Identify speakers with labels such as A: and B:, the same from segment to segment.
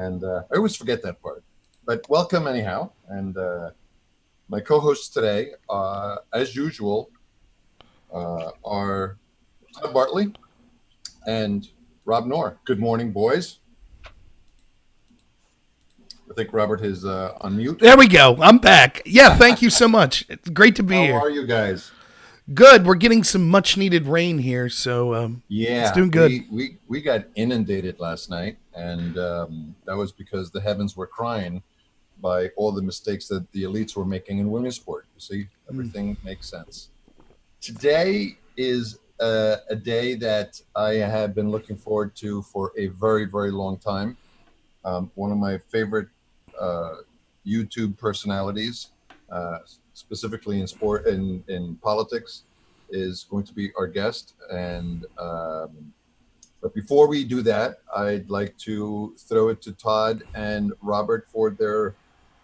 A: And I always forget that part. But welcome anyhow. And my co-hosts today, as usual, are Todd Bartlett and Rob Knorr. Good morning, boys. I think Robert is on mute.
B: There we go. I'm back. Yeah, thank you so much. It's great to be here.
A: How are you guys?
B: Good. We're getting some much needed rain here, so it's doing good.
A: We got inundated last night, and that was because the heavens were crying by all the mistakes that the elites were making in Williamsport. You see, everything makes sense. Today is a day that I have been looking forward to for a very, very long time. One of my favorite YouTube personalities, specifically in sport and in politics, is going to be our guest. And but before we do that, I'd like to throw it to Todd and Robert for their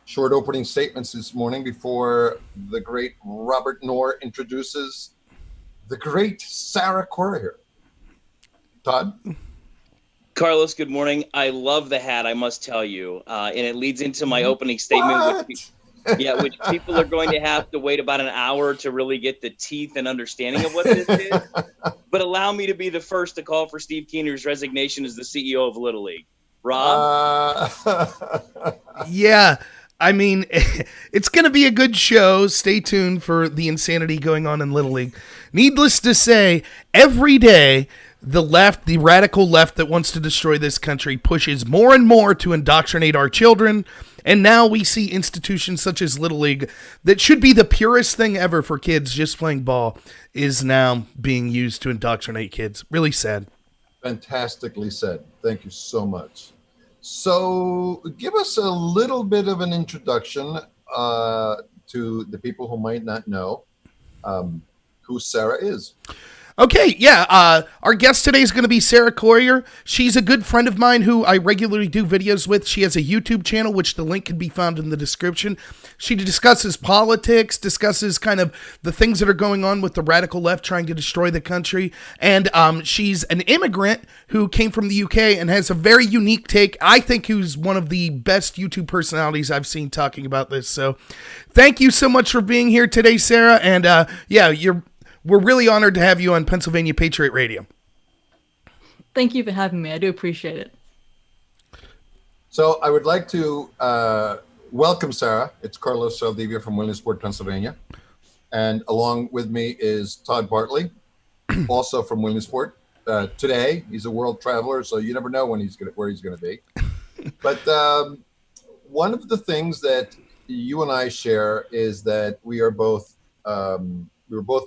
A: short opening statements this morning before the great Robert Knorr introduces the great Sarah Corriher. Todd?
C: Carlos, good morning. I love the hat, I must tell you. And it leads into my opening statement, which people are going to have to wait about an hour to really get the teeth and understanding of what this is. But allow me to be the first to call for Steve Keener's resignation as the CEO of Little League. Rob?
B: Yeah, I mean, it's going to be a good show. Stay tuned for the insanity going on in Little League. Needless to say, every day, the left, the radical left that wants to destroy this country, pushes more and more to indoctrinate our children. And now we see institutions such as Little League that should be the purest thing ever for kids just playing ball is now being used to indoctrinate kids. Really sad.
A: Fantastically said. Thank you so much. So give us a little bit of an introduction to the people who might not know who Sarah is.
B: Okay, yeah, our guest today is going to be Sarah Courier. She's a good friend of mine who I regularly do videos with. She has a YouTube channel, which the link can be found in the description. She discusses politics, discusses kind of the things that are going on with the radical left trying to destroy the country. And she's an immigrant who came from the UK and has a very unique take. I think who's one of the best YouTube personalities I've seen talking about this. So thank you so much for being here today, Sarah. And we're really honored to have you on Pennsylvania Patriot Radio.
D: Thank you for having me. I do appreciate it.
A: So I would like to welcome Sarah. It's Carlos Saldivia from Williamsport, Pennsylvania. And along with me is Todd Bartlett, also from Williamsport. Today, he's a world traveler, so you never know where he's going to be. But one of the things that you and I share is that we were both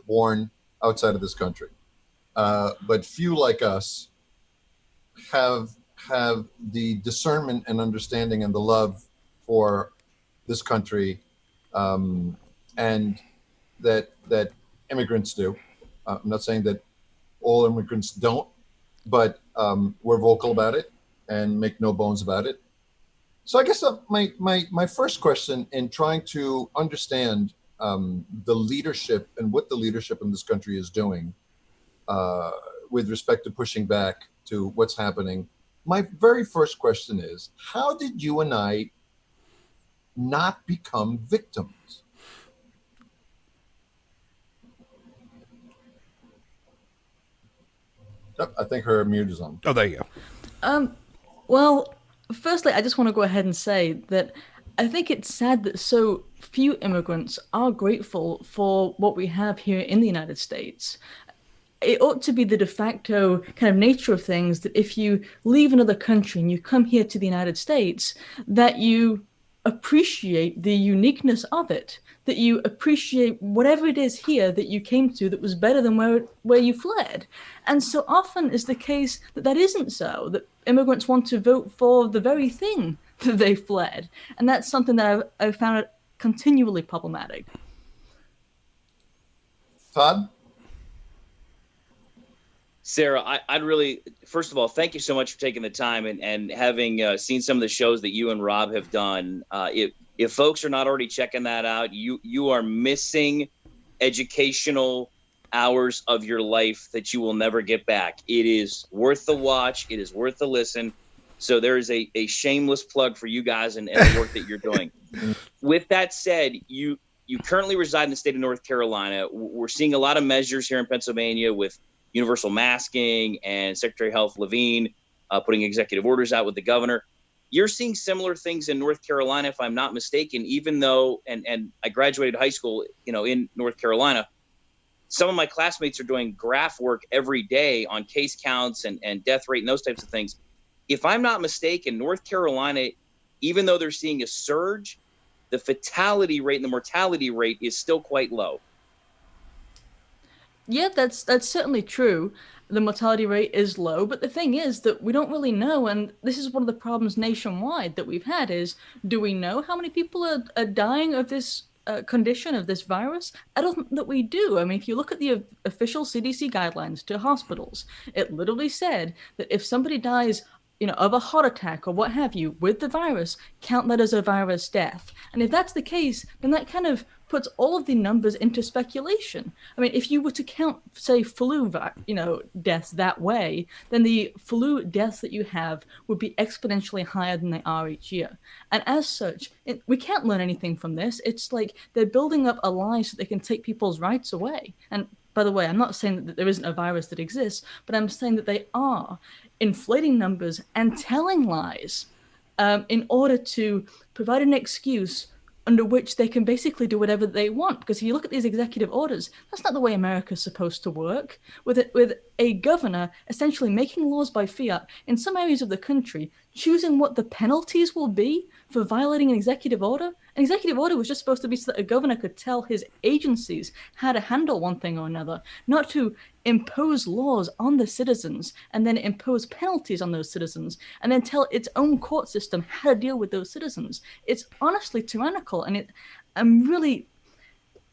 A: born outside of this country, but few like us have the discernment and understanding and the love for this country, and that immigrants do. I'm not saying that all immigrants don't, but we're vocal about it and make no bones about it. So I guess my first question in trying to understand the leadership and what the leadership in this country is doing with respect to pushing back to what's happening. My very first question is, how did you and I not become victims? Oh, I think her mute is on.
B: Oh, there you
D: go. Well, firstly, I just want to go ahead and say that I think it's sad that so few immigrants are grateful for what we have here in the United States. It ought to be the de facto kind of nature of things that if you leave another country and you come here to the United States, that you appreciate the uniqueness of it, that you appreciate whatever it is here that you came to that was better than where you fled. And so often is the case that isn't so, that immigrants want to vote for the very thing that they fled. And that's something that I've found continually problematic.
A: Todd?
C: Sarah, I'd really, first of all, thank you so much for taking the time and having seen some of the shows that you and Rob have done. If folks are not already checking that out, you are missing educational hours of your life that you will never get back. It is worth the watch. It is worth the listen. So there is a shameless plug for you guys and the work that you're doing. With that said, you currently reside in the state of North Carolina. We're seeing a lot of measures here in Pennsylvania with universal masking and Secretary of Health Levine putting executive orders out with the governor. You're seeing similar things in North Carolina, if I'm not mistaken, even though, and I graduated high school, in North Carolina. Some of my classmates are doing graph work every day on case counts and death rate and those types of things. If I'm not mistaken, North Carolina, even though they're seeing a surge, the fatality rate and the mortality rate is still quite low.
D: Yeah, that's certainly true. The mortality rate is low, but the thing is that we don't really know, and this is one of the problems nationwide that we've had is, do we know how many people are dying of this condition, of this virus? I don't think that we do. I mean, if you look at the official CDC guidelines to hospitals, it literally said that if somebody dies of a heart attack or what have you with the virus, count that as a virus death. And if that's the case, then that kind of puts all of the numbers into speculation. I mean, if you were to count, say, flu, deaths that way, then the flu deaths that you have would be exponentially higher than they are each year. And as such, we can't learn anything from this. It's like they're building up a lie so they can take people's rights away. And by the way, I'm not saying that there isn't a virus that exists, but I'm saying that they are inflating numbers and telling lies in order to provide an excuse under which they can basically do whatever they want. Because if you look at these executive orders, that's not the way America's supposed to work. With a governor essentially making laws by fiat in some areas of the country, choosing what the penalties will be for violating an executive order. An executive order was just supposed to be so that a governor could tell his agencies how to handle one thing or another, not to impose laws on the citizens and then impose penalties on those citizens and then tell its own court system how to deal with those citizens. It's honestly tyrannical, and I'm really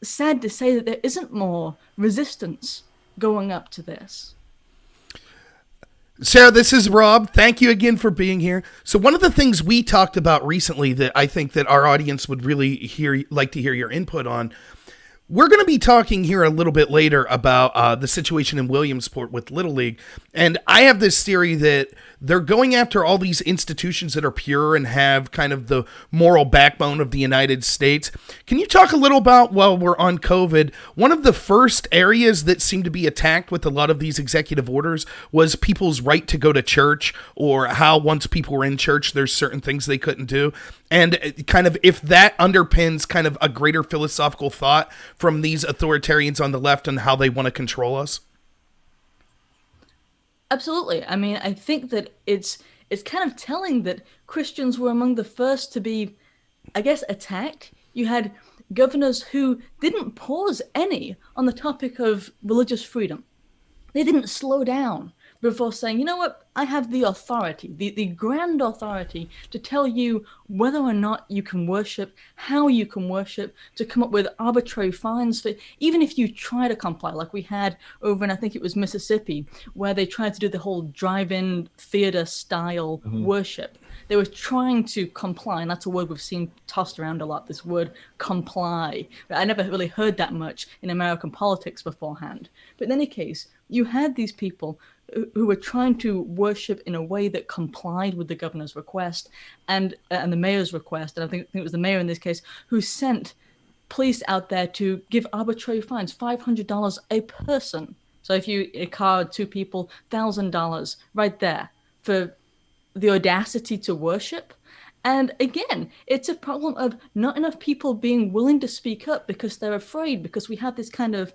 D: sad to say that there isn't more resistance going up to this.
B: Sarah, this is Rob. Thank you again for being here. So one of the things we talked about recently that I think that our audience would really like to hear your input on, we're going to be talking here a little bit later about the situation in Williamsport with Little League. And I have this theory that they're going after all these institutions that are pure and have kind of the moral backbone of the United States. Can you talk a little about, while we're on COVID, one of the first areas that seemed to be attacked with a lot of these executive orders was people's right to go to church, or how once people were in church, there's certain things they couldn't do. And kind of if that underpins kind of a greater philosophical thought from these authoritarians on the left and how they want to control us?
D: Absolutely. I mean, I think that it's kind of telling that Christians were among the first to be, I guess, attacked. You had governors who didn't pause any on the topic of religious freedom. They didn't slow down before saying, you know what, I have the authority, the grand authority to tell you whether or not you can worship, how you can worship, to come up with arbitrary fines for even if you try to comply, like we had over in, I think it was Mississippi, where they tried to do the whole drive-in theater style worship. They were trying to comply, and that's a word we've seen tossed around a lot, this word comply. I never really heard that much in American politics beforehand. But in any case, you had these people who were trying to worship in a way that complied with the governor's request and the mayor's request, and I think it was the mayor in this case, who sent police out there to give arbitrary fines, $500 a person. So if you card two people, $1,000 right there for the audacity to worship. And again, it's a problem of not enough people being willing to speak up because they're afraid, because we have this kind of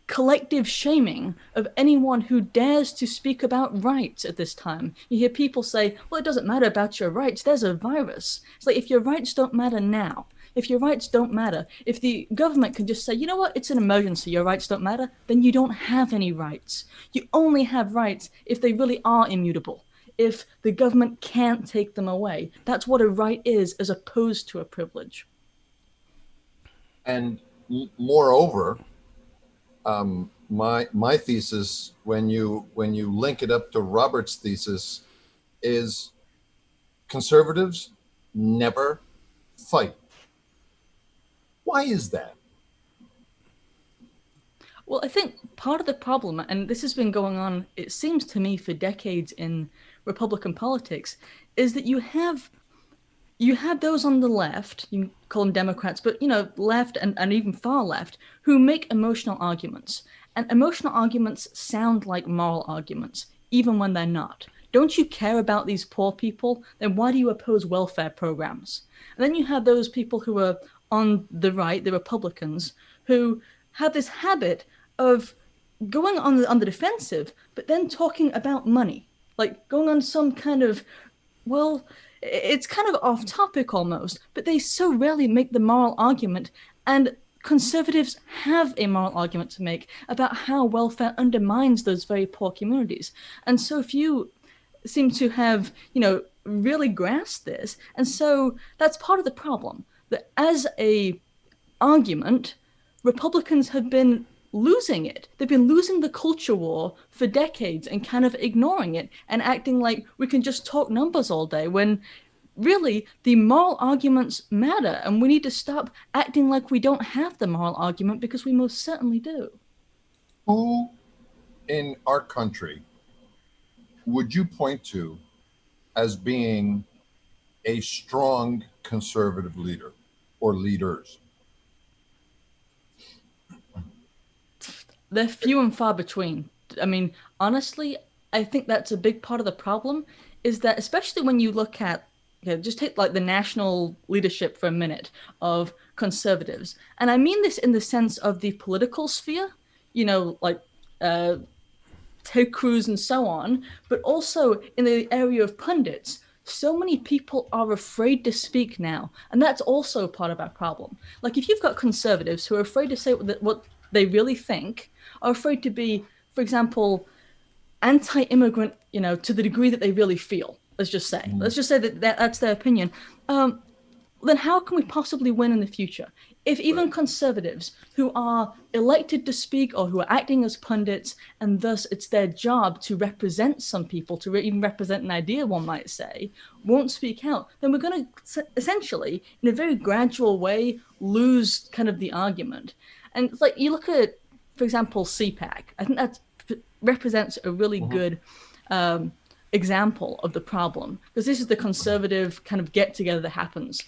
D: collective shaming of anyone who dares to speak about rights at this time. You hear people say, well, it doesn't matter about your rights, there's a virus. It's like, if your rights don't matter now, if your rights don't matter, if the government can just say, you know what, it's an emergency, your rights don't matter, then you don't have any rights. You only have rights if they really are immutable, if the government can't take them away. That's what a right is, as opposed to a privilege.
A: And moreover, my thesis, when you link it up to Robert's thesis, is conservatives never fight. Why is that?
D: Well, I think part of the problem, and this has been going on, it seems to me, for decades in Republican politics is that you have those on the left, you can call them Democrats, but left and even far left, who make emotional arguments. And emotional arguments sound like moral arguments, even when they're not. Don't you care about these poor people? Then why do you oppose welfare programs? And then you have those people who are on the right, the Republicans, who have this habit of going on the defensive, but then talking about money, like going on some kind of, well, it's kind of off topic almost, but they so rarely make the moral argument. And conservatives have a moral argument to make about how welfare undermines those very poor communities. And so few seem to have, really grasped this. And so that's part of the problem, that as a argument, Republicans have been losing it. They've been losing the culture war for decades and kind of ignoring it and acting like we can just talk numbers all day, when really the moral arguments matter, and we need to stop acting like we don't have the moral argument, because we most certainly do.
A: Who in our country would you point to as being a strong conservative leader or leaders?
D: They're few and far between. I mean, honestly, I think that's a big part of the problem, is that especially when you look at, just take like the national leadership for a minute of conservatives. And I mean this in the sense of the political sphere, like Ted Cruz and so on, but also in the area of pundits. So many people are afraid to speak now. And that's also part of our problem. Like if you've got conservatives who are afraid to say what they really think, are afraid to be, for example, anti-immigrant, to the degree that they really feel. Let's just say that's their opinion. Then how can we possibly win in the future? If even conservatives who are elected to speak or who are acting as pundits, and thus it's their job to represent some people, to even represent an idea, one might say, won't speak out, then we're going to essentially, in a very gradual way, lose kind of the argument. And it's like you look at, for example, CPAC. I think that represents a really good example of the problem, because this is the conservative kind of get-together that happens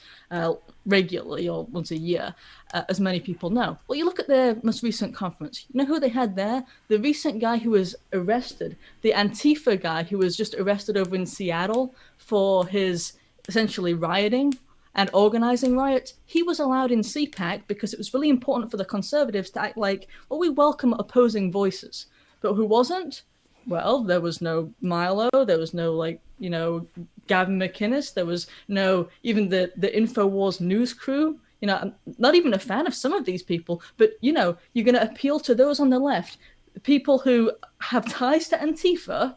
D: regularly or once a year, as many people know. Well, you look at their most recent conference. You know who they had there? The recent guy who was arrested, the Antifa guy who was just arrested over in Seattle for his essentially rioting and organizing riots. He was allowed in CPAC because it was really important for the conservatives to act like, well, we welcome opposing voices. But who wasn't? Well, there was no Milo, there was no Gavin McInnes, there was no even the InfoWars news crew. I'm not even a fan of some of these people, but you're going to appeal to those on the left, people who have ties to Antifa,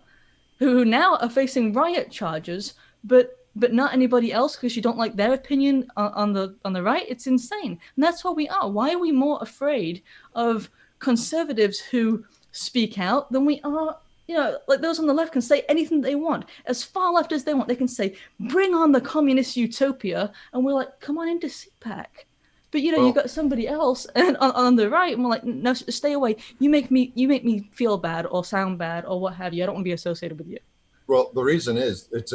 D: who now are facing riot charges, but not anybody else because you don't like their opinion on the right. It's insane. And that's what we are. Why are we more afraid of conservatives who speak out than we are? Like those on the left can say anything they want, as far left as they want. They can say, bring on the communist utopia. And we're like, come on into CPAC. But, you've got somebody else and on the right, and we're like, no, stay away. You make me feel bad or sound bad or what have you. I don't want to be associated with you.
A: Well, the reason is it's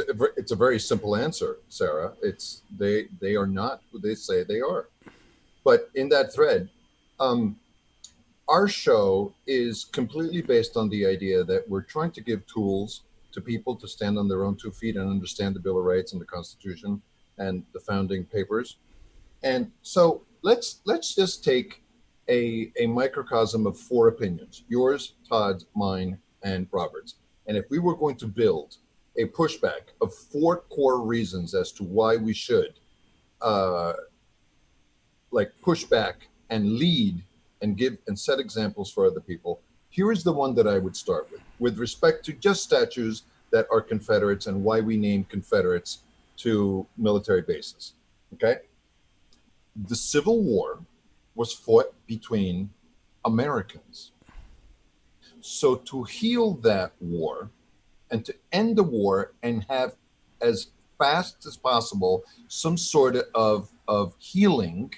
A: a very simple answer, Sarah. It's they are not who they say they are. But in that thread, our show is completely based on the idea that we're trying to give tools to people to stand on their own 2 feet and understand the Bill of Rights and the Constitution and the founding papers. And so let's just take a microcosm of 4 opinions: yours, Todd's, mine, and Robert's. And if we were going to build a pushback of 4 core reasons as to why we should push back and lead and give and set examples for other people, here is the one that I would start with respect to just statues that are Confederates and why we name Confederates to military bases. Okay? The Civil War was fought between Americans. So to heal that war and to end the war and have as fast as possible some sort of healing,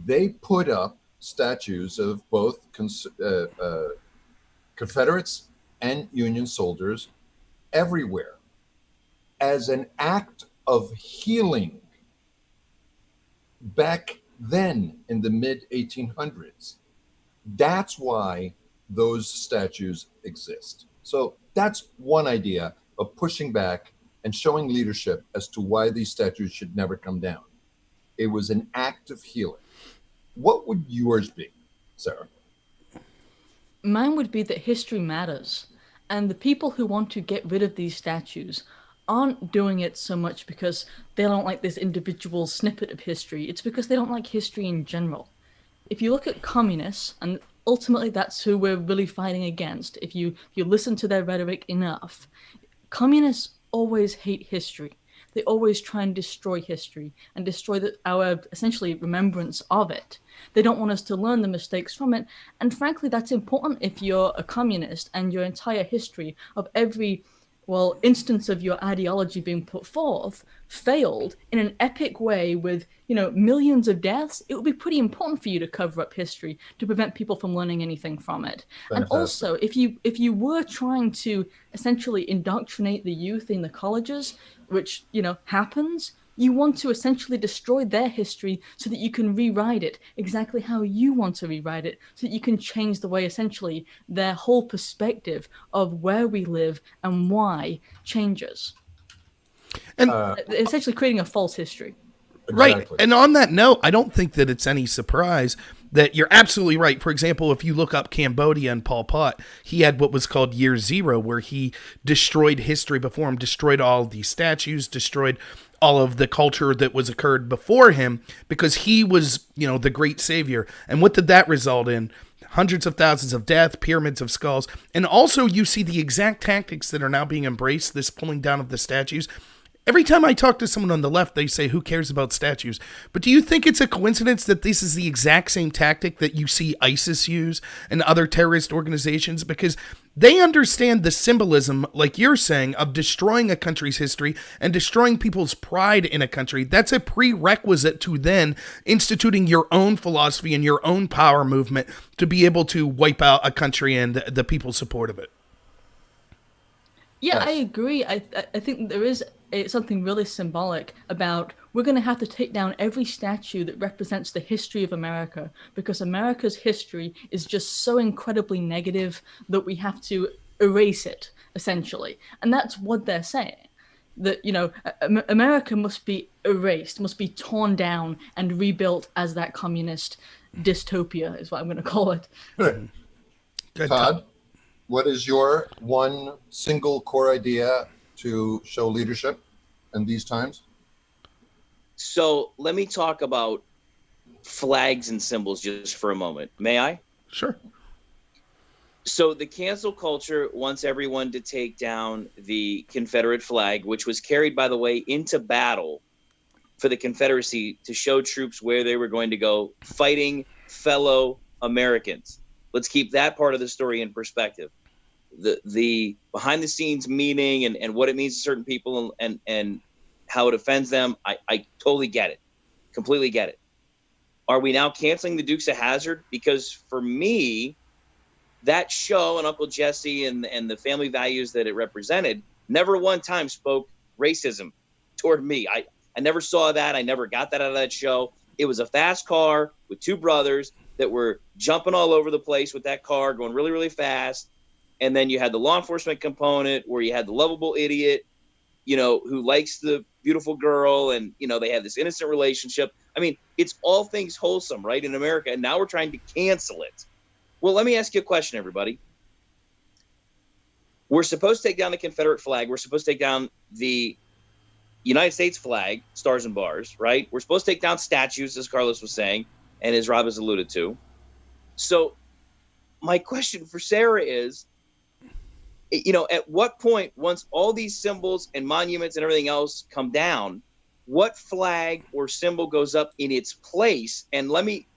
A: they put up statues of both Confederates and Union soldiers everywhere as an act of healing back then in the mid 1800s. That's why those statues exist. So that's one idea of pushing back and showing leadership as to why these statues should never come down. It was an act of healing. What would yours be, Sarah?
D: Mine would be that history matters, and the people who want to get rid of these statues aren't doing it so much because they don't like this individual snippet of history. It's because they don't like history in general. If you look at communists, and ultimately that's who we're really fighting against, if you listen to their rhetoric enough, communists always hate history. They always try and destroy history and destroy our essentially remembrance of it. They don't want us to learn the mistakes from it. And frankly, that's important if you're a communist and your entire history of every instance of your ideology being put forth failed in an epic way with, millions of deaths. It would be pretty important for you to cover up history to prevent people from learning anything from it. Fantastic. And also, if you were trying to essentially indoctrinate the youth in the colleges, which, happens, you want to essentially destroy their history so that you can rewrite it exactly how you want to rewrite it, so that you can change the way essentially their whole perspective of where we live and why changes. And essentially creating a false history.
B: Exactly. Right. And on that note, I don't think that it's any surprise that you're absolutely right. For example, if you look up Cambodia and Pol Pot, he had what was called Year Zero, where he destroyed history before him, destroyed all of these statues, destroyed all of the culture that was occurred before him, because he was, the great savior. And what did that result in? Hundreds of thousands of deaths, pyramids of skulls. And also you see the exact tactics that are now being embraced, this pulling down of the statues. Every time I talk to someone on the left, they say, who cares about statues? But do you think it's a coincidence that this is the exact same tactic that you see ISIS use and other terrorist organizations? Because they understand the symbolism, like you're saying, of destroying a country's history and destroying people's pride in a country. That's a prerequisite to then instituting your own philosophy and your own power movement to be able to wipe out a country and the people's support of it.
D: Yeah, I agree. I think there is something really symbolic about we're going to have to take down every statue that represents the history of America, because America's history is just so incredibly negative that we have to erase it, essentially. And that's what they're saying. That, America must be erased, must be torn down and rebuilt as that communist dystopia is what I'm going to call it.
A: Good. Todd, what is your one single core idea to show leadership in these times?
C: So let me talk about flags and symbols just for a moment. May I?
B: Sure.
C: So the cancel culture wants everyone to take down the Confederate flag, which was carried, by the way, into battle for the Confederacy to show troops where they were going to go fighting fellow Americans. Let's keep that part of the story in perspective. The behind the scenes meaning and what it means to certain people and how it offends them, I totally get it. Completely get it. Are we now canceling the Dukes of Hazzard? Because for me, that show and Uncle Jesse and the family values that it represented never one time spoke racism toward me. I never saw that. I never got that out of that show. It was a fast car with two brothers that were jumping all over the place with that car, going really, really fast. And then you had the law enforcement component where you had the lovable idiot, who likes the beautiful girl, and, they have this innocent relationship. I mean, it's all things wholesome, right, in America. And now we're trying to cancel it. Well, let me ask you a question, everybody. We're supposed to take down the Confederate flag. We're supposed to take down the United States flag, stars and bars, right? We're supposed to take down statues, as Carlos was saying, and as Rob has alluded to. So my question for Sarah is, at what point, once all these symbols and monuments and everything else come down, what flag or symbol goes up in its place? And let me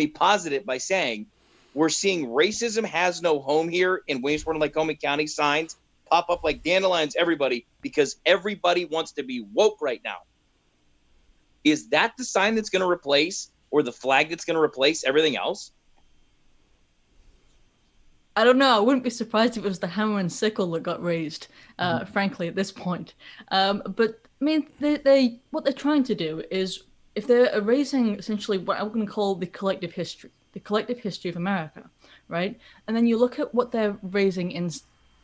C: posit it by saying, we're seeing racism has no home here in Williamsport and Lycoming County signs pop up like dandelions, everybody, because everybody wants to be woke right now. Is that the sign that's going to replace, or the flag that's going to replace everything else?
D: I don't know. I wouldn't be surprised if it was the hammer and sickle that got raised, frankly, at this point. But I mean, what they're trying to do is, if they're erasing essentially what I'm going to call the collective history of America, right? And then you look at what they're raising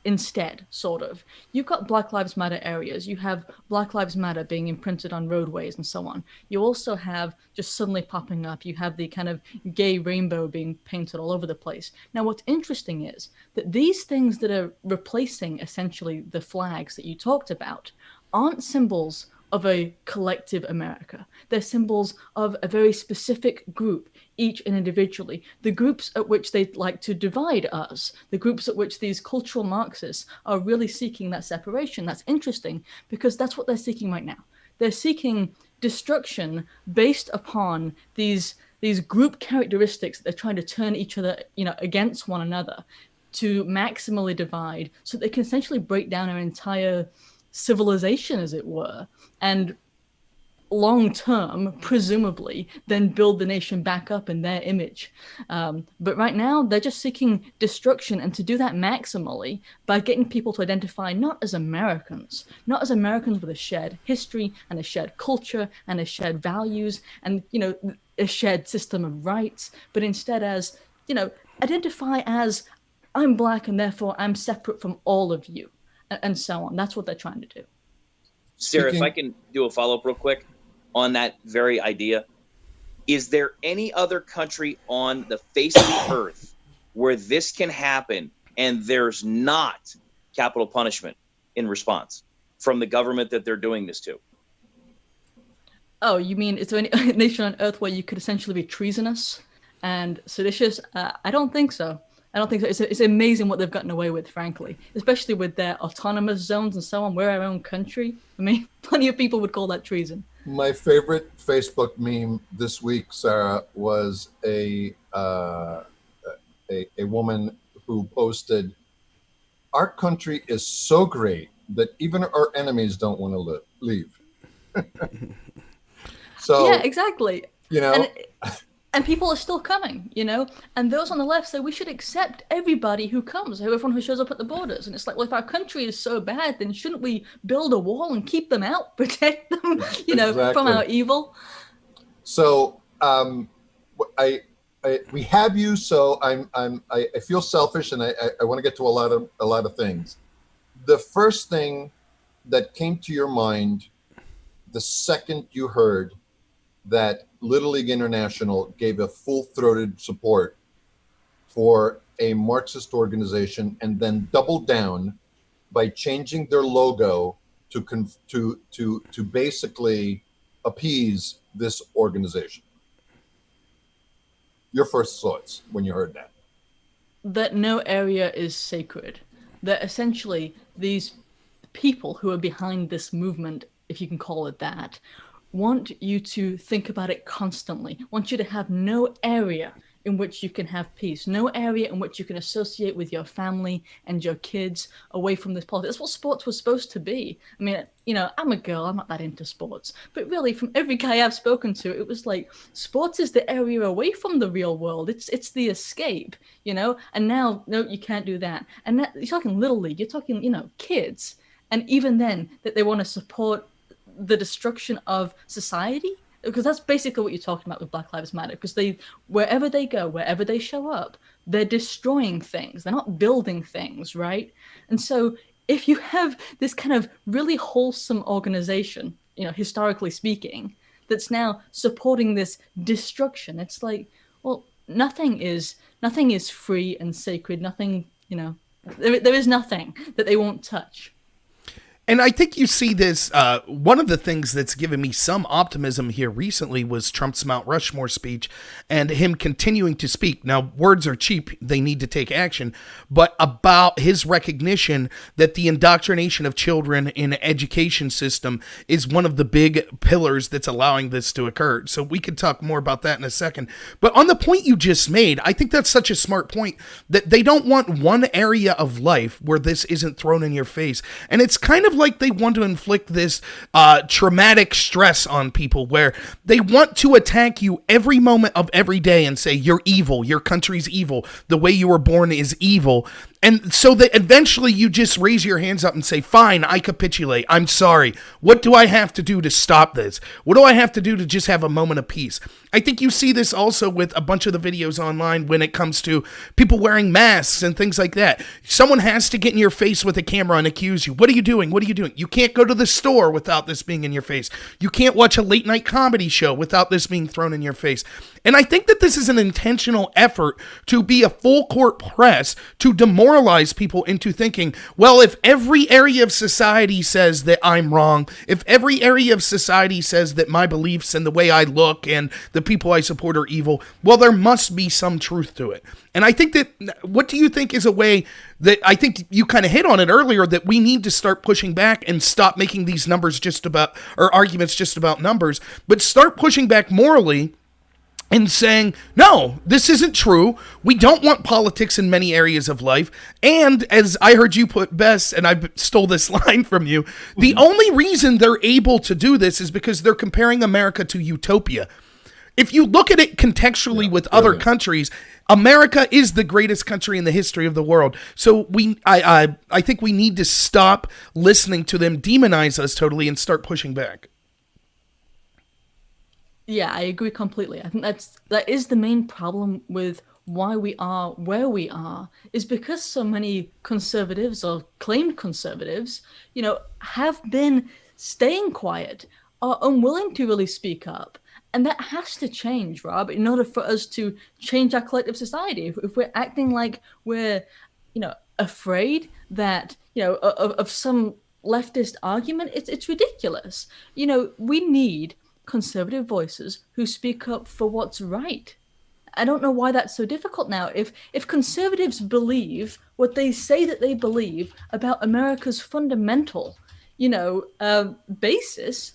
D: instead, sort of. You've got Black Lives Matter areas. You have Black Lives Matter being imprinted on roadways and so on. You also have just suddenly popping up, you have the kind of gay rainbow being painted all over the place. Now, what's interesting is that these things that are replacing essentially the flags that you talked about aren't symbols of a collective America. They're symbols of a very specific group, each and individually. The groups at which they like to divide us, the groups at which these cultural Marxists are really seeking that separation. That's interesting because that's what they're seeking right now. They're seeking destruction based upon these group characteristics that they're trying to turn each other, against one another to maximally divide so they can essentially break down our entire civilization, as it were, and long term, presumably, then build the nation back up in their image. But right now, they're just seeking destruction, and to do that maximally by getting people to identify not as Americans with a shared history and a shared culture and a shared values and, a shared system of rights, but instead as, identify as I'm Black and therefore I'm separate from all of you, and so on. That's what they're trying to do.
C: Sarah, if I can do a follow-up real quick on that very idea. Is there any other country on the face of the earth where this can happen and there's not capital punishment in response from the government that they're doing this to?
D: Oh, you mean is there any nation on earth where you could essentially be treasonous and seditious? I don't think so. I don't think so. It's amazing what they've gotten away with, frankly, especially with their autonomous zones and so on. We're our own country. I mean, plenty of people would call that treason.
A: My favorite Facebook meme this week, Sarah, was a woman who posted, "Our country is so great that even our enemies don't want to leave." So
D: yeah, exactly. And people are still coming, and those on the left say we should accept everybody who comes, everyone who shows up at the borders. And it's like, well, if our country is so bad, then shouldn't we build a wall and keep them out, protect them,
A: Exactly.
D: from our evil?
A: So we have you. So I feel selfish, and I want to get to a lot of things. The first thing that came to your mind the second you heard that Little League International gave a full-throated support for a Marxist organization and then doubled down by changing their logo to basically appease this organization. Your first thoughts when you heard that?
D: That no area is sacred. That essentially these people who are behind this movement, if you can call it that, want you to think about it constantly, want you to have no area in which you can have peace, no area in which you can associate with your family and your kids away from this politics. That's what sports was supposed to be. I mean, I'm a girl, I'm not that into sports, but really from every guy I've spoken to, it was like, sports is the area away from the real world. It's the escape, and now, no, you can't do that. And you're talking Little League, you're talking, kids. And even then, that they want to support the destruction of society, because that's basically what you're talking about with Black Lives Matter, because wherever they go, wherever they show up, they're destroying things, they're not building things, right? And so if you have this kind of really wholesome organization, historically speaking, that's now supporting this destruction, it's like, well, nothing is free and sacred. Nothing, there is nothing that they won't touch.
B: And I think you see this, one of the things that's given me some optimism here recently was Trump's Mount Rushmore speech and him continuing to speak. Now, words are cheap. They need to take action. But about his recognition that the indoctrination of children in the education system is one of the big pillars that's allowing this to occur. So we could talk more about that in a second. But on the point you just made, I think that's such a smart point that they don't want one area of life where this isn't thrown in your face. And it's kind of like they want to inflict this traumatic stress on people where they want to attack you every moment of every day and say, you're evil, your country's evil, the way you were born is evil. And so that eventually you just raise your hands up and say, fine, I capitulate. I'm sorry. What do I have to do to stop this? What do I have to do to just have a moment of peace? I think you see this also with a bunch of the videos online when it comes to people wearing masks and things like that. Someone has to get in your face with a camera and accuse you. What are you doing? What are you doing? You can't go to the store without this being in your face. You can't watch a late night comedy show without this being thrown in your face. And I think that this is an intentional effort to be a full court press to demoralize people into thinking, well, if every area of society says that I'm wrong, if every area of society says that my beliefs and the way I look and the people I support are evil, well, there must be some truth to it. And I think that, what do you think is a way that, I think you kind of hit on it earlier, that we need to start pushing back and stop making these numbers just about, or arguments just about numbers, but start pushing back morally and saying, no, this isn't true. We don't want politics in many areas of life. And as I heard you put best, and I stole this line from you, the only reason they're able to do this is because they're comparing America to utopia. If you look at it contextually with other countries, America is the greatest country in the history of the world. So I think we need to stop listening to them demonize us totally and start pushing back.
D: Yeah, I agree completely. I think that is the main problem with why we are where we are, is because so many conservatives or claimed conservatives, have been staying quiet, are unwilling to really speak up. And that has to change, Rob, in order for us to change our collective society. If we're acting like we're, afraid that, of some leftist argument, it's ridiculous. We need conservative voices who speak up for what's right. I don't know why that's so difficult now. If conservatives believe what they say that they believe about America's fundamental, basis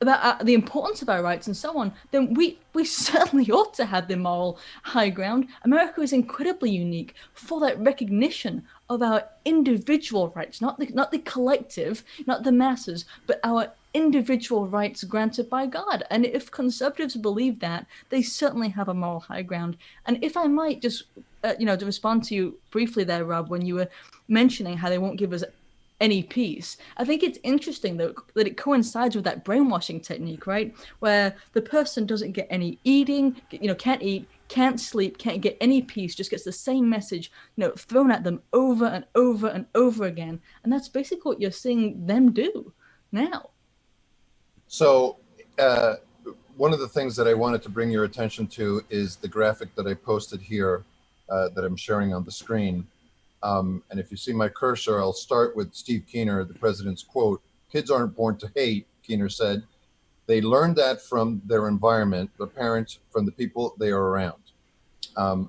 D: about the importance of our rights and so on, then we certainly ought to have the moral high ground. America is incredibly unique for that recognition of our individual rights, not the collective, not the masses, but our individual rights granted by God. And if conservatives believe that, they certainly have a moral high ground. And if I might just, to respond to you briefly there, Rob, when you were mentioning how they won't give us any peace, I think it's interesting that it coincides with that brainwashing technique, right? Where the person doesn't get any eating, can't eat, can't sleep, can't get any peace, just gets the same message, thrown at them over and over and over again. And that's basically what you're seeing them do now. So
A: one of the things that I wanted to bring your attention to is the graphic that I posted here that I'm sharing on the screen. And if you see my cursor, I'll start with Steve Keener, the president's quote: "Kids aren't born to hate," Keener said. "They learn that from their environment, the parents, from the people they are around."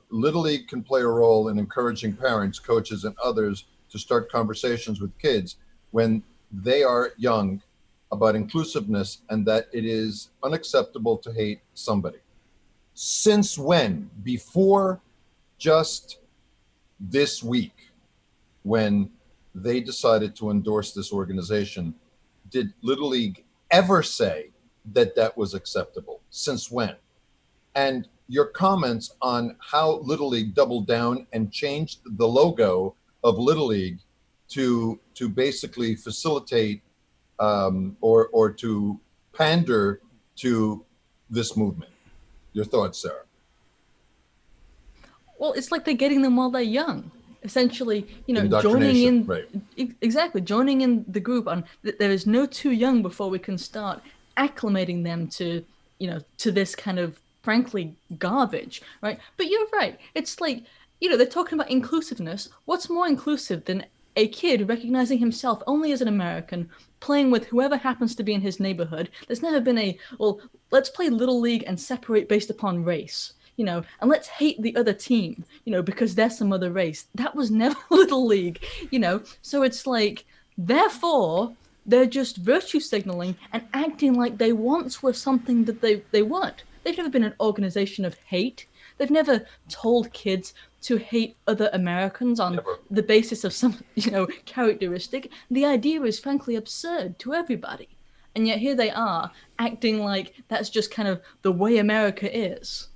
A: Little League can play a role in encouraging parents, coaches, and others to start conversations with kids when they are young about inclusiveness and that it is unacceptable to hate somebody. Since when? Before just this week, when they decided to endorse this organization, did Little League ever say that that was acceptable? Since when? And your comments on how Little League doubled down and changed the logo of Little League to basically facilitate or to pander to this movement. Your thoughts, Sarah?
D: Well, it's like they're getting them while they're young. Essentially, joining in, right. Exactly, joining in the group on there is no too young before we can start acclimating them to, to this kind of, frankly, garbage, right? But you're right. It's like, they're talking about inclusiveness. What's more inclusive than a kid recognizing himself only as an American, playing with whoever happens to be in his neighborhood? There's never been let's play Little League and separate based upon race. And let's hate the other team, because they're some other race. That was never Little League, So it's like, therefore, they're just virtue signaling and acting like they once were something that they weren't. They've never been an organization of hate. They've never told kids to hate other Americans on
A: Never.
D: the basis of some, characteristic. The idea is frankly absurd to everybody. And yet here they are acting like that's just kind of the way America is.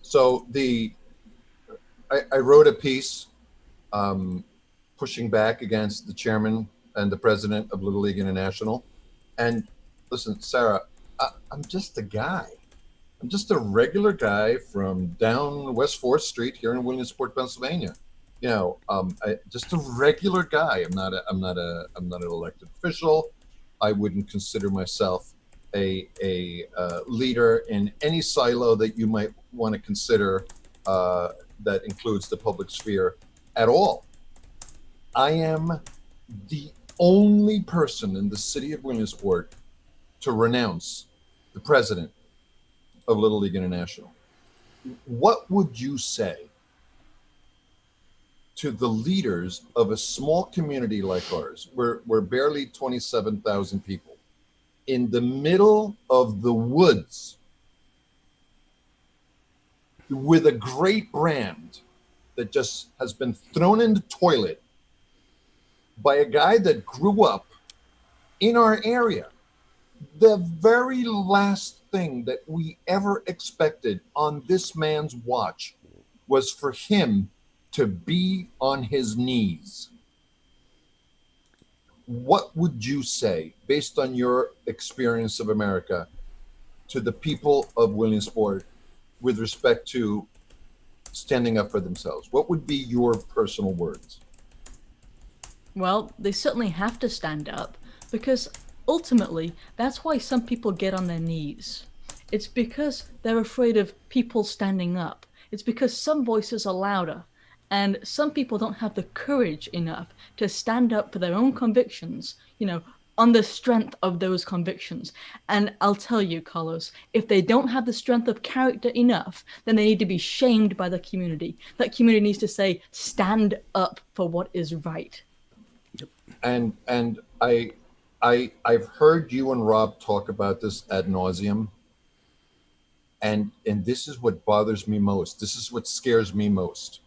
A: So I wrote a piece pushing back against the chairman and the president of Little League International. And listen, Sarah, I'm just a guy. I'm just a regular guy from down West 4th Street here in Williamsport, Pennsylvania. Just a regular guy. I'm not an elected official. I wouldn't consider myself a leader in any silo that you might want to consider that includes the public sphere at all. I am the only person in the city of Williamsport to renounce the president of Little League International. What would you say to the leaders of a small community like ours? We're barely 27,000 people in the middle of the woods with a great brand that just has been thrown in the toilet by a guy that grew up in our area. The very last thing that we ever expected on this man's watch was for him to be on his knees. What would you say, based on your experience of America, to the people of Williamsport with respect to standing up for themselves? What would be your personal words?
D: Well, they certainly have to stand up, because ultimately, that's why some people get on their knees. It's because they're afraid of people standing up. It's because some voices are louder, and some people don't have the courage enough to stand up for their own convictions, on the strength of those convictions. And I'll tell you, Carlos, if they don't have the strength of character enough, then they need to be shamed by the community. That community needs to say, stand up for what is right.
A: And I've heard you and Rob talk about this ad nauseum, and this is what bothers me most. This is what scares me most.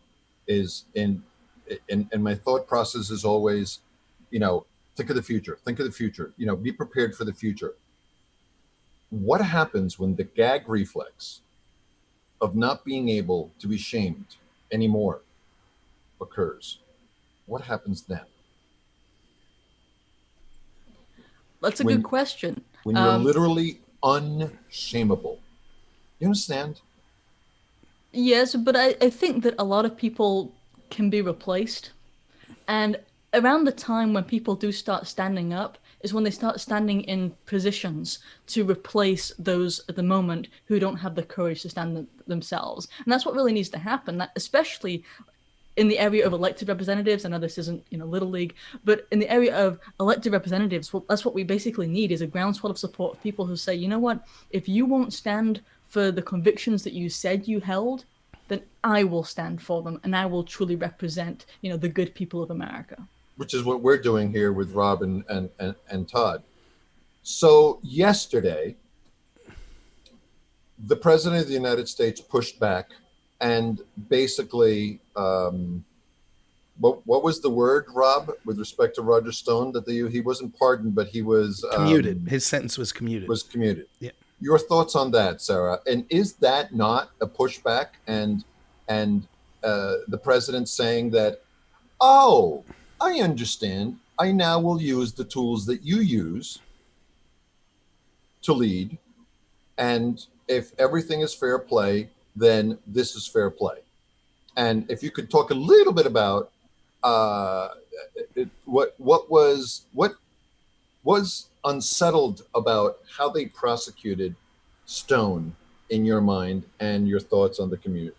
A: Is in my thought process is always, think of the future. Think of the future. Be prepared for the future. What happens when the gag reflex of not being able to be shamed anymore occurs? What happens then?
D: That's a good question.
A: When you're literally unshameable. You understand?
D: Yes, but I think that a lot of people can be replaced. And around the time when people do start standing up is when they start standing in positions to replace those at the moment who don't have the courage to stand themselves. And that's what really needs to happen, especially in the area of elected representatives. I know this isn't, Little League, but in the area of elected representatives, well, that's what we basically need, is a groundswell of support of people who say, you know what, if you won't stand for the convictions that you said you held, then I will stand for them, and I will truly represent, the good people of America.
A: Which is what we're doing here with Rob and Todd. So yesterday, the President of the United States pushed back and basically, what was the word, Rob, with respect to Roger Stone, that he wasn't pardoned, but he was
B: commuted. His sentence was commuted.
A: Yeah. Your thoughts on that, Sarah? And is that not a pushback? And the president saying that, oh, I understand. I now will use the tools that you use to lead. And if everything is fair play, then this is fair play. And if you could talk a little bit about what was unsettled about how they prosecuted Stone in your mind, and your thoughts on the
B: commutation,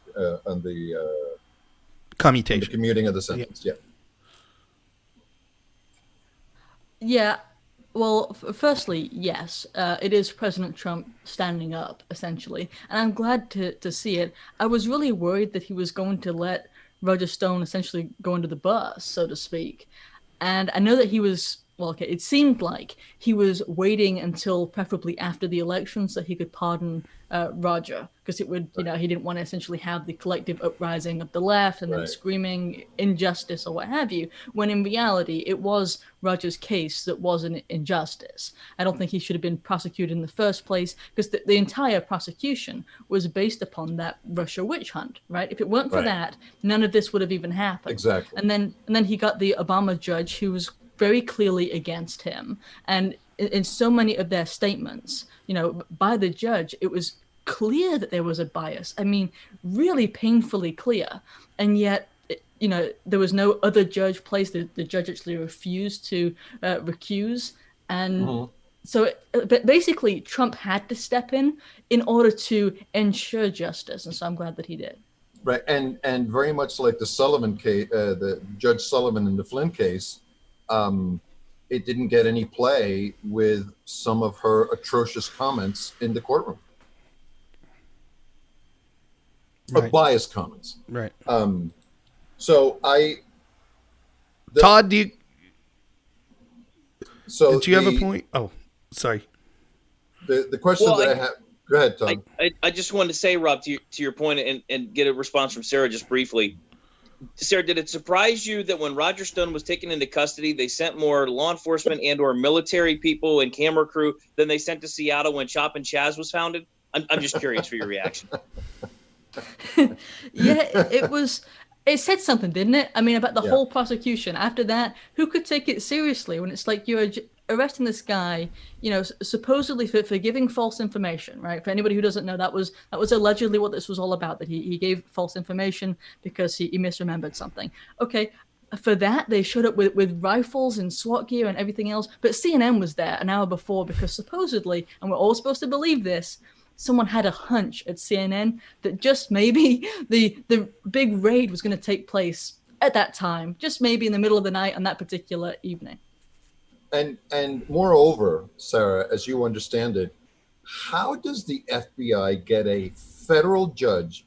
A: the commuting of the sentence.
D: Yeah. Well, firstly, yes, it is President Trump standing up, essentially, and I'm glad to see it. I was really worried that he was going to let Roger Stone essentially go under the bus, so to speak. And I know that he was well, okay, it seemed like he was waiting until preferably after the election so he could pardon Roger, because it would, he didn't want to essentially have the collective uprising of the left and then screaming injustice or what have you, when in reality it was Roger's case that was an injustice. I don't think he should have been prosecuted in the first place, because the entire prosecution was based upon that Russia witch hunt, right? If it weren't for that, none of this would have even happened.
A: Exactly.
D: And then he got the Obama judge who was very clearly against him. And in so many of their statements, by the judge, it was clear that there was a bias. I mean, really painfully clear. And yet, there was no other judge placed. The judge actually refused to recuse. And so basically, Trump had to step in order to ensure justice. And so I'm glad that he did.
A: Right. And very much like the Sullivan case, the Judge Sullivan in the Flynn case, it didn't get any play with some of her atrocious comments in the courtroom. Or biased comments.
B: Right.
A: So
B: Todd, did you have a point? Oh, sorry.
A: The question I have. Go ahead, Todd.
C: I just wanted to say, Rob, to your point and get a response from Sarah just briefly. Sarah, did it surprise you that when Roger Stone was taken into custody, they sent more law enforcement and or military people and camera crew than they sent to Seattle when Chop and Chaz was founded? I'm just curious for your reaction.
D: It said something, didn't it? I mean, about the whole prosecution. After that, who could take it seriously when it's like you're arresting this guy, supposedly for giving false information, right? For anybody who doesn't know, that was allegedly what this was all about, that he gave false information because he misremembered something. Okay, for that, they showed up with rifles and SWAT gear and everything else, but CNN was there an hour before because supposedly, and we're all supposed to believe this, someone had a hunch at CNN that just maybe the big raid was going to take place at that time, just maybe in the middle of the night on that particular evening.
A: And moreover, Sarah, as you understand it, how does the FBI get a federal judge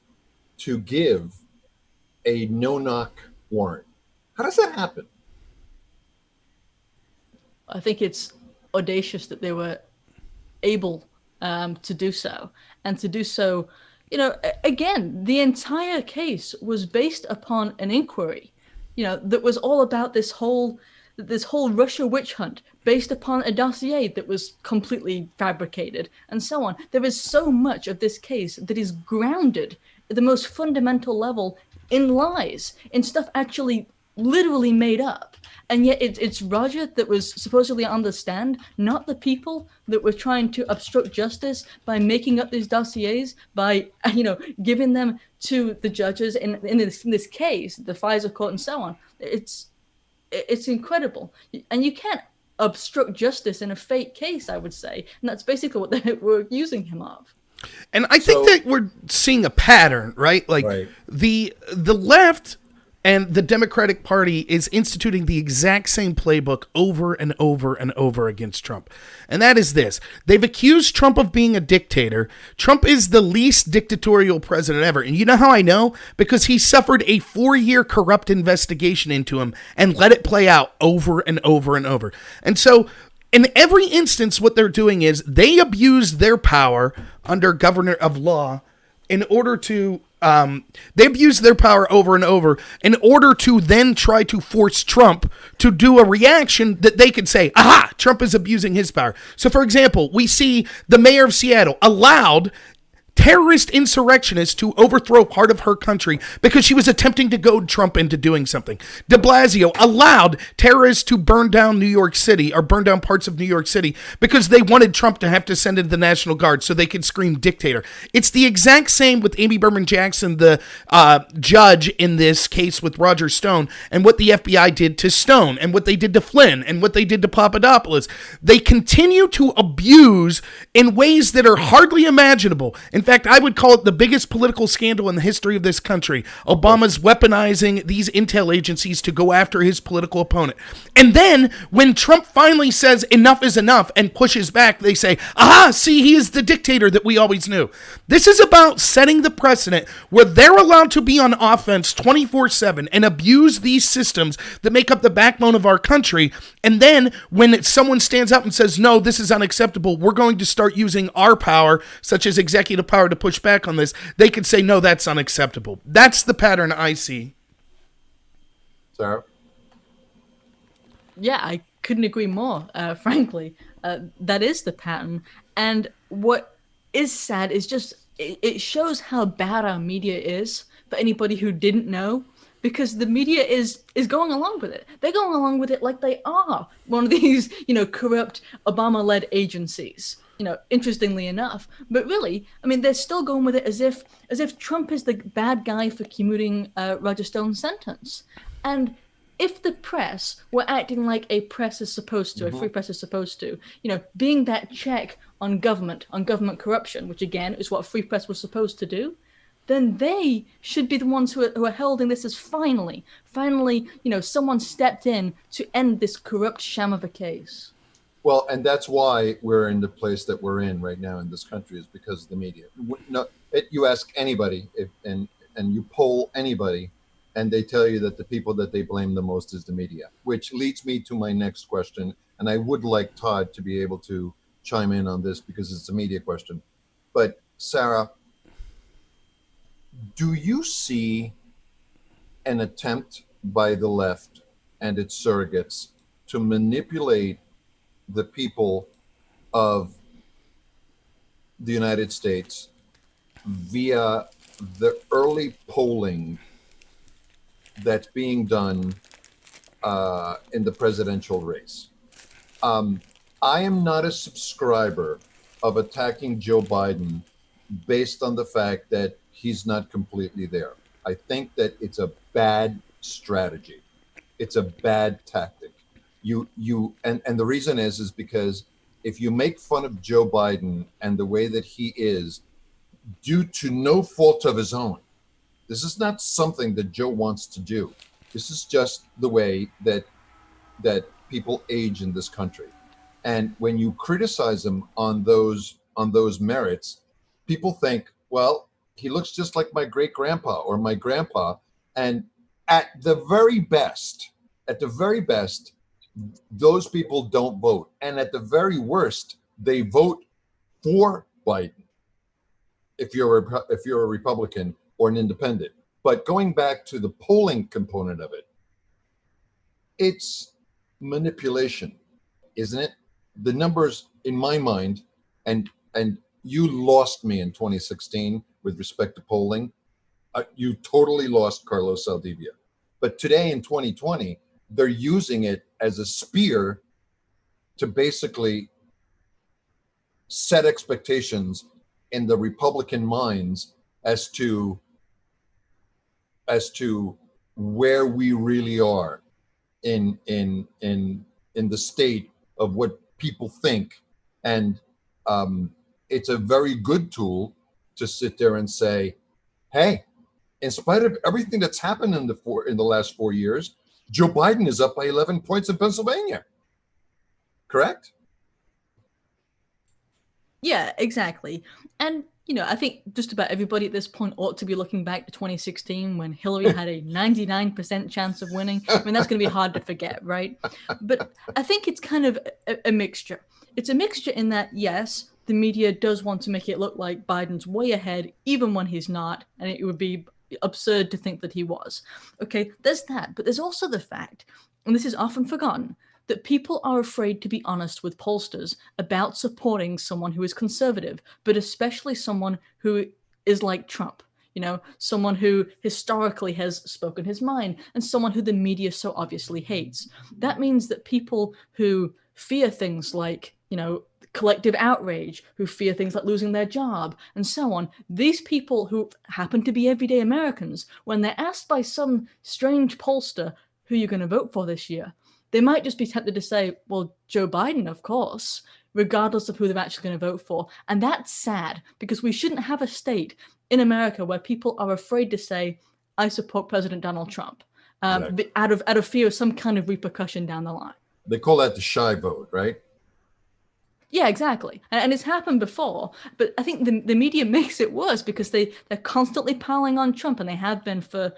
A: to give a no-knock warrant? How does that happen?
D: I think it's audacious that they were able to do so. And to do so, again, the entire case was based upon an inquiry, that was all about this whole Russia witch hunt based upon a dossier that was completely fabricated and so on. There is so much of this case that is grounded at the most fundamental level in lies, in stuff actually literally made up. And yet it's Roger that was supposedly on the stand, not the people that were trying to obstruct justice by making up these dossiers, by, giving them to the judges in this case, the FISA court and so on. It's incredible. And you can't obstruct justice in a fake case, I would say. And that's basically what they were accusing him of.
B: And I think that we're seeing a pattern, right? Like the left and the Democratic Party is instituting the exact same playbook over and over and over against Trump. And that is this. They've accused Trump of being a dictator. Trump is the least dictatorial president ever. And you know how I know? Because he suffered a 4-year corrupt investigation into him and let it play out over and over and over. And so in every instance, what they're doing is they abuse their power under governor of law in order to they abuse their power over and over in order to then try to force Trump to do a reaction that they could say, aha, Trump is abusing his power. So, for example, we see the mayor of Seattle allowed terrorist insurrectionists to overthrow part of her country because she was attempting to goad Trump into doing something. De Blasio allowed terrorists to burn down New York City or burn down parts of New York City because they wanted Trump to have to send in the National Guard so they could scream dictator. It's the exact same with Amy Berman Jackson, the judge in this case with Roger Stone, and what the FBI did to Stone, and what they did to Flynn, and what they did to Papadopoulos. They continue to abuse in ways that are hardly imaginable. In fact, fact, I would call it the biggest political scandal in the history of this country. Obama's weaponizing these intel agencies to go after his political opponent. And then when Trump finally says enough is enough and pushes back, they say, aha, see, he is the dictator that we always knew. This is about setting the precedent where they're allowed to be on offense 24/7 and abuse these systems that make up the backbone of our country. And then when someone stands up and says, no, this is unacceptable, we're going to start using our power, such as executive power, to push back on this, they could say, no, that's unacceptable. That's the pattern I see.
A: Sarah?
D: Yeah, I couldn't agree more, frankly. That is the pattern. And what is sad is just, it shows how bad our media is for anybody who didn't know, because the media is going along with it. They're going along with it like they are one of these, corrupt Obama-led agencies. Interestingly enough, but really, I mean, they're still going with it as if Trump is the bad guy for commuting Roger Stone's sentence. And if the press were acting like a press is supposed to, a free press is supposed to, being that check on government corruption, which again is what a free press was supposed to do, then they should be the ones who are heralding this as finally, someone stepped in to end this corrupt sham of a case.
A: Well, and that's why we're in the place that we're in right now in this country, is because of the media. You ask anybody and you poll anybody, and they tell you that the people that they blame the most is the media, which leads me to my next question. And I would like Todd to be able to chime in on this because it's a media question. But Sarah, do you see an attempt by the left and its surrogates to manipulate the people of the United States via the early polling that's being done in the presidential race? I am not a subscriber of attacking Joe Biden based on the fact that he's not completely there. I think that it's a bad strategy. It's a bad tactic. And the reason is because if you make fun of Joe Biden and the way that he is, due to no fault of his own, this is not something that Joe wants to do. This is just the way that people age in this country. And when you criticize him on those merits, people think, well, he looks just like my great grandpa or my grandpa. And at the very best, those people don't vote. And at the very worst, they vote for Biden if you're a Republican or an independent. But going back to the polling component of it, it's manipulation, isn't it? The numbers in my mind, and you lost me in 2016 with respect to polling. You totally lost Carlos Saldivia. But today in 2020, they're using it as a spear to basically set expectations in the Republican minds as to where we really are in the state of what people think. And it's a very good tool to sit there and say, hey, in spite of everything that's happened in the last 4 years, Joe Biden is up by 11 points in Pennsylvania. Correct?
D: Yeah, exactly. And, I think just about everybody at this point ought to be looking back to 2016 when Hillary had a 99% chance of winning. I mean, that's going to be hard to forget, right? But I think it's kind of a mixture. It's a mixture in that, yes, the media does want to make it look like Biden's way ahead, even when he's not, and it would be absurd to think that he was. Okay, there's that, but there's also the fact, and this is often forgotten, that people are afraid to be honest with pollsters about supporting someone who is conservative, but especially someone who is like Trump, someone who historically has spoken his mind and someone who the media so obviously hates. That means that people who fear things like, collective outrage, who fear things like losing their job, and so on. These people who happen to be everyday Americans, when they're asked by some strange pollster who you're going to vote for this year, they might just be tempted to say, well, Joe Biden, of course, regardless of who they're actually going to vote for. And that's sad, because we shouldn't have a state in America where people are afraid to say, I support President Donald Trump,
A: Exactly.
D: out of fear of some kind of repercussion down the line.
A: They call that the shy vote, right?
D: Yeah, exactly. And it's happened before, but I think the media makes it worse because they're constantly piling on Trump, and they have been for,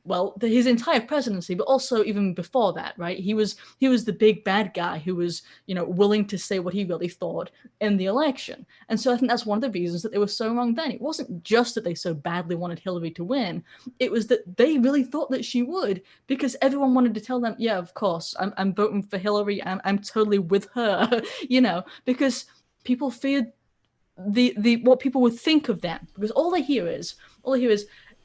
D: well, his entire presidency, but also even before that, right? He was the big bad guy who was, willing to say what he really thought in the election. And so I think that's one of the reasons that they were so wrong then. It wasn't just that they so badly wanted Hillary to win. It was that they really thought that she would, because everyone wanted to tell them, yeah, of course, I'm voting for Hillary. I'm totally with her, because people feared the what people would think of them, because all they hear is,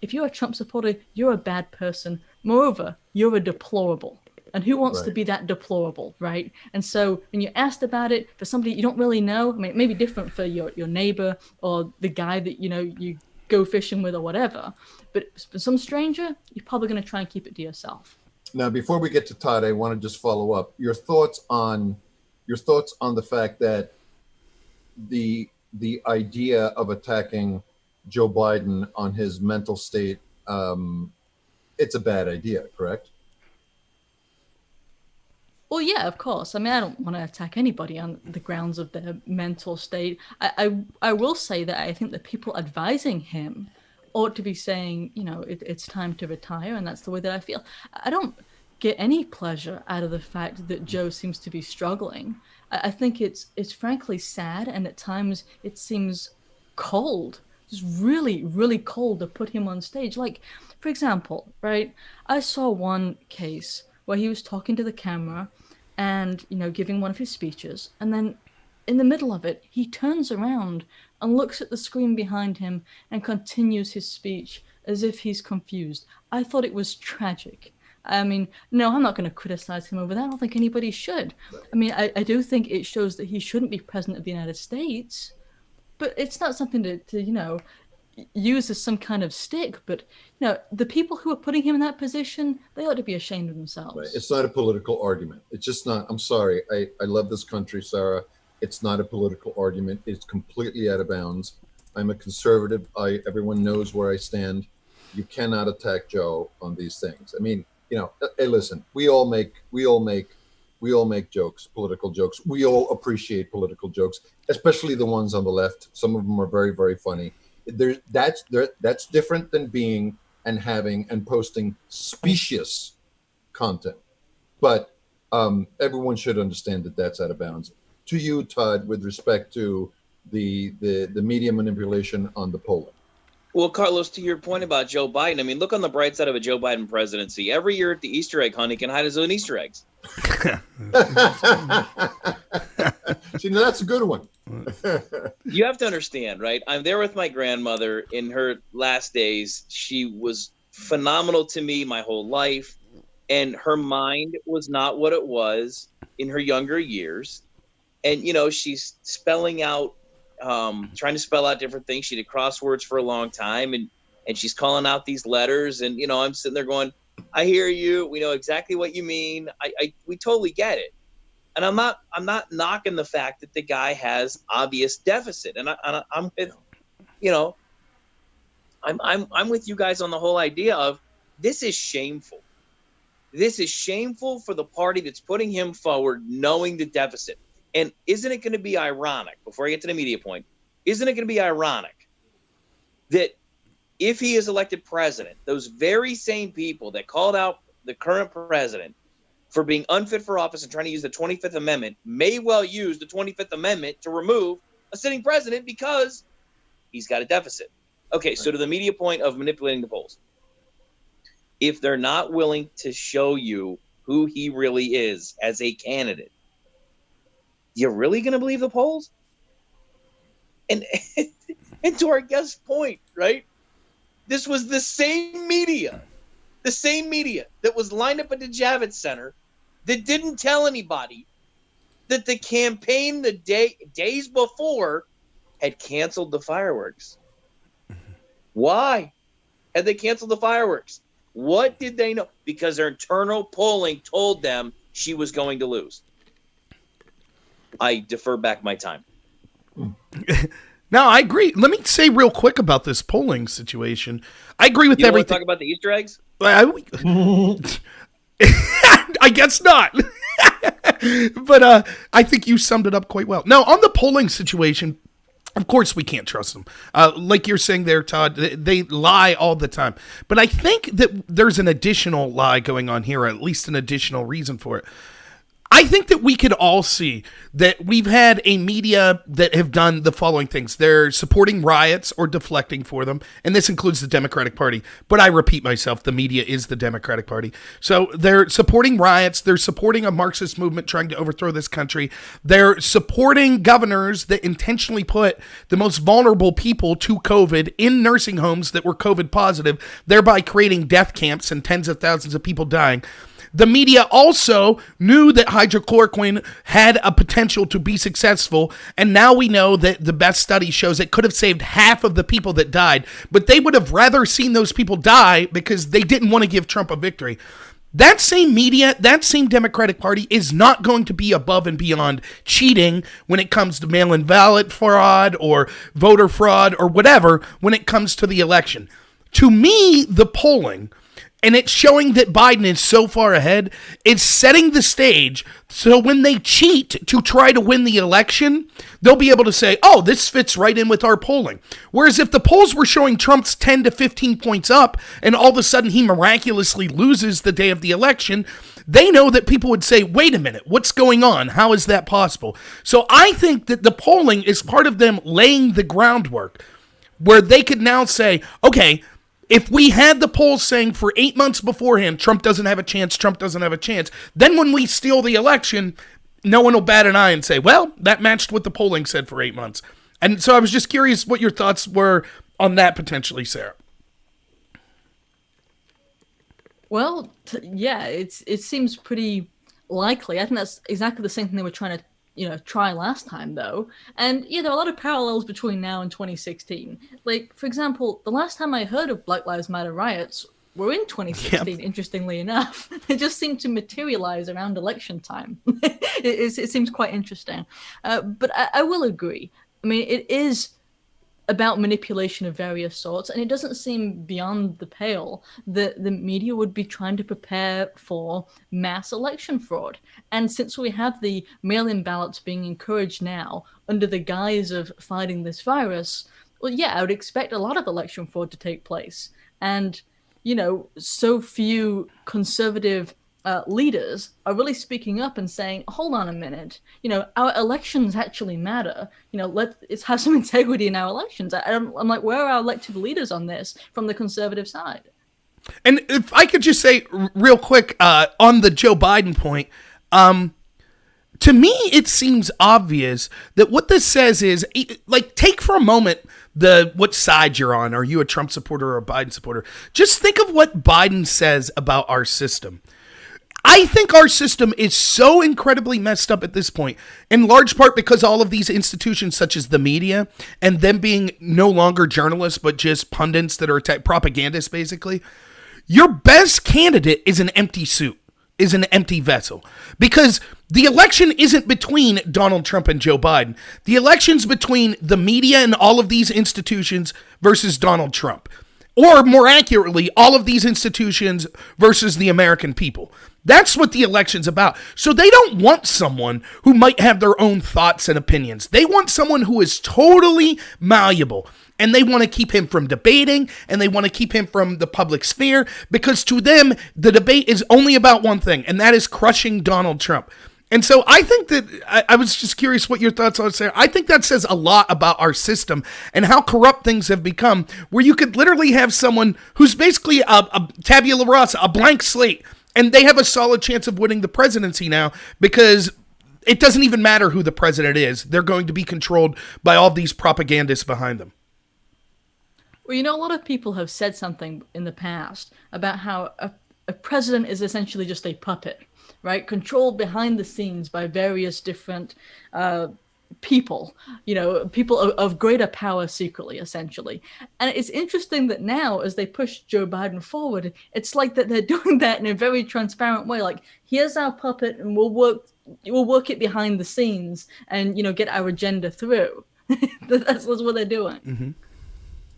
D: if you're a Trump supporter, you're a bad person. Moreover, you're a deplorable. And who wants to be that deplorable, right? And so when you're asked about it for somebody you don't really know, I mean, it may be different for your neighbor or the guy that, you go fishing with or whatever. But for some stranger, you're probably going to try and keep it to yourself.
A: Now, before we get to Todd, I want to just follow up your thoughts on the fact that the idea of attacking Joe Biden on his mental state, it's a bad idea, correct?
D: Well, yeah, of course. I mean, I don't want to attack anybody on the grounds of their mental state. I will say that I think the people advising him ought to be saying, it's time to retire, and that's the way that I feel. I don't get any pleasure out of the fact that Joe seems to be struggling. I think it's frankly sad, and at times it seems cold. It's really, really cold to put him on stage. Like, for example, right, I saw one case where he was talking to the camera and, giving one of his speeches. And then in the middle of it, he turns around and looks at the screen behind him and continues his speech as if he's confused. I thought it was tragic. I mean, no, I'm not going to criticize him over that. I don't think anybody should. I mean, I do think it shows that he shouldn't be president of the United States. But it's not something to use as some kind of stick. But, the people who are putting him in that position, they ought to be ashamed of themselves.
A: Right. It's not a political argument. It's just not. I'm sorry. I love this country, Sarah. It's not a political argument. It's completely out of bounds. I'm a conservative. Everyone knows where I stand. You cannot attack Joe on these things. I mean, hey, listen, we all make jokes, political jokes. We all appreciate political jokes, especially the ones on the left. Some of them are very, very funny. That's different than being and having and posting specious content. But everyone should understand that that's out of bounds. To you, Todd, with respect to the media manipulation on the polling.
C: Well, Carlos, to your point about Joe Biden, I mean, look on the bright side of a Joe Biden presidency. Every year at the Easter egg hunt, he can hide his own Easter eggs.
A: See, now that's a good one.
C: You have to understand, right? I'm there with my grandmother in her last days. She was phenomenal to me my whole life, and her mind was not what it was in her younger years. And, she's spelling out, trying to spell out different things. She did crosswords for a long time, and she's calling out these letters. And, I'm sitting there going, I hear you. We know exactly what you mean. We totally get it. And I'm not knocking the fact that the guy has obvious deficit. And I'm with, I'm with you guys on the whole idea of this is shameful. This is shameful for the party that's putting him forward, knowing the deficit. And isn't it going to be ironic, before I get to the media point, isn't it going to be ironic that if he is elected president, those very same people that called out the current president for being unfit for office and trying to use the 25th Amendment may well use the 25th Amendment to remove a sitting president because he's got a deficit. Okay, so to the media point of manipulating the polls, if they're not willing to show you who he really is as a candidate, you're really going to believe the polls? And to our guest's point, right? This was the same media that was lined up at the Javits Center that didn't tell anybody that the campaign days before had canceled the fireworks. Why had they canceled the fireworks? What did they know? Because their internal polling told them she was going to lose. I defer back my time.
B: No, I agree. Let me say real quick about this polling situation. I agree with
C: You don't want to
B: everything.
C: talk about the Easter eggs?
B: I guess not. But I think you summed it up quite well. Now, on the polling situation, of course we can't trust them. Like you're saying there, Todd, they lie all the time. But I think that there's an additional lie going on here, or at least an additional reason for it. I think that we could all see that we've had a media that have done the following things. They're supporting riots or deflecting for them, and this includes the Democratic Party. But I repeat myself, the media is the Democratic Party. So they're supporting riots. They're supporting a Marxist movement trying to overthrow this country. They're supporting governors that intentionally put the most vulnerable people to COVID in nursing homes that were COVID positive, thereby creating death camps and tens of thousands of people dying. The media also knew that hydrochloroquine had a potential to be successful, and now we know that the best study shows it could have saved half of the people that died, but they would have rather seen those people die because they didn't want to give Trump a victory. That same media, that same Democratic Party is not going to be above and beyond cheating when it comes to mail-in ballot fraud or voter fraud or whatever when it comes to the election. To me, the polling, and it's showing that Biden is so far ahead, it's setting the stage so when they cheat to try to win the election, they'll be able to say, oh, this fits right in with our polling. Whereas if the polls were showing Trump's 10 to 15 points up and all of a sudden he miraculously loses the day of the election, they know that people would say, wait a minute, what's going on? How is that possible? So I think that the polling is part of them laying the groundwork where they could now say, okay, if we had the polls saying for 8 months beforehand, Trump doesn't have a chance, then when we steal the election, no one will bat an eye and say, well, that matched what the polling said for 8 months. And so I was just curious what your thoughts were on that potentially, Sarah.
D: Well, yeah, it seems pretty likely. I think that's exactly the same thing they were trying to try last time, though. And there are a lot of parallels between now and 2016. Like, for example, the last time I heard of Black Lives Matter riots were in 2016, interestingly enough. It just seemed to materialize around election time. It seems quite interesting. But I will agree. I mean, it is about manipulation of various sorts, and it doesn't seem beyond the pale that the media would be trying to prepare for mass election fraud. And since we have the mail-in ballots being encouraged now under the guise of fighting this virus, well, yeah, I would expect a lot of election fraud to take place. And, so few conservative leaders are really speaking up and saying, hold on a minute, our elections actually matter. Let's have some integrity in our elections. I'm like, where are our elected leaders on this from the conservative side?
B: And if I could just say real quick on the Joe Biden point, to me, it seems obvious that what this says is, like, take for a moment what side you're on. Are you a Trump supporter or a Biden supporter? Just think of what Biden says about our system. I think our system is so incredibly messed up at this point, in large part because all of these institutions such as the media and them being no longer journalists, but just pundits that are propagandists, basically. Your best candidate is an empty suit, is an empty vessel, because the election isn't between Donald Trump and Joe Biden. The election's between the media and all of these institutions versus Donald Trump. Or more accurately, all of these institutions versus the American people. That's what the election's about. So they don't want someone who might have their own thoughts and opinions. They want someone who is totally malleable. And they want to keep him from debating, and they want to keep him from the public sphere, because to them, the debate is only about one thing, and that is crushing Donald Trump. And so I think that, I was just curious what your thoughts are, Sarah. I think that says a lot about our system and how corrupt things have become, where you could literally have someone who's basically a tabula rasa, a blank slate, and they have a solid chance of winning the presidency now because it doesn't even matter who the president is. They're going to be controlled by all these propagandists behind them.
D: Well, a lot of people have said something in the past about how a president is essentially just a puppet, right? Controlled behind the scenes by various different people, people of greater power secretly, essentially. And it's interesting that now, as they push Joe Biden forward, it's like that they're doing that in a very transparent way. Like, here's our puppet, and we'll work we'll work it behind the scenes and, get our agenda through. That's what they're doing.
B: Mm-hmm.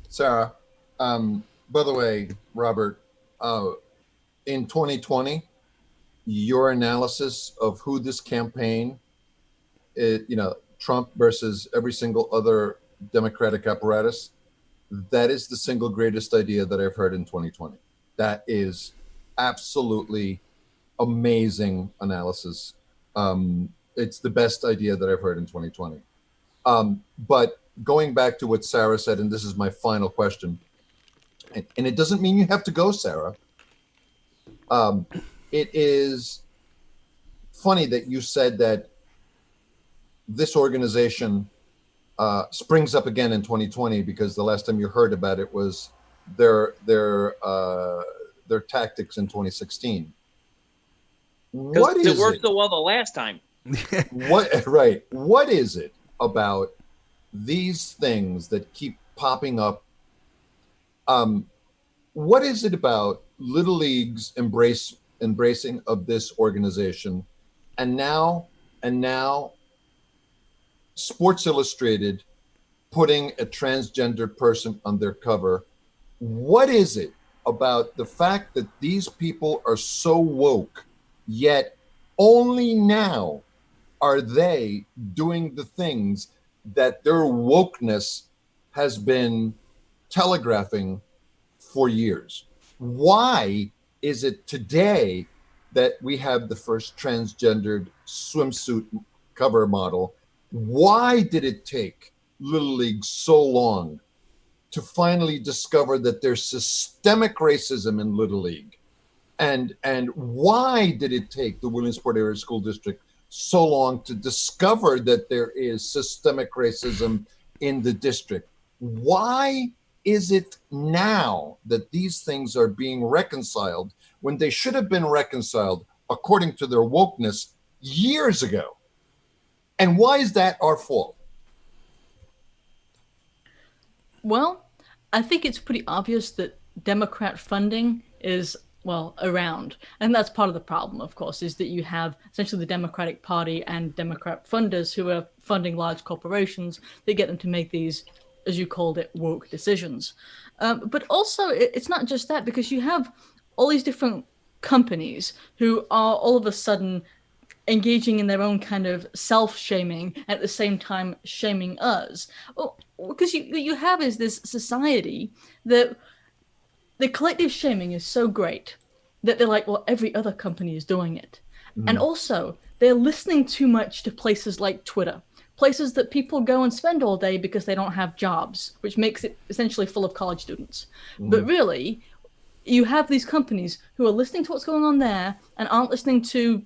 A: Sarah, by the way, Robert, in 2020, your analysis of who this campaign, Trump versus every single other Democratic apparatus, that is the single greatest idea that I've heard in 2020. That is absolutely amazing analysis. It's the best idea that I've heard in 2020. But going back to what Sarah said, and this is my final question, and it doesn't mean you have to go, Sarah. It is funny that you said that this organization springs up again in 2020, because the last time you heard about it was their tactics in 2016. What is
C: it worked so well the last time?
A: What is it about these things that keep popping up? What is it about Little League's embracing of this organization, and now Sports Illustrated putting a transgender person on their cover? What is it about the fact that these people are so woke, yet only now are they doing the things that their wokeness has been telegraphing for years? Why is it today that we have the first transgendered swimsuit cover model? Why did it take Little League so long to finally discover that there's systemic racism in Little League? And why did it take the Williamsport Area School District so long to discover that there is systemic racism in the district? Why is it now that these things are being reconciled when they should have been reconciled according to their wokeness years ago? And why is that our fault?
D: Well, I think it's pretty obvious that Democrat funding is, around. And that's part of the problem, of course, is that you have essentially the Democratic Party and Democrat funders who are funding large corporations. They get them to make these, as you called it, woke decisions. But also, it's not just that, because you have all these different companies who are all of a sudden engaging in their own kind of self-shaming, at the same time shaming us. Because what you have is this society that the collective shaming is so great that they're like, well, every other company is doing it. Mm. And also, they're listening too much to places like Twitter, places that people go and spend all day because they don't have jobs, which makes it essentially full of college students. Mm. But really, you have these companies who are listening to what's going on there and aren't listening to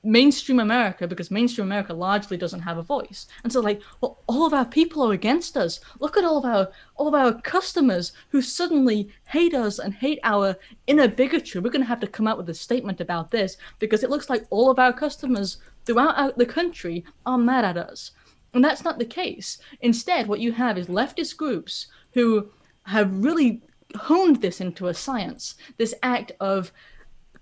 D: mainstream America, because mainstream America largely doesn't have a voice. And so well, all of our people are against us. Look at all of our customers who suddenly hate us and hate our inner bigotry. We're going to have to come out with a statement about this, because it looks like all of our customers throughout the country are mad at us. And that's not the case. Instead, what you have is leftist groups who have really honed this into a science, this act of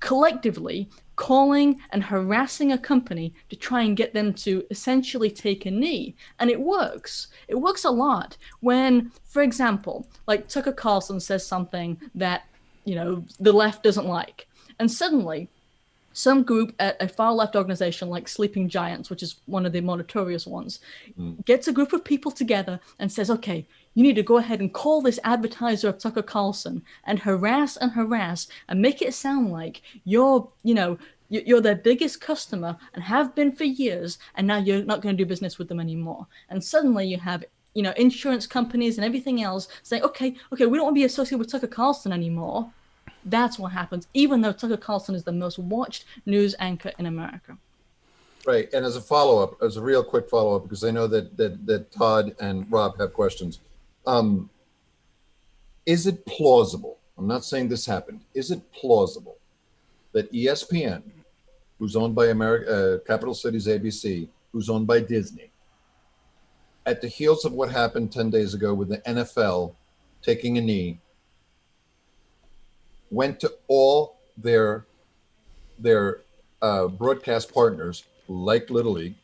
D: collectively calling and harassing a company to try and get them to essentially take a knee. And it works. It works a lot when, for example, like Tucker Carlson says something that, the left doesn't like. And suddenly, some group at a far left organization like Sleeping Giants, which is one of the more notorious ones, gets a group of people together and says, okay, you need to go ahead and call this advertiser of Tucker Carlson and harass and make it sound like you're their biggest customer and have been for years, and now you're not going to do business with them anymore. And suddenly you have, insurance companies and everything else saying, okay, we don't want to be associated with Tucker Carlson anymore. That's what happens, even though Tucker Carlson is the most watched news anchor in America.
A: Right. And as a real quick follow-up, because I know that Todd and Rob have questions. Is it plausible? I'm not saying this happened. Is it plausible that ESPN, who's owned by Capital Cities ABC, who's owned by Disney, at the heels of what happened 10 days ago with the NFL taking a knee, went to all their broadcast partners like Little League.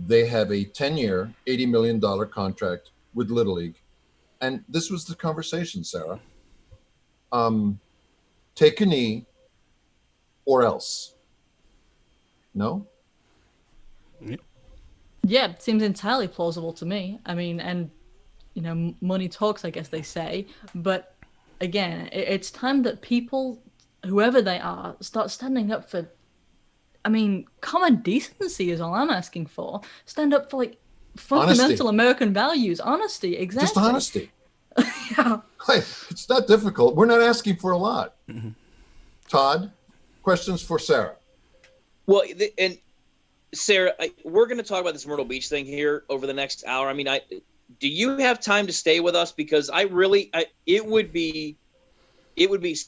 A: They have a 10-year, $80 million contract with Little League. And this was the conversation, Sarah. Take a knee or else. No?
D: Yeah, it seems entirely plausible to me. I mean, and, money talks, I guess they say. But again, it's time that people, whoever they are, start standing up for, common decency is all I'm asking for. Stand up for, fundamental
A: Honesty.
D: American values. Honesty, exactly.
A: Just honesty.
D: Yeah.
A: It's not difficult. We're not asking for a lot. Mm-hmm. Todd, questions for Sarah?
C: Well, and Sarah, we're going to talk about this Myrtle Beach thing here over the next hour. Do you have time to stay with us? Because it would be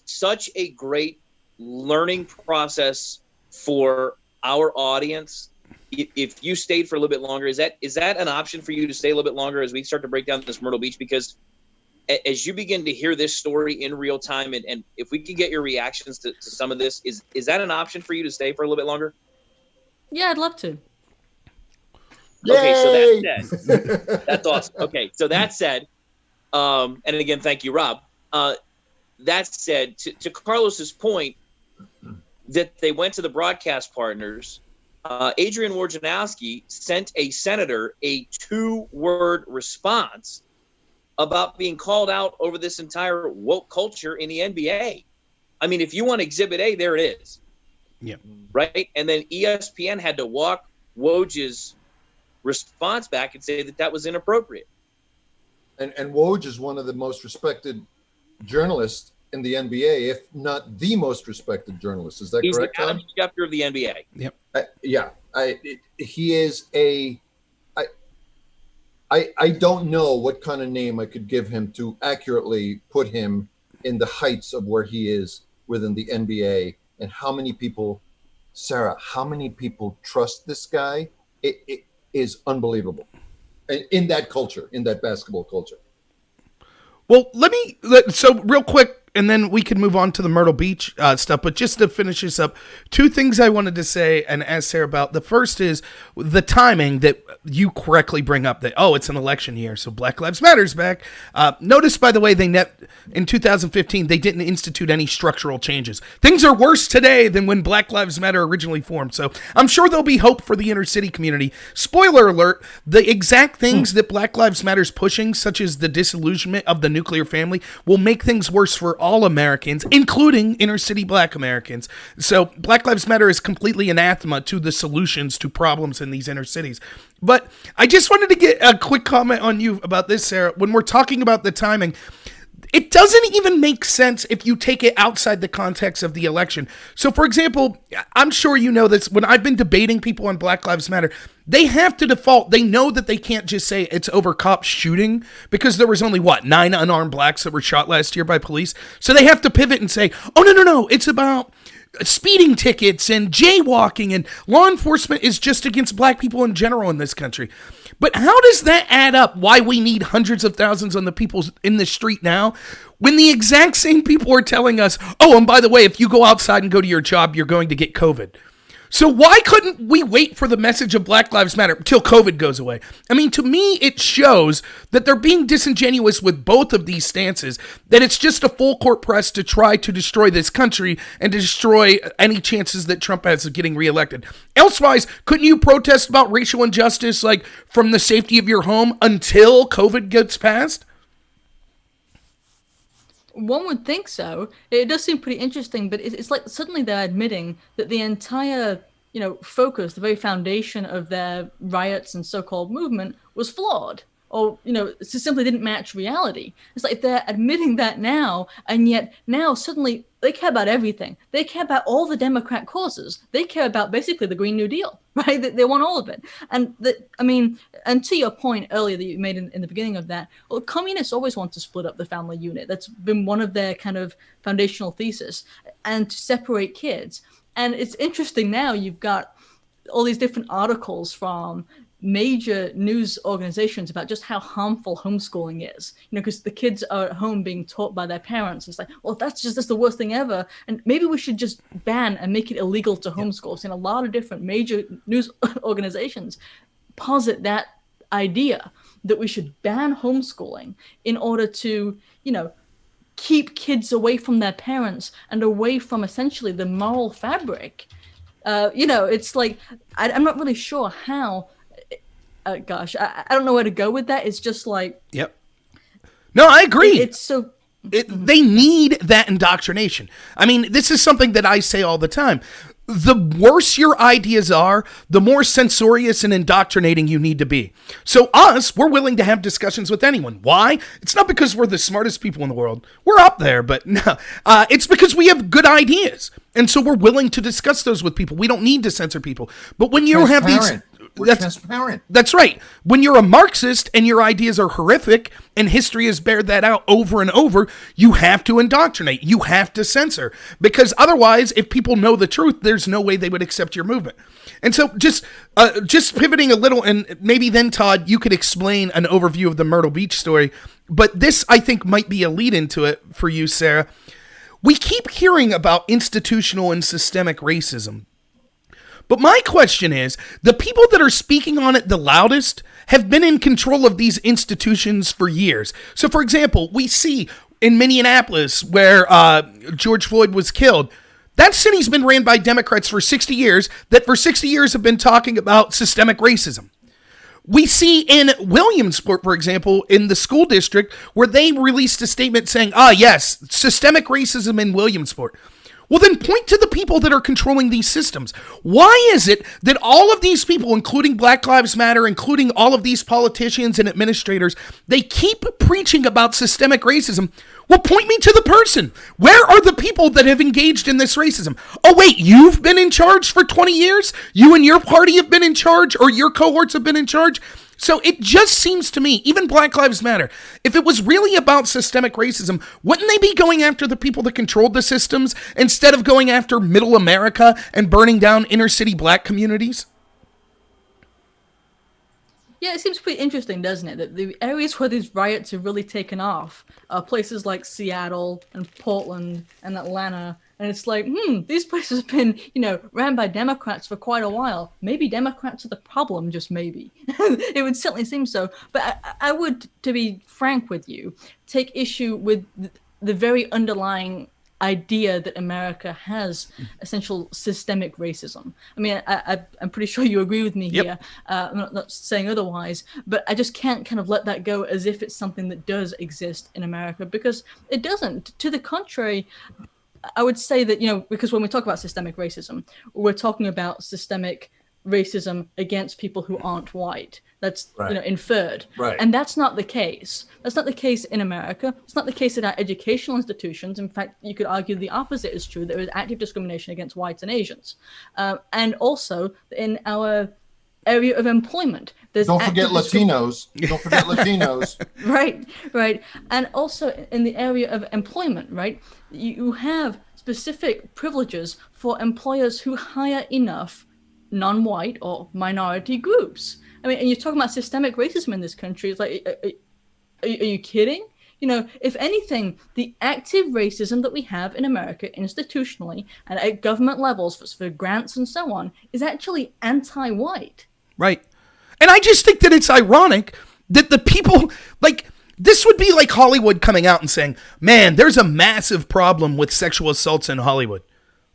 C: such a great learning process for our audience if you stayed for a little bit longer. Is that an option for you to stay a little bit longer as we start to break down this Myrtle Beach? Because as you begin to hear this story in real time, and if we can get your reactions to some of this, is that an option for you to stay for a little bit longer?
D: Yeah, I'd love to.
C: Okay, so that said, that's awesome. Okay, so that said, and again, thank you, Rob. That said, to Carlos's point, that they went to the broadcast partners, Adrian Wojnarowski sent a senator a 2-word response about being called out over this entire woke culture in the NBA. If you want Exhibit A, there it is.
B: Yeah.
C: Right? And then ESPN had to walk Woj's response back and say that was inappropriate.
A: And Woj is one of the most respected journalists in the NBA, if not the most respected journalist. Is that correct?
C: He's the Adam Schefter of the NBA.
B: Yep.
A: He is I don't know what kind of name I could give him to accurately put him in the heights of where he is within the NBA, and how many people, Sarah, trust this guy. It is unbelievable in that culture, in that basketball culture.
B: Well, so real quick, and then we can move on to the Myrtle Beach stuff. But just to finish this up, 2 things I wanted to say and ask Sarah about. The first is the timing that you correctly bring up, that, it's an election year, so Black Lives Matter's back. Notice, by the way, in 2015, they didn't institute any structural changes. Things are worse today than when Black Lives Matter originally formed. So I'm sure there'll be hope for the inner city community. Spoiler alert, the exact things that Black Lives Matter's pushing, such as the disillusionment of the nuclear family, will make things worse for all Americans, including inner city Black Americans. So Black Lives Matter is completely anathema to the solutions to problems in these inner cities. But I just wanted to get a quick comment on you about this, Sarah. When we're talking about the timing, it doesn't even make sense if you take it outside the context of the election. So, for example, I'm sure you know this, when I've been debating people on Black Lives Matter, they have to default. They know that they can't just say it's over cops shooting, because there was only, 9 unarmed blacks that were shot last year by police. So they have to pivot and say, no, it's about speeding tickets and jaywalking, and law enforcement is just against black people in general in this country. But how does that add up? Why we need hundreds of thousands on the people in the street now, when the exact same people are telling us, and by the way, if you go outside and go to your job, you're going to get COVID. So why couldn't we wait for the message of Black Lives Matter until COVID goes away? To me, it shows that they're being disingenuous with both of these stances, that it's just a full court press to try to destroy this country and to destroy any chances that Trump has of getting reelected. Elsewise, couldn't you protest about racial injustice, from the safety of your home until COVID gets passed?
D: One would think so. It does seem pretty interesting, but it's like suddenly they're admitting that the entire, focus, the very foundation of their riots and so-called movement was flawed, or, it simply didn't match reality. It's like they're admitting that now, and yet now suddenly they care about everything. They care about all the Democrat causes. They care about basically the Green New Deal, right? They want all of it. And and to your point earlier that you made in the beginning of that, well, communists always want to split up the family unit. That's been one of their kind of foundational thesis, and to separate kids. And it's interesting now, you've got all these different articles from major news organizations about just how harmful homeschooling is, because the kids are at home being taught by their parents. It's like, well, that's the worst thing ever. And maybe we should just ban and make it illegal to homeschool. So in a lot of different major news organizations posit that idea that we should ban homeschooling in order to, keep kids away from their parents and away from essentially the moral fabric. It's like, I'm not really sure how. Gosh, I don't know where to go with that. It's just like...
B: Yep. No, I agree.
D: It's so...
B: They need that indoctrination. I mean, this is something that I say all the time. The worse your ideas are, the more censorious and indoctrinating you need to be. So we're willing to have discussions with anyone. Why? It's not because we're the smartest people in the world. We're up there, but no. It's because we have good ideas. And so we're willing to discuss those with people. We don't need to censor people. But when you have these...
A: We're transparent.
B: That's right. When you're a Marxist and your ideas are horrific, and history has bared that out over and over, you have to indoctrinate. You have to censor. Because otherwise, if people know the truth, there's no way they would accept your movement. And so just pivoting a little, and maybe then, Todd, you could explain an overview of the Myrtle Beach story. But this, I think, might be a lead into it for you, Sarah. We keep hearing about institutional and systemic racism. But my question is, the people that are speaking on it the loudest have been in control of these institutions for years. So, for example, we see in Minneapolis where George Floyd was killed, that city's been ran by Democrats for 60 years that for 60 years have been talking about systemic racism. We see in Williamsport, for example, in the school district where they released a statement saying, yes, systemic racism in Williamsport. Well, then point to the people that are controlling these systems. Why is it that all of these people, including Black Lives Matter, including all of these politicians and administrators, they keep preaching about systemic racism? Well, point me to the person. Where are the people that have engaged in this racism? Oh, wait, you've been in charge for 20 years? You and your party have been in charge, or your cohorts have been in charge? So it just seems to me, even Black Lives Matter, if it was really about systemic racism, wouldn't they be going after the people that controlled the systems instead of going after middle America and burning down inner city black communities?
D: Yeah, it seems pretty interesting, doesn't it? That the areas where these riots have really taken off are places like Seattle and Portland and Atlanta. And it's like, these places have been, ran by Democrats for quite a while. Maybe Democrats are the problem, just maybe. It would certainly seem so. But I would, to be frank with you, take issue with the very underlying idea that America has essential systemic racism. I mean, I'm pretty sure you agree with me here. I'm not saying otherwise, but I just can't kind of let that go as if it's something that does exist in America, because it doesn't. To the contrary, I would say that, because when we talk about systemic racism, we're talking about systemic racism against people who aren't white. That's inferred.
A: Right.
D: And that's not the case. That's not the case in America. It's not the case in our educational institutions. In fact, you could argue the opposite is true. There is active discrimination against whites and Asians. And also in our area of employment.
A: Don't forget Latinos. Don't forget Latinos.
D: Right. And also in the area of employment, right, you have specific privileges for employers who hire enough non-white or minority groups. I mean, and you're talking about systemic racism in this country. It's like, are you kidding? If anything, the active racism that we have in America institutionally and at government levels for grants and so on is actually anti-white.
B: Right. And I just think that it's ironic that the people, this would be like Hollywood coming out and saying, man, there's a massive problem with sexual assaults in Hollywood.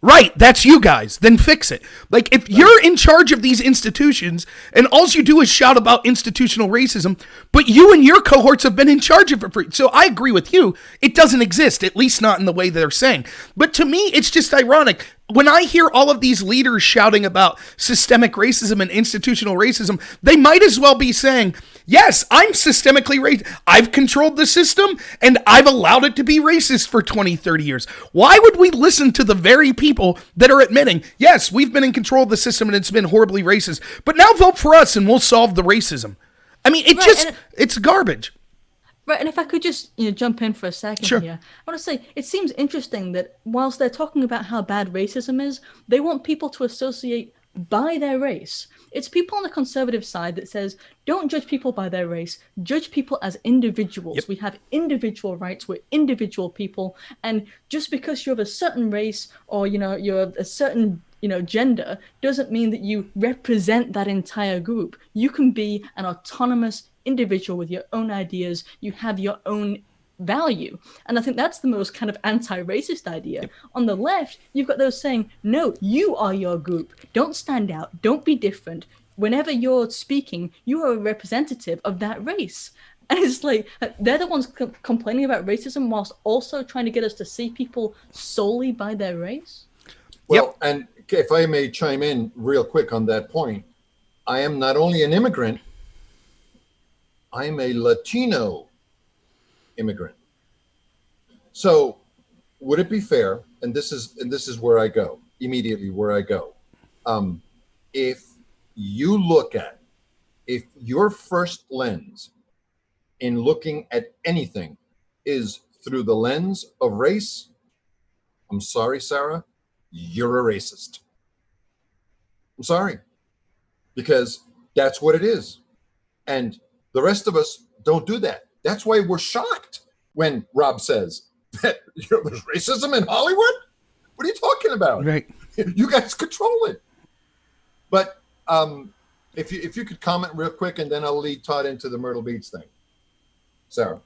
B: Right, that's you guys. Then fix it. If you're in charge of these institutions and all you do is shout about institutional racism, but you and your cohorts have been in charge of it. So I agree with you. It doesn't exist, at least not in the way they're saying. But to me, it's just ironic. When I hear all of these leaders shouting about systemic racism and institutional racism, they might as well be saying, yes, I'm systemically racist. I've controlled the system and I've allowed it to be racist for 20, 30 years. Why would we listen to the very people that are admitting, yes, we've been in control of the system and it's been horribly racist, but now vote for us and we'll solve the racism? I mean, it's garbage.
D: Right, and if I could just jump in for a second here, I want to say it seems interesting that whilst they're talking about how bad racism is, they want people to associate by their race. It's people on the conservative side that says, don't judge people by their race, judge people as individuals.
B: Yep.
D: We have individual rights, we're individual people, and just because you're of a certain race or you're of a certain gender doesn't mean that you represent that entire group. You can be an autonomous individual with your own ideas, you have your own value. And I think that's the most kind of anti-racist idea. Yep. On the left, you've got those saying, no, you are your group. Don't stand out. Don't be different. Whenever you're speaking, you are a representative of that race. And it's like, they're the ones complaining about racism whilst also trying to get us to see people solely by their race.
A: Well, and if I may chime in real quick on that point, I am not only an immigrant, I'm a Latino immigrant. So would it be fair, and this is where I go, immediately where I go. If your first lens in looking at anything is through the lens of race, I'm sorry, Sarah, you're a racist. I'm sorry, because that's what it is. And the rest of us don't do that. That's why we're shocked when Rob says that there's racism in Hollywood. What are you talking about?
B: Right.
A: You guys control it. But if you could comment real quick, and then I'll lead Todd into the Myrtle Beach thing. Sarah.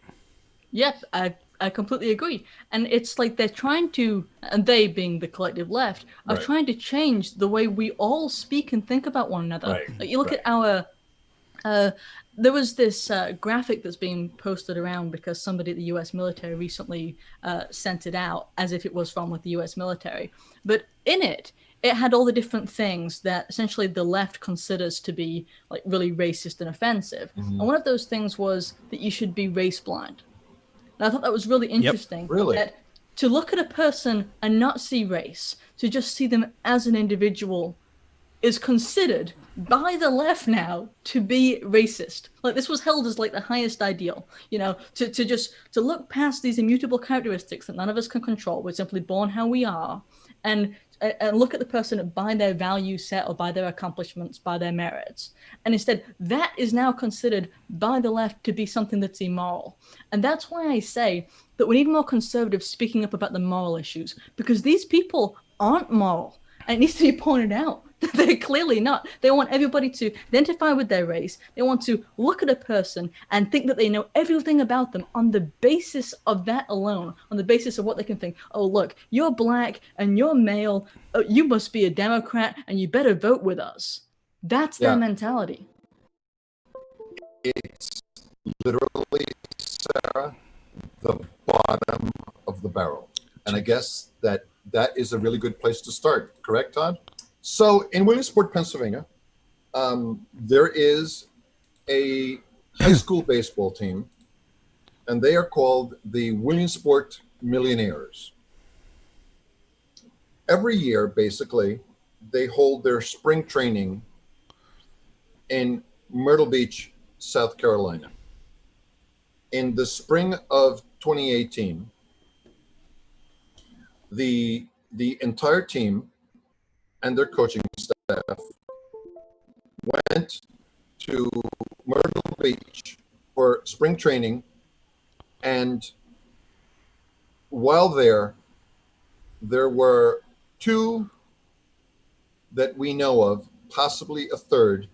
D: Yes, I completely agree. And it's like they're trying to, and they being the collective left, are trying to change the way we all speak and think about one another.
A: Right.
D: Like you look at our there was this graphic that's being posted around because somebody at the U.S. military recently sent it out as if it was from the U.S. military. But in it had all the different things that essentially the left considers to be like really racist and offensive. Mm-hmm. And one of those things was that you should be race blind. And I thought that was really interesting.
A: Yep. Really?
D: That to look at a person and not see race, to just see them as an individual, is considered by the left now to be racist. Like this was held as like the highest ideal, to look past these immutable characteristics that none of us can control. We're simply born how we are, and look at the person by their value set or by their accomplishments, by their merits. And instead, that is now considered by the left to be something that's immoral. And that's why I say that we need more conservatives speaking up about the moral issues, because these people aren't moral. And it needs to be pointed out that they're clearly not. They want everybody to identify with their race. They want to look at a person and think that they know everything about them on the basis of that alone, on the basis of what they can think. Oh, look, you're black and you're male. Oh, you must be a Democrat and you better vote with us. That's their mentality.
A: It's literally, Sarah, the bottom of the barrel. And I guess that is a really good place to start. Correct, Todd? So in Williamsport, Pennsylvania, there is a high school baseball team, and they are called the Williamsport Millionaires. Every year, basically, they hold their spring training in Myrtle Beach, South Carolina. In the spring of 2018, the entire team and their coaching staff went to Myrtle Beach for spring training, and while there were two that we know of, possibly a third,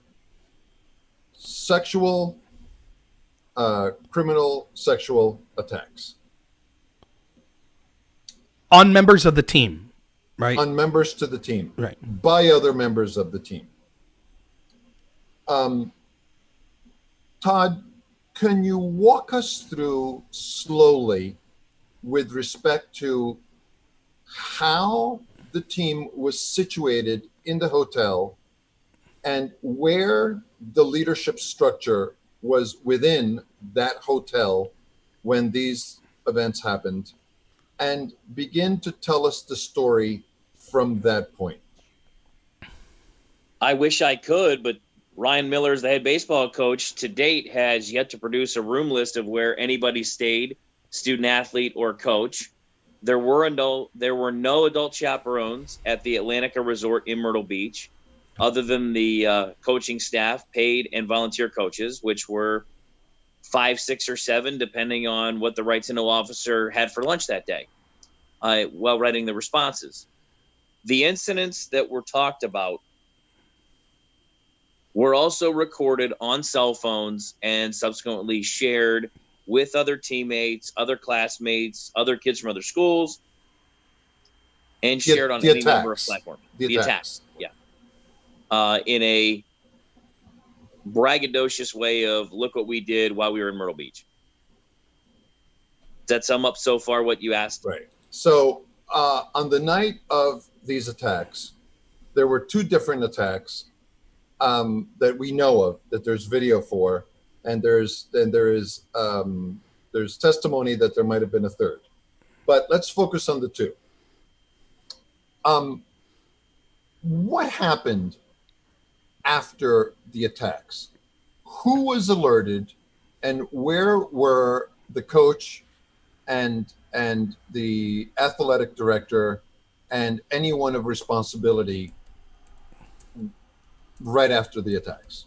A: criminal sexual attacks.
B: On members of the team, right?
A: On members to the team.
B: Right.
A: By other members of the team. Todd, can you walk us through slowly with respect to how the team was situated in the hotel and where the leadership structure was within that hotel when these events happened, and begin to tell us the story from that point?
C: I wish I could, but Ryan Miller's the head baseball coach to date has yet to produce a room list of where anybody stayed, student athlete or coach. There were no adult chaperones at the Atlantica Resort in Myrtle Beach. other than the coaching staff, paid and volunteer coaches, which were 5, 6, or 7, depending on what the right to know officer had for lunch that day, while writing the responses. The incidents that were talked about were also recorded on cell phones and subsequently shared with other teammates, other classmates, other kids from other schools, and shared on any number of platforms. The attacks. Yeah. In a braggadocious way of, look what we did while we were in Myrtle Beach. Does that sum up so far what you asked?
A: Right. So on the night of these attacks, there were 2 different attacks that we know of, that there's video for, and there is testimony that there might have been a third. But let's focus on the 2. What happened after the attacks? Who was alerted, and where were the coach and the athletic director and anyone of responsibility right after the attacks?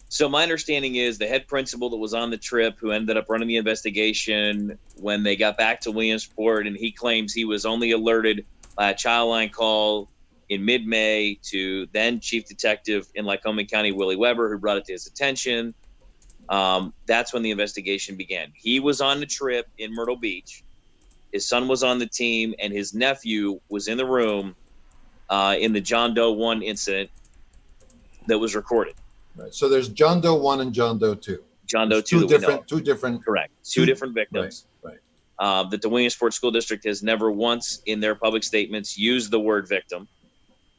C: So my understanding is the head principal that was on the trip, who ended up running the investigation, when they got back to Williamsport, and he claims he was only alerted by a Childline call in mid-May to then Chief Detective in Lycoming County, Willie Weber, who brought it to his attention. That's when the investigation began. He was on the trip in Myrtle Beach. His son was on the team, and his nephew was in the room in the John Doe 1 incident that was recorded.
A: Right. So there's John Doe 1 and John Doe 2.
C: John Doe 2
A: two different.
C: Correct. Two different victims.
A: Right.
C: That the Williamsport School District has never once in their public statements used the word victim.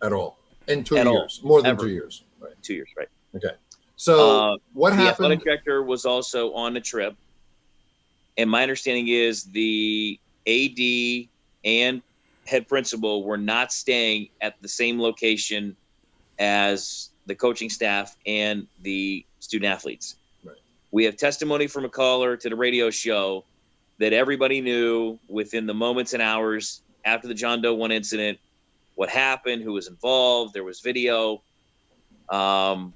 A: At all. In 2 years. More than 2 years. Right.
C: 2 years, right.
A: Okay. So what happened?
C: The athletic director was also on the trip. And my understanding is the AD and head principal were not staying at the same location as the coaching staff and the student athletes.
A: Right.
C: We have testimony from a caller to the radio show that everybody knew within the moments and hours after the John Doe 1 incident what happened, who was involved. There was video. And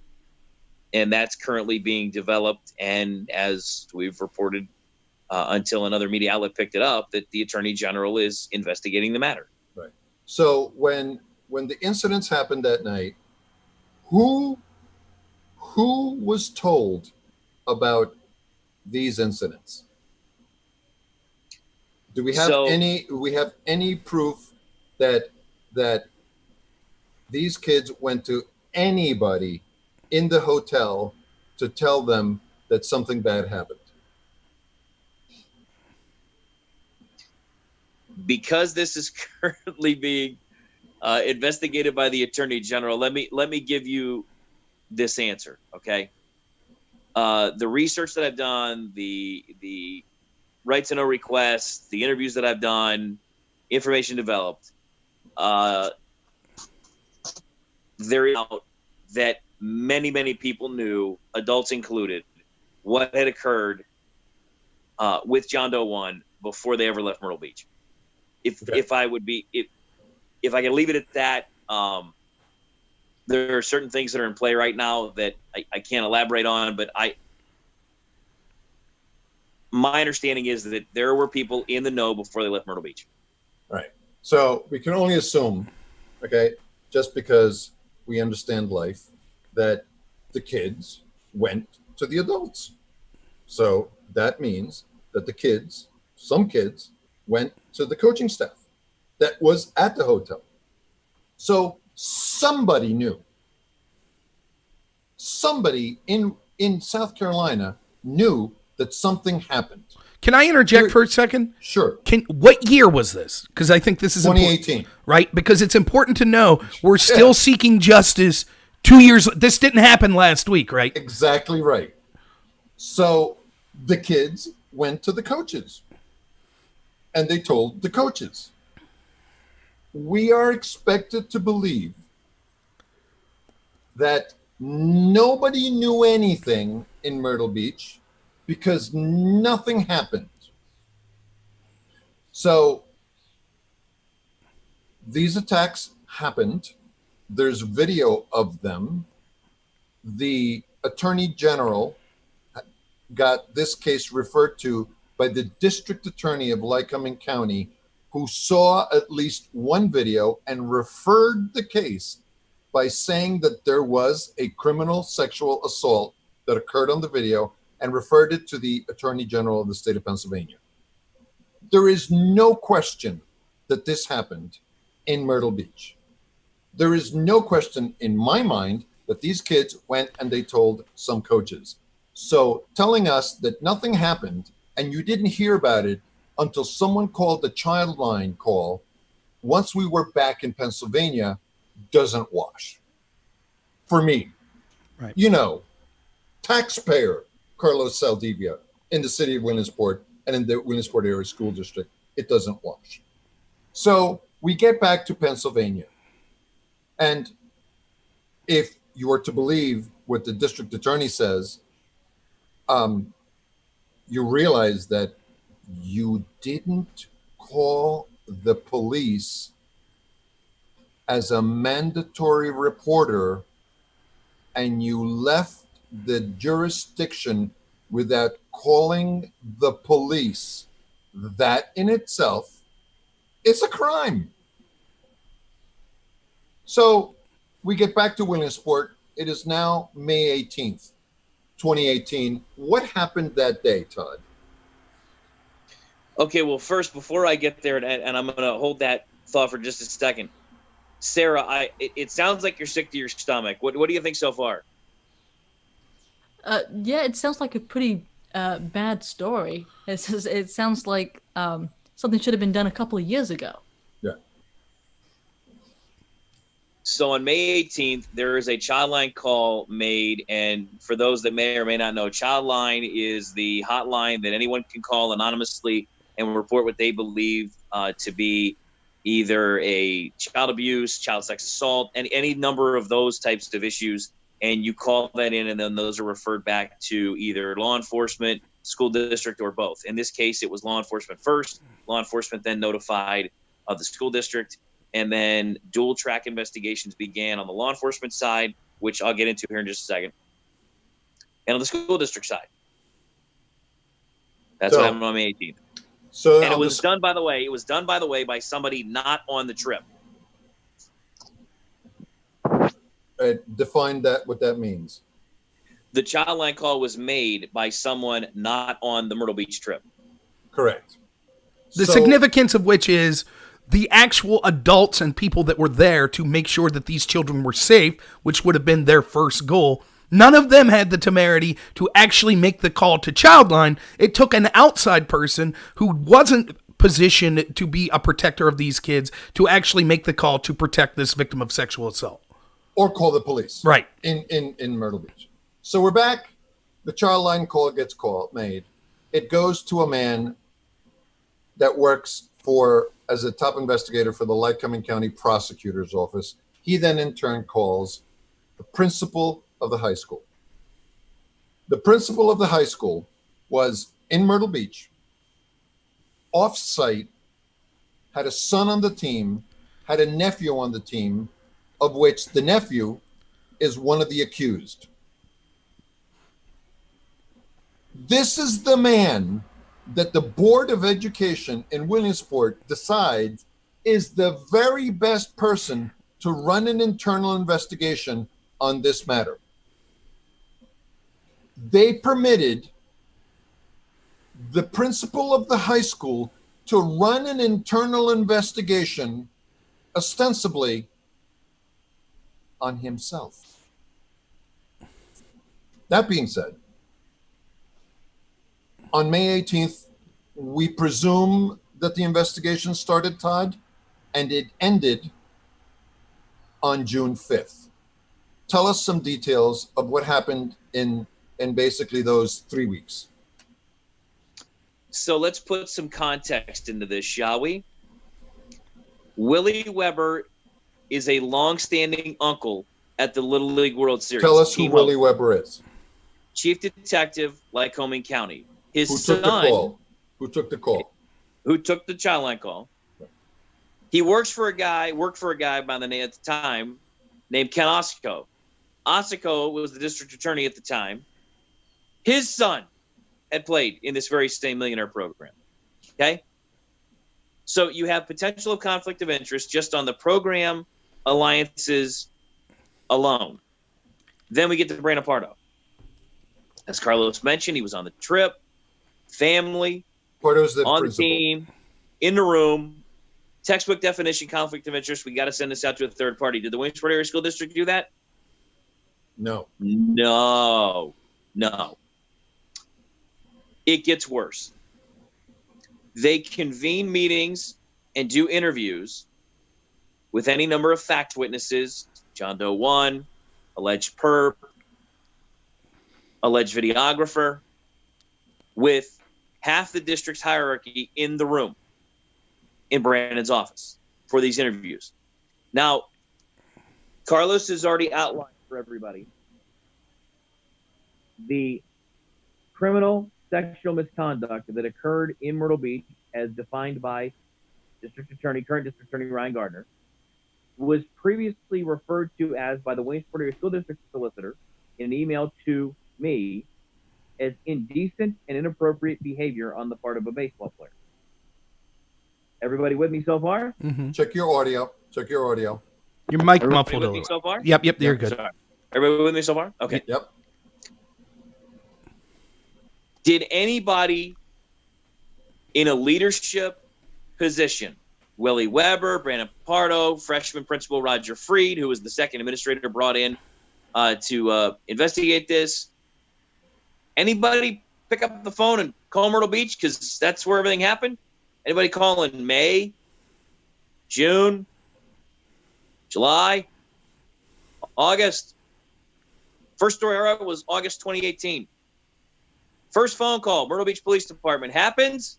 C: that's currently being developed. And as we've reported, until another media outlet picked it up, that the Attorney General is investigating the matter.
A: Right. So when the incidents happened that night, who was told about these incidents? Do we have any proof that these kids went to anybody in the hotel to tell them that something bad happened?
C: Because this is currently being investigated by the Attorney General, let me give you this answer, okay? The research that I've done, the right to know requests, the interviews that I've done, information developed, there out that many people knew, adults included, what had occurred with John Doe 1 before they ever left Myrtle Beach. If I can leave it at that, there are certain things that are in play right now that I can't elaborate on, but my understanding is that there were people in the know before they left Myrtle Beach.
A: Right. So we can only assume, okay, just because we understand life, that the kids went to the adults. So that means that some kids went to the coaching staff that was at the hotel. So somebody knew. Somebody in South Carolina knew that something happened.
B: Can I interject for a second?
A: Sure.
B: What year was this? Because I think this is
A: 2018.
B: Right? Because it's important to know we're still seeking justice 2 years. This didn't happen last week, right?
A: Exactly right. So the kids went to the coaches and they told the coaches. We are expected to believe that nobody knew anything in Myrtle Beach because nothing happened. So these attacks happened, There's video of them. The Attorney General got this case referred to by the District Attorney of Lycoming County, who saw at least one video and referred the case by saying that there was a criminal sexual assault that occurred on the video and referred it to the Attorney General of the state of Pennsylvania. There is no question that this happened in Myrtle Beach. There is no question in my mind that these kids went and they told some coaches. So telling us that nothing happened and you didn't hear about it until someone called the Childline call once we were back in Pennsylvania doesn't wash. For me,
B: Right.
A: You know, taxpayer Carlos Saldivia in the city of Williamsport and in the Williamsport area school district, it doesn't wash. So we get back to Pennsylvania. And if you are to believe what the district attorney says, you realize that you didn't call the police as a mandatory reporter and you left the jurisdiction without calling the police. That in itself is a crime. So we get back to Williamsport. It is now May 18th, 2018. What happened that day, Todd?
C: Okay, well, first, before I get there, and I'm going to hold that thought for just a second, Sarah, it sounds like you're sick to your stomach. What do you think so far?
D: Yeah, it sounds like a pretty bad story. It sounds like something should have been done a couple of years ago.
A: Yeah.
C: So on May 18th, there is a Childline call made, and for those that may or may not know, Childline is the hotline that anyone can call anonymously and report what they believe to be either a child abuse, child sex assault, and any number of those types of issues. And you call that in, and then those are referred back to either law enforcement, school district, or both. In this case, it was law enforcement first. Law enforcement then notified of the school district, and then dual track investigations began on the law enforcement side, which I'll get into here in just a second, and on the school district side. That's what happened on May 18th.
A: So
C: And it was done, by the way, by somebody not on the trip.
A: define that, what that means.
C: The Childline call was made by someone not on the Myrtle Beach trip.
A: Correct.
B: The
A: So-
B: significance of which is the actual adults and people that were there to make sure that these children were safe, which would have been their first goal. None of them had the temerity to actually make the call to Childline. It took an outside person who wasn't positioned to be a protector of these kids to actually make the call to protect this victim of sexual assault.
A: Or call the police.
B: Right.
A: In Myrtle Beach. So we're back. The Childline call gets made. It goes to a man that works as a top investigator for the Lycoming County Prosecutor's Office. He then in turn calls the principal of the high school. The principal of the high school was in Myrtle Beach, off-site, had a son on the team, had a nephew on the team, of which the nephew is one of the accused. This is the man that the Board of Education in Williamsport decides is the very best person to run an internal investigation on this matter. They permitted the principal of the high school to run an internal investigation, ostensibly on himself. That being said, on May 18th, we presume that the investigation started, Todd, and it ended on June 5th. Tell us some details of what happened in basically those 3 weeks.
C: So let's put some context into this, shall we? Willie Weber is a long-standing uncle at the Little League World Series.
A: Tell us who Willie Weber is.
C: Chief Detective, Lycoming County. His
A: Who
C: son,
A: took the call? Who took the call?
C: who took the Childline call. He worked for a guy by the name at the time named Ken Osico. Osico was the district attorney at the time. His son had played in this very same millionaire program. Okay? So you have potential of conflict of interest just on the program alliances alone. Then we get to Brandon Pardo. As Carlos mentioned, he was on the trip, family,
A: Pardo's the
C: on
A: principal.
C: the team, in the room, textbook definition, conflict of interest. We got to send this out to a third party. Did the Williamsport Area School District do that?
A: No.
C: No. It gets worse. They convene meetings and do interviews with any number of fact witnesses, John Doe 1, alleged perp, alleged videographer, with half the district's hierarchy in the room in Brandon's office for these interviews. Now, Carlos has already outlined for everybody the criminal sexual misconduct that occurred in Myrtle Beach as defined by current District Attorney Ryan Gardner, was previously referred to as by the Williamsport Area School District solicitor in an email to me as indecent and inappropriate behavior on the part of a baseball player. Everybody with me so far?
B: Mm-hmm.
A: Check your audio.
B: Your mic
C: Everybody
B: muffled a
C: with me
B: little.
C: so far?
B: Yep, you're good.
C: Sorry. Everybody with me so far? Okay.
A: Yep.
C: Did anybody in a leadership position, Willie Weber, Brandon Pardo, freshman principal Roger Freed, who was the second administrator brought in to investigate this, anybody pick up the phone and call Myrtle Beach because that's where everything happened? Anybody call in May, June, July, August? First story I wrote was August 2018. First phone call, Myrtle Beach Police Department, happens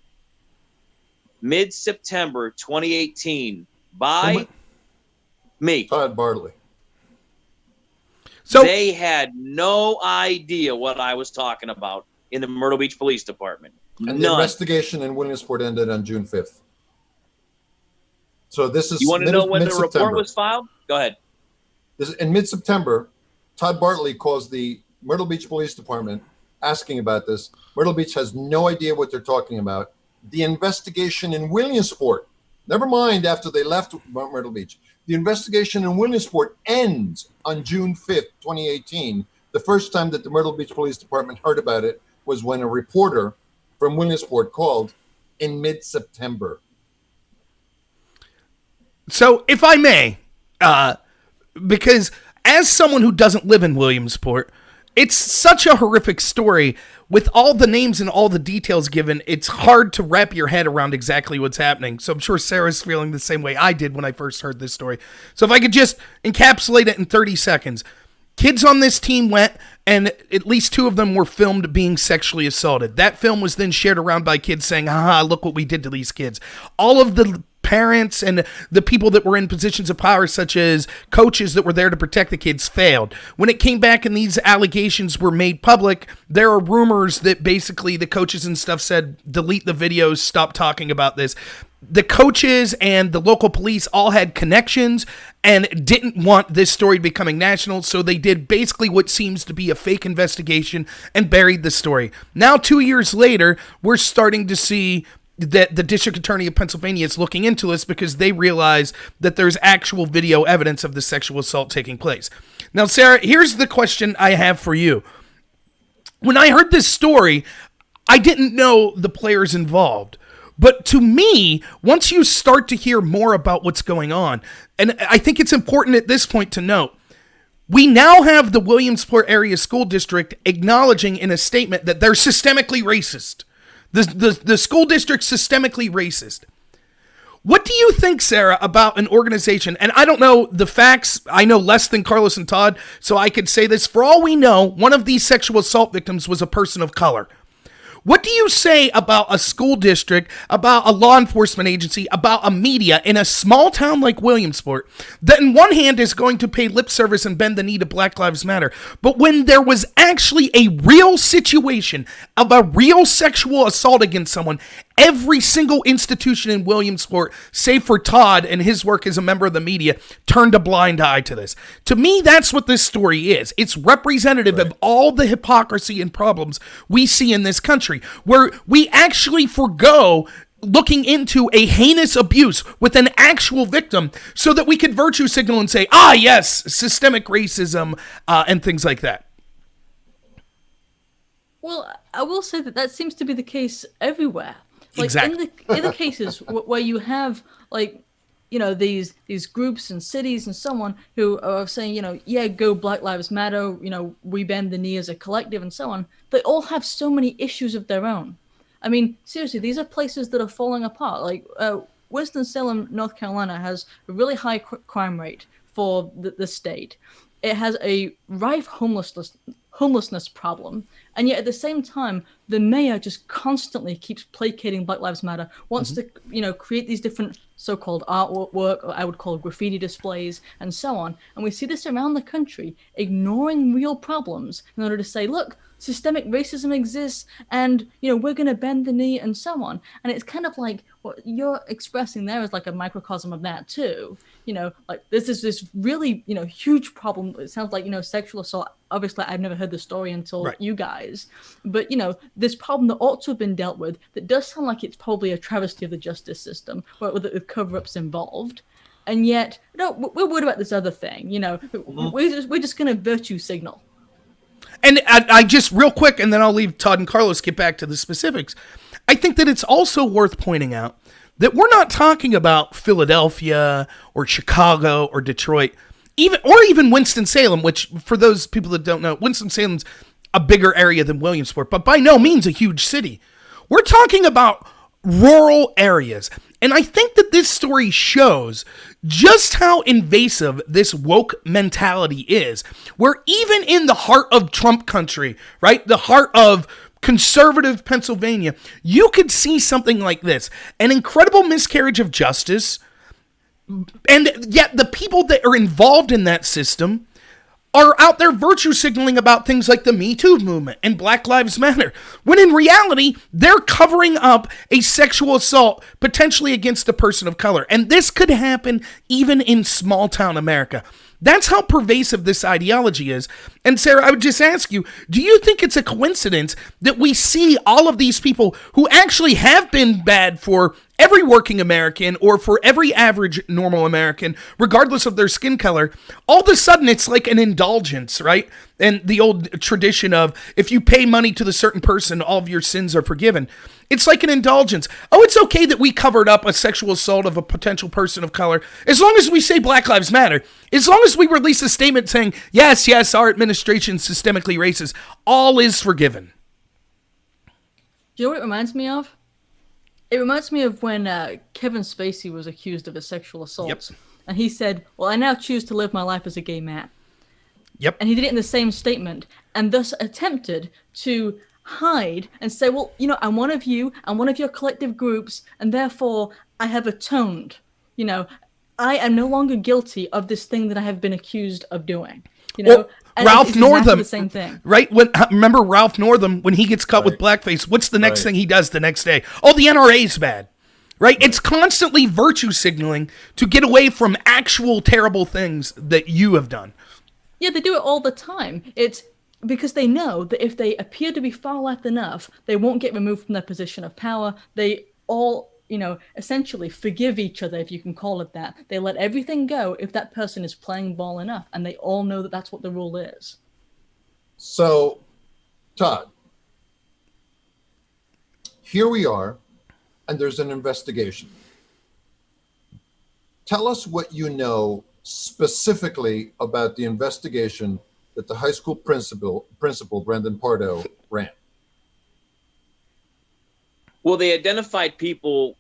C: mid-September 2018 by me.
A: Todd Bartlett.
B: So
C: They had no idea what I was talking about in the Myrtle Beach Police Department.
A: And the
C: None.
A: investigation in Williamsport ended on June 5th. So this is
C: You want to know when the report
A: mid-September.
C: was filed? Go ahead.
A: In mid-September, Todd Bartlett calls the Myrtle Beach Police Department asking about this. Myrtle Beach has no idea what they're talking about. The investigation in Williamsport, never mind after they left Myrtle Beach, the investigation in Williamsport ends on June 5th, 2018. The first time that the Myrtle Beach Police Department heard about it was when a reporter from Williamsport called in mid-September.
B: So, if I may, because as someone who doesn't live in Williamsport, it's such a horrific story. With all the names and all the details given, it's hard to wrap your head around exactly what's happening. So I'm sure Sarah's feeling the same way I did when I first heard this story. So if I could just encapsulate it in 30 seconds. Kids on this team went, and at least 2 of them were filmed being sexually assaulted. That film was then shared around by kids saying, haha, look what we did to these kids. All of the parents and the people that were in positions of power, such as coaches that were there to protect the kids, failed. When it came back and these allegations were made public, there are rumors that basically the coaches and stuff said, delete the videos, stop talking about this. The coaches and the local police all had connections and didn't want this story becoming national, so they did basically what seems to be a fake investigation and buried the story. Now, 2 years later, we're starting to see that the District Attorney of Pennsylvania is looking into this because they realize that there's actual video evidence of the sexual assault taking place. Now, Sarah, here's the question I have for you. When I heard this story, I didn't know the players involved. But to me, once you start to hear more about what's going on, and I think it's important at this point to note, we now have the Williamsport Area School District acknowledging in a statement that they're systemically racist. The school district's systemically racist. What do you think, Sarah, about an organization? And I don't know the facts. I know less than Carlos and Todd, so I could say this. For all we know, one of these sexual assault victims was a person of color. What do you say about a school district, about a law enforcement agency, about a media in a small town like Williamsport that in one hand is going to pay lip service and bend the knee to Black Lives Matter, but when there was actually a real situation of a real sexual assault against someone, every single institution in Williamsport, save for Todd and his work as a member of the media, turned a blind eye to this. To me, that's what this story is. It's representative of all the hypocrisy and problems we see in this country, where we actually forgo looking into a heinous abuse with an actual victim so that we could virtue signal and say, yes, systemic racism and things like that.
D: Well, I will say that seems to be the case everywhere. Like
B: Exactly.
D: in the cases where you have these groups and cities and so on who are saying, go Black Lives Matter, we bend the knee as a collective and so on, they all have so many issues of their own. I mean, seriously, these are places that are falling apart. Like Winston-Salem, North Carolina has a really high crime rate for the state. It has a rife homelessness problem, and yet at the same time, the mayor just constantly keeps placating Black Lives Matter, wants to, create these different so-called artwork, or I would call graffiti displays, and so on. And we see this around the country, ignoring real problems in order to say, look, systemic racism exists, and we're going to bend the knee and so on. And it's kind of like what you're expressing there is like a microcosm of that too. Like this is this really huge problem. It sounds like sexual assault. Obviously, I've never heard the story until you guys, but this problem that ought to have been dealt with, that does sound like it's probably a travesty of the justice system, with the cover-ups involved. And yet, we're worried about this other thing. We're just going to virtue signal.
B: And I just real quick, and then I'll leave Todd and Carlos get back to the specifics. I think that it's also worth pointing out that we're not talking about Philadelphia or Chicago or Detroit, even Winston-Salem, which for those people that don't know, Winston-Salem's a bigger area than Williamsport, but by no means a huge city. We're talking about rural areas. And I think that this story shows just how invasive this woke mentality is, where even in the heart of Trump country, right, the heart of conservative Pennsylvania, you could see something like this, an incredible miscarriage of justice, and yet the people that are involved in that system are out there virtue signaling about things like the Me Too movement and Black Lives Matter, when in reality, they're covering up a sexual assault potentially against a person of color. And this could happen even in small town America. That's how pervasive this ideology is. And Sarah, I would just ask you, do you think it's a coincidence that we see all of these people who actually have been bad for every working American or for every average normal American, regardless of their skin color, all of a sudden it's like an indulgence, right? And the old tradition of if you pay money to the certain person, all of your sins are forgiven. It's like an indulgence. Oh, it's okay that we covered up a sexual assault of a potential person of color, as long as we say Black Lives Matter, as long as we release a statement saying, yes, our administration's systemically racist, all is forgiven.
D: Do you know what it reminds me of? It reminds me of when Kevin Spacey was accused of a sexual assault.
B: Yep.
D: And he said, well, I now choose to live my life as a gay man.
B: Yep.
D: And he did it in the same statement, and thus attempted to hide and say, well, I'm one of you, I'm one of your collective groups, and therefore I have atoned. I am no longer guilty of this thing that I have been accused of doing.
B: Well, Ralph Northam,
D: the same thing.
B: Right? Remember Ralph Northam, when he gets caught with blackface, what's the next thing he does the next day? Oh, the NRA's bad. Right? It's constantly virtue signaling to get away from actual terrible things that you have done.
D: Yeah, they do it all the time. It's because they know that if they appear to be far left enough, they won't get removed from their position of power. They all, essentially forgive each other, if you can call it that. They let everything go if that person is playing ball enough, and they all know that that's what the rule is.
A: So, Todd, here we are, and there's an investigation. Tell us what you know specifically about the investigation that the high school principal Brendan Pardo ran.
C: Well, they identified people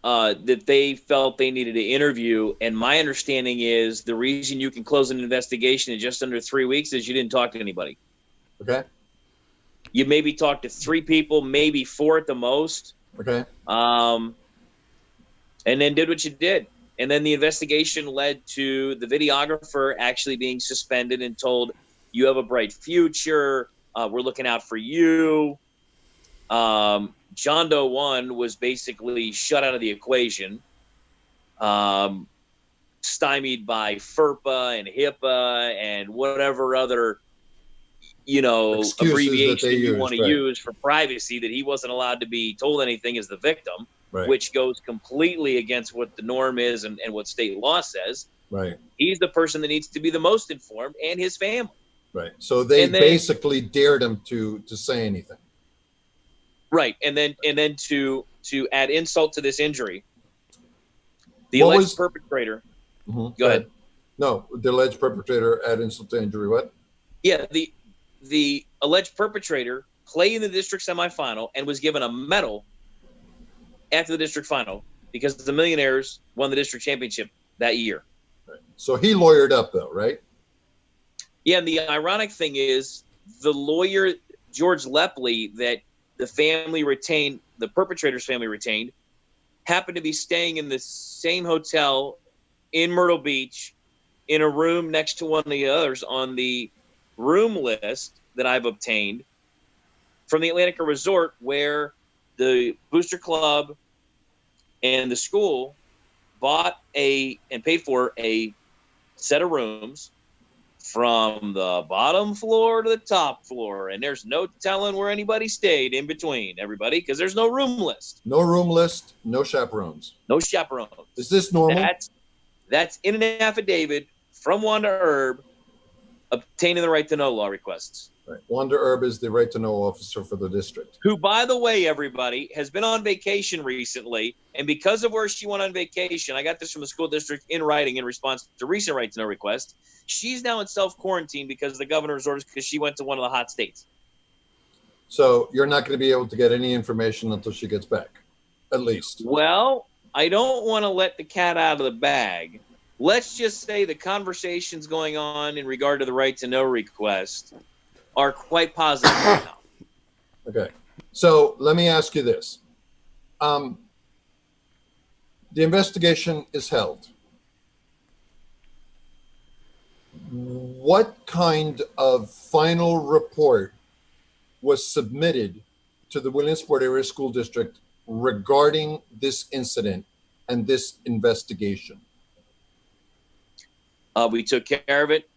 C: that they felt they needed to interview, and my understanding is the reason you can close an investigation in just under 3 weeks is you didn't talk to anybody.
A: Okay.
C: You maybe talked to 3 people, maybe 4 at the most.
A: Okay.
C: And then did what you did. And then the investigation led to the videographer actually being suspended and told, you have a bright future. We're looking out for you. John Doe 1 was basically shut out of the equation, stymied by FERPA and HIPAA and whatever other,
A: Excuses
C: abbreviation
A: that they
C: you want to
A: right.
C: use for privacy, that he wasn't allowed to be told anything as the victim,
A: Right.
C: which goes completely against what the norm is and what state law says.
A: Right.
C: He's the person that needs to be the most informed, and his family.
A: Right. So they
C: And then-
A: basically dared him to say anything.
C: Right. And then to add insult to this injury, the
A: What
C: alleged
A: was-
C: perpetrator.
A: Mhm.
C: Go ahead.
A: No, the alleged perpetrator had insult to injury. What?
C: Yeah, the alleged perpetrator played in the district semifinal and was given a medal after the district final because the Millionaires won the district championship that year.
A: Right. So he lawyered up, though, right?
C: Yeah, and the ironic thing is the lawyer, George Lepley, that the family retained, the perpetrator's family retained, happened to be staying in the same hotel in Myrtle Beach in a room next to one of the others on the room list that I've obtained from the Atlantica Resort, where the Booster Club and the school bought and paid for a set of rooms from the bottom floor to the top floor, and there's no telling where anybody stayed in between, everybody, because there's no room list.
A: No room list, no chaperones.
C: No chaperones.
A: Is this normal?
C: That's in an affidavit from Wanda Erb obtaining the right to know law requests.
A: Right. Wanda Erb is the right to know officer for the district.
C: Who, by the way, everybody, has been on vacation recently, and because of where she went on vacation, I got this from the school district in writing in response to recent right to know request. She's now in self-quarantine because of the governor's orders, because she went to one of the hot states.
A: So you're not going to be able to get any information until she gets back, at least.
C: Well, I don't want to let the cat out of the bag. Let's just say the conversations going on in regard to the right to know request are quite positive now.
A: Okay. So let me ask you this. The investigation is held. What kind of final report was submitted to the Williamsport Area School District regarding this incident and this investigation?
C: We took care of it.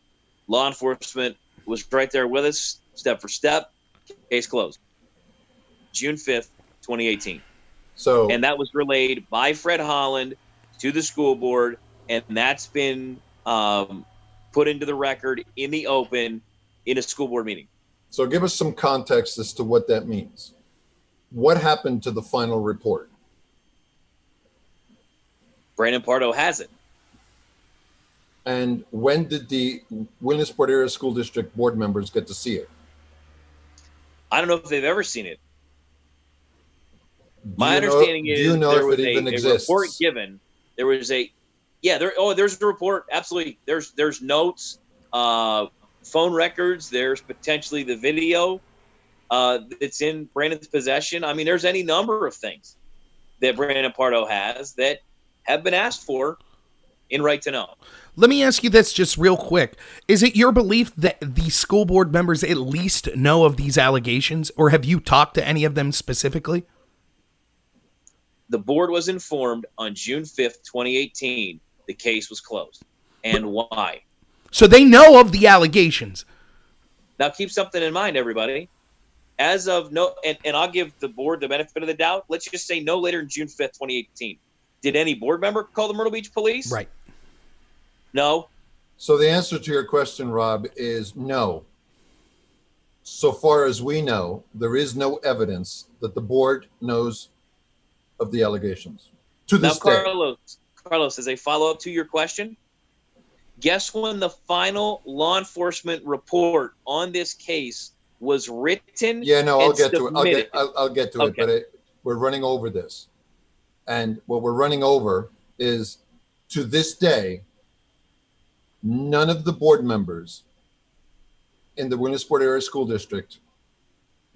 C: Law enforcement was right there with us, step for step. Case closed. June 5th, 2018.
A: So,
C: And that was relayed by Fred Holland to the school board, and that's been put into the record in the open in a school board meeting.
A: so give us some context as to what that means. What happened to the final report?
C: Brandon Pardo has it.
A: And when did the Williamsport Area School District board members get to see it?
C: I don't know if they've ever seen it.
A: Do
C: My
A: you know-
C: understanding
A: do
C: is
A: you know
C: there
A: if
C: was
A: it even
C: a
A: exists?
C: report given. There was a, yeah, there's a report. Absolutely. There's notes, phone records. There's potentially the video that's in Brandon's possession. I mean, there's any number of things that Brandon Pardo has that have been asked for in right to know.
B: Let me ask you this just real quick. Is it your belief that the school board members at least know of these allegations, or have you talked to any of them specifically?
C: The board was informed on June 5th, 2018, the case was closed. And why?
B: So they know of the allegations.
C: Now, keep something in mind, everybody. As of and I'll give the board the benefit of the doubt. Let's just say no later than June 5th, 2018. Did any board member call the Myrtle Beach police?
B: Right.
C: No.
A: So the answer to your question, Rob, is no. So far as we know, there is no evidence that the board knows of the allegations to
C: Now,
A: this day.
C: Carlos, as a follow-up to your question, guess when the final law enforcement report on this case was written?
A: Yeah, no, I'll
C: and
A: get to it.
C: submitted?
A: I'll get to
C: Okay.
A: it, but we're running over this. And what we're running over is, to this day, none of the board members in the Williamsport Area School District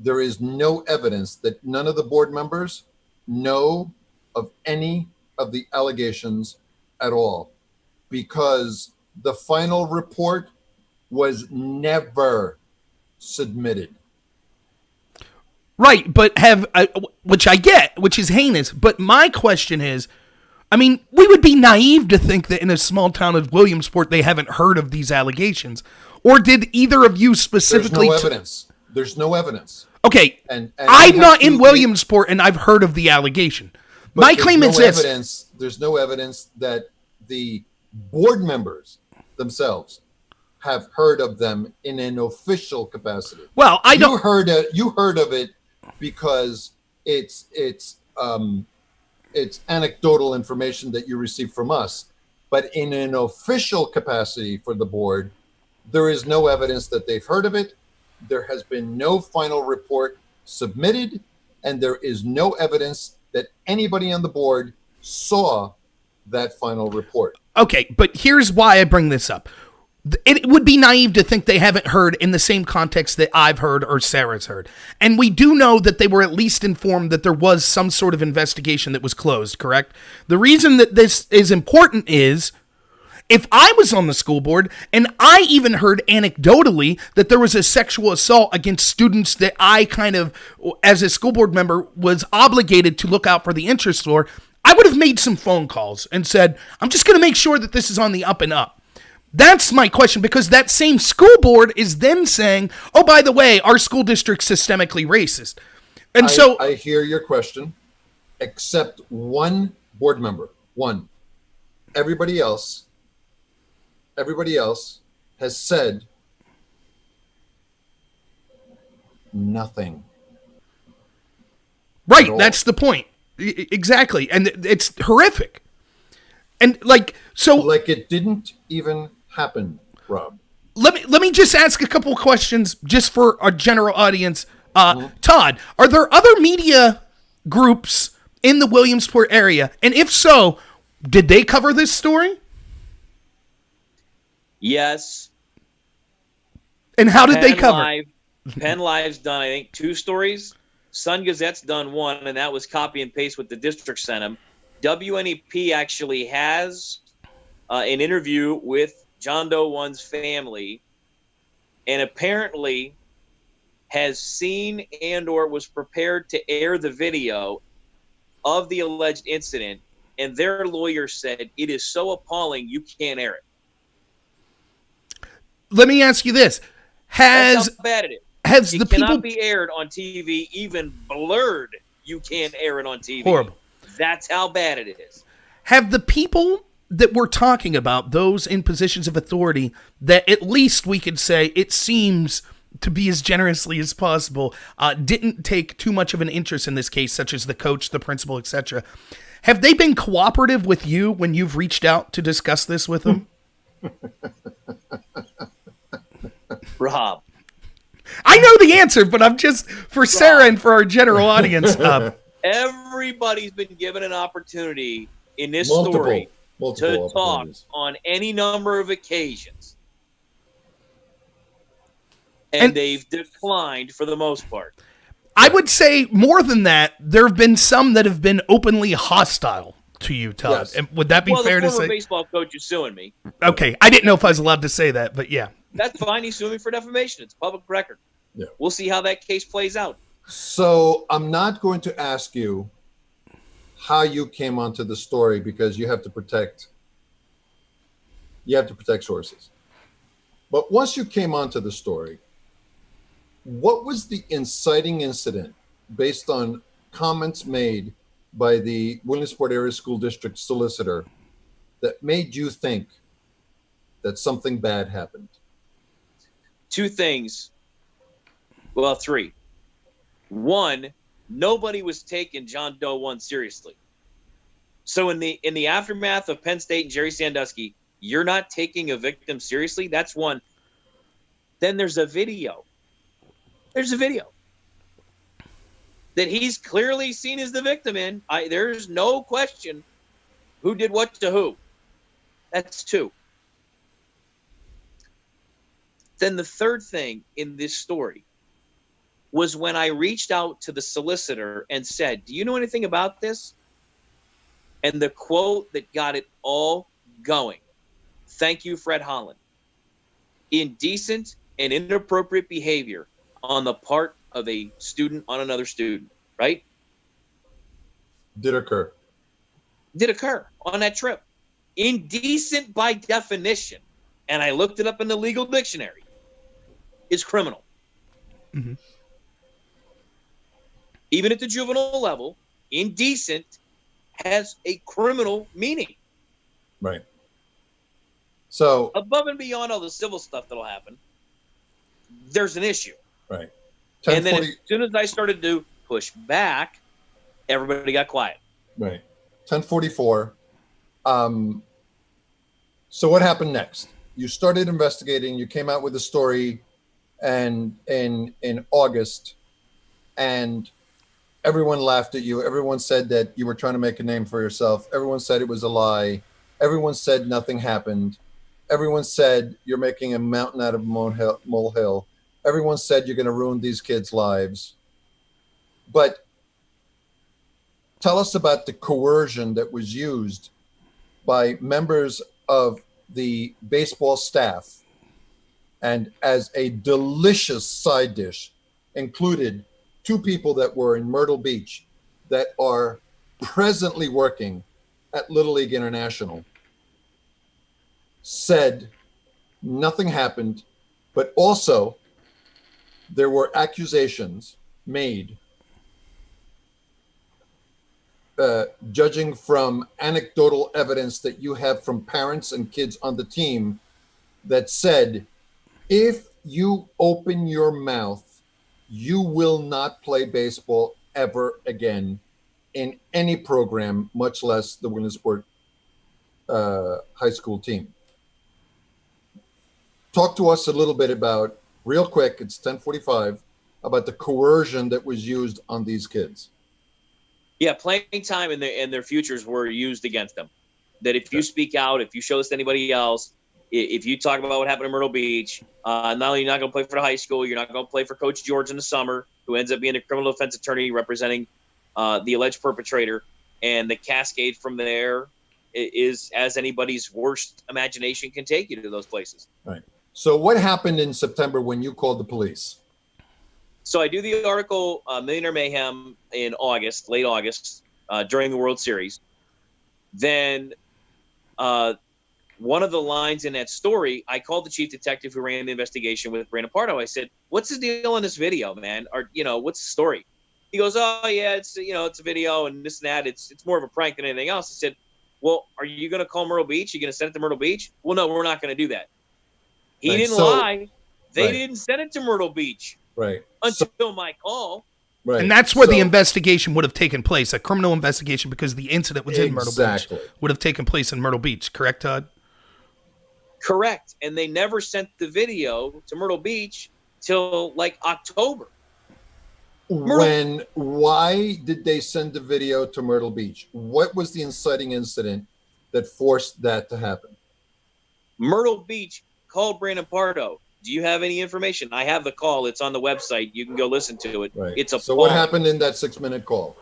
A: there is no evidence that none of the board members know of any of the allegations at all, because the final report was never submitted.
B: Right, but which I get, which is heinous. But my question is, I mean, we would be naive to think that in a small town of Williamsport they haven't heard of these allegations. Or did either of you specifically?
A: There's no evidence. There's no evidence.
B: Okay,
A: and
B: I'm not in Williamsport, and I've heard of the allegation. My claim is this.
A: There's no evidence that the board members themselves have heard of them in an official capacity.
B: Well,
A: You heard of it because it's anecdotal information that you received from us, but in an official capacity for the board, there is no evidence that they've heard of it. There has been no final report submitted, and there is no evidence that anybody on the board saw that final report.
B: Okay, but here's why I bring this up. It would be naive to think they haven't heard in the same context that I've heard or Sarah's heard. And we do know that they were at least informed that there was some sort of investigation that was closed, correct? The reason that this is important is, if I was on the school board and I even heard anecdotally that there was a sexual assault against students that I kind of, as a school board member, was obligated to look out for the interest for, I would have made some phone calls and said, I'm just going to make sure that this is on the up and up. That's my question, because that same school board is then saying, oh, by the way, our school district's systemically racist. And
A: I hear your question, except one board member, one. Everybody else has said nothing.
B: Right, that's the point. Exactly. And it's horrific. And like
A: it didn't even happen, Rob.
B: Let me just ask a couple of questions just for our general audience. Todd, are there other media groups in the Williamsport area? And if so, did they cover this story?
C: Yes.
B: And how did they cover?
C: Penn Live's done, I think, 2 stories. Sun Gazette's done 1, and that was copy and paste what the district sent him. WNEP actually has an interview with John Doe 1's family, and apparently has seen and or was prepared to air the video of the alleged incident, and their lawyer said it is so appalling you can't air it.
B: Let me ask you this.
C: That's how bad it is.
B: Has the people
C: cannot be aired on TV, even blurred, you can't air it on TV.
B: Horrible.
C: That's how bad it is.
B: Have the people that we're talking about, those in positions of authority, that at least we could say it seems to be as generously as possible, didn't take too much of an interest in this case, such as the coach, the principal, etc. Have they been cooperative with you when you've reached out to discuss this with them?
C: Rob.
B: I know the answer, but I'm just, for Sarah and for our general audience.
C: Everybody's been given an opportunity in this story to talk on any number of occasions. And they've declined for the most part.
B: I would say more than that, there have been some that have been openly hostile to you, Todd.
A: Yes.
B: And would that be fair to say?
C: The former baseball coach is suing me.
B: Okay. I didn't know if I was allowed to say that, but yeah.
C: That's fine. He's suing me for defamation. It's a public record.
A: Yeah.
C: We'll see how that case plays out.
A: So I'm not going to ask you how you came onto the story, because you have to protect sources. But once you came onto the story, what was the inciting incident based on comments made by the Williamsport Area School District solicitor that made you think that something bad happened?
C: 2 things. Well, 3. 1, nobody was taking John Doe 1 seriously. So in the aftermath of Penn State and Jerry Sandusky, you're not taking a victim seriously? That's 1. Then there's a video. There's a video that he's clearly seen as the victim in. There's no question who did what to who. That's 2. Then the third thing in this story was when I reached out to the solicitor and said, do you know anything about this? And the quote that got it all going, thank you, Fred Holland. Indecent and inappropriate behavior on the part of a student on another student, right?
A: Did occur.
C: Did occur on that trip. Indecent by definition, and I looked it up in the legal dictionary, is criminal.
B: Mm-hmm.
C: Even at the juvenile level, indecent has a criminal meaning.
A: Right. So
C: above and beyond all the civil stuff that'll happen, there's an issue.
A: Right.
C: And then as soon as I started to push back, everybody got quiet.
A: Right. 1044. So what happened next? You started investigating. You came out with a story, and in August, and everyone laughed at you. Everyone said that you were trying to make a name for yourself. Everyone said it was a lie. Everyone said nothing happened. Everyone said you're making a mountain out of a molehill. Everyone said you're going to ruin these kids' lives. But tell us about the coercion that was used by members of the baseball staff, and as a delicious side dish included 2 people that were in Myrtle Beach that are presently working at Little League International, said nothing happened, but also there were accusations made, judging from anecdotal evidence that you have from parents and kids on the team, that said, if you open your mouth, you will not play baseball ever again in any program, much less the Williamsport high school team. Talk to us a little bit about, real quick, it's 10:45, about the coercion that was used on these kids.
C: Yeah, playing time and their futures were used against them. That if you speak out, if you show this to anybody else, if you talk about what happened in Myrtle Beach, not only you're not going to play for the high school, you're not going to play for Coach George in the summer, who ends up being a criminal defense attorney representing the alleged perpetrator. And the cascade from there is as anybody's worst imagination can take you to those places.
A: Right. So what happened in September when you called the police?
C: So I do the article, Millionaire Mayhem, in August, late August, during the World Series. Then one of the lines in that story, I called the chief detective who ran the investigation with Brandon Pardo. I said, "What's the deal on this video, man? Or what's the story?" He goes, "Oh yeah, it's a video and this and that. It's more of a prank than anything else." I said, "Well, are you going to call Myrtle Beach? Are you going to send it to Myrtle Beach?" "Well, no, we're not going to do that." He didn't lie. They didn't send it to Myrtle Beach.
A: Right.
C: Until my call.
A: Right.
B: And that's where the investigation would have taken place, a criminal investigation, because the incident was in Myrtle Beach, would have taken place in Myrtle Beach. Correct, Todd?
C: Correct. And they never sent the video to Myrtle Beach till like October.
A: Why did they send the video to Myrtle Beach? What was the inciting incident that forced that to happen?
C: Myrtle Beach called Brandon Pardo. Do you have any information? I have the call. It's on the website. You can go listen to it.
A: Right.
C: It's a
A: So what happened in that 6-minute call?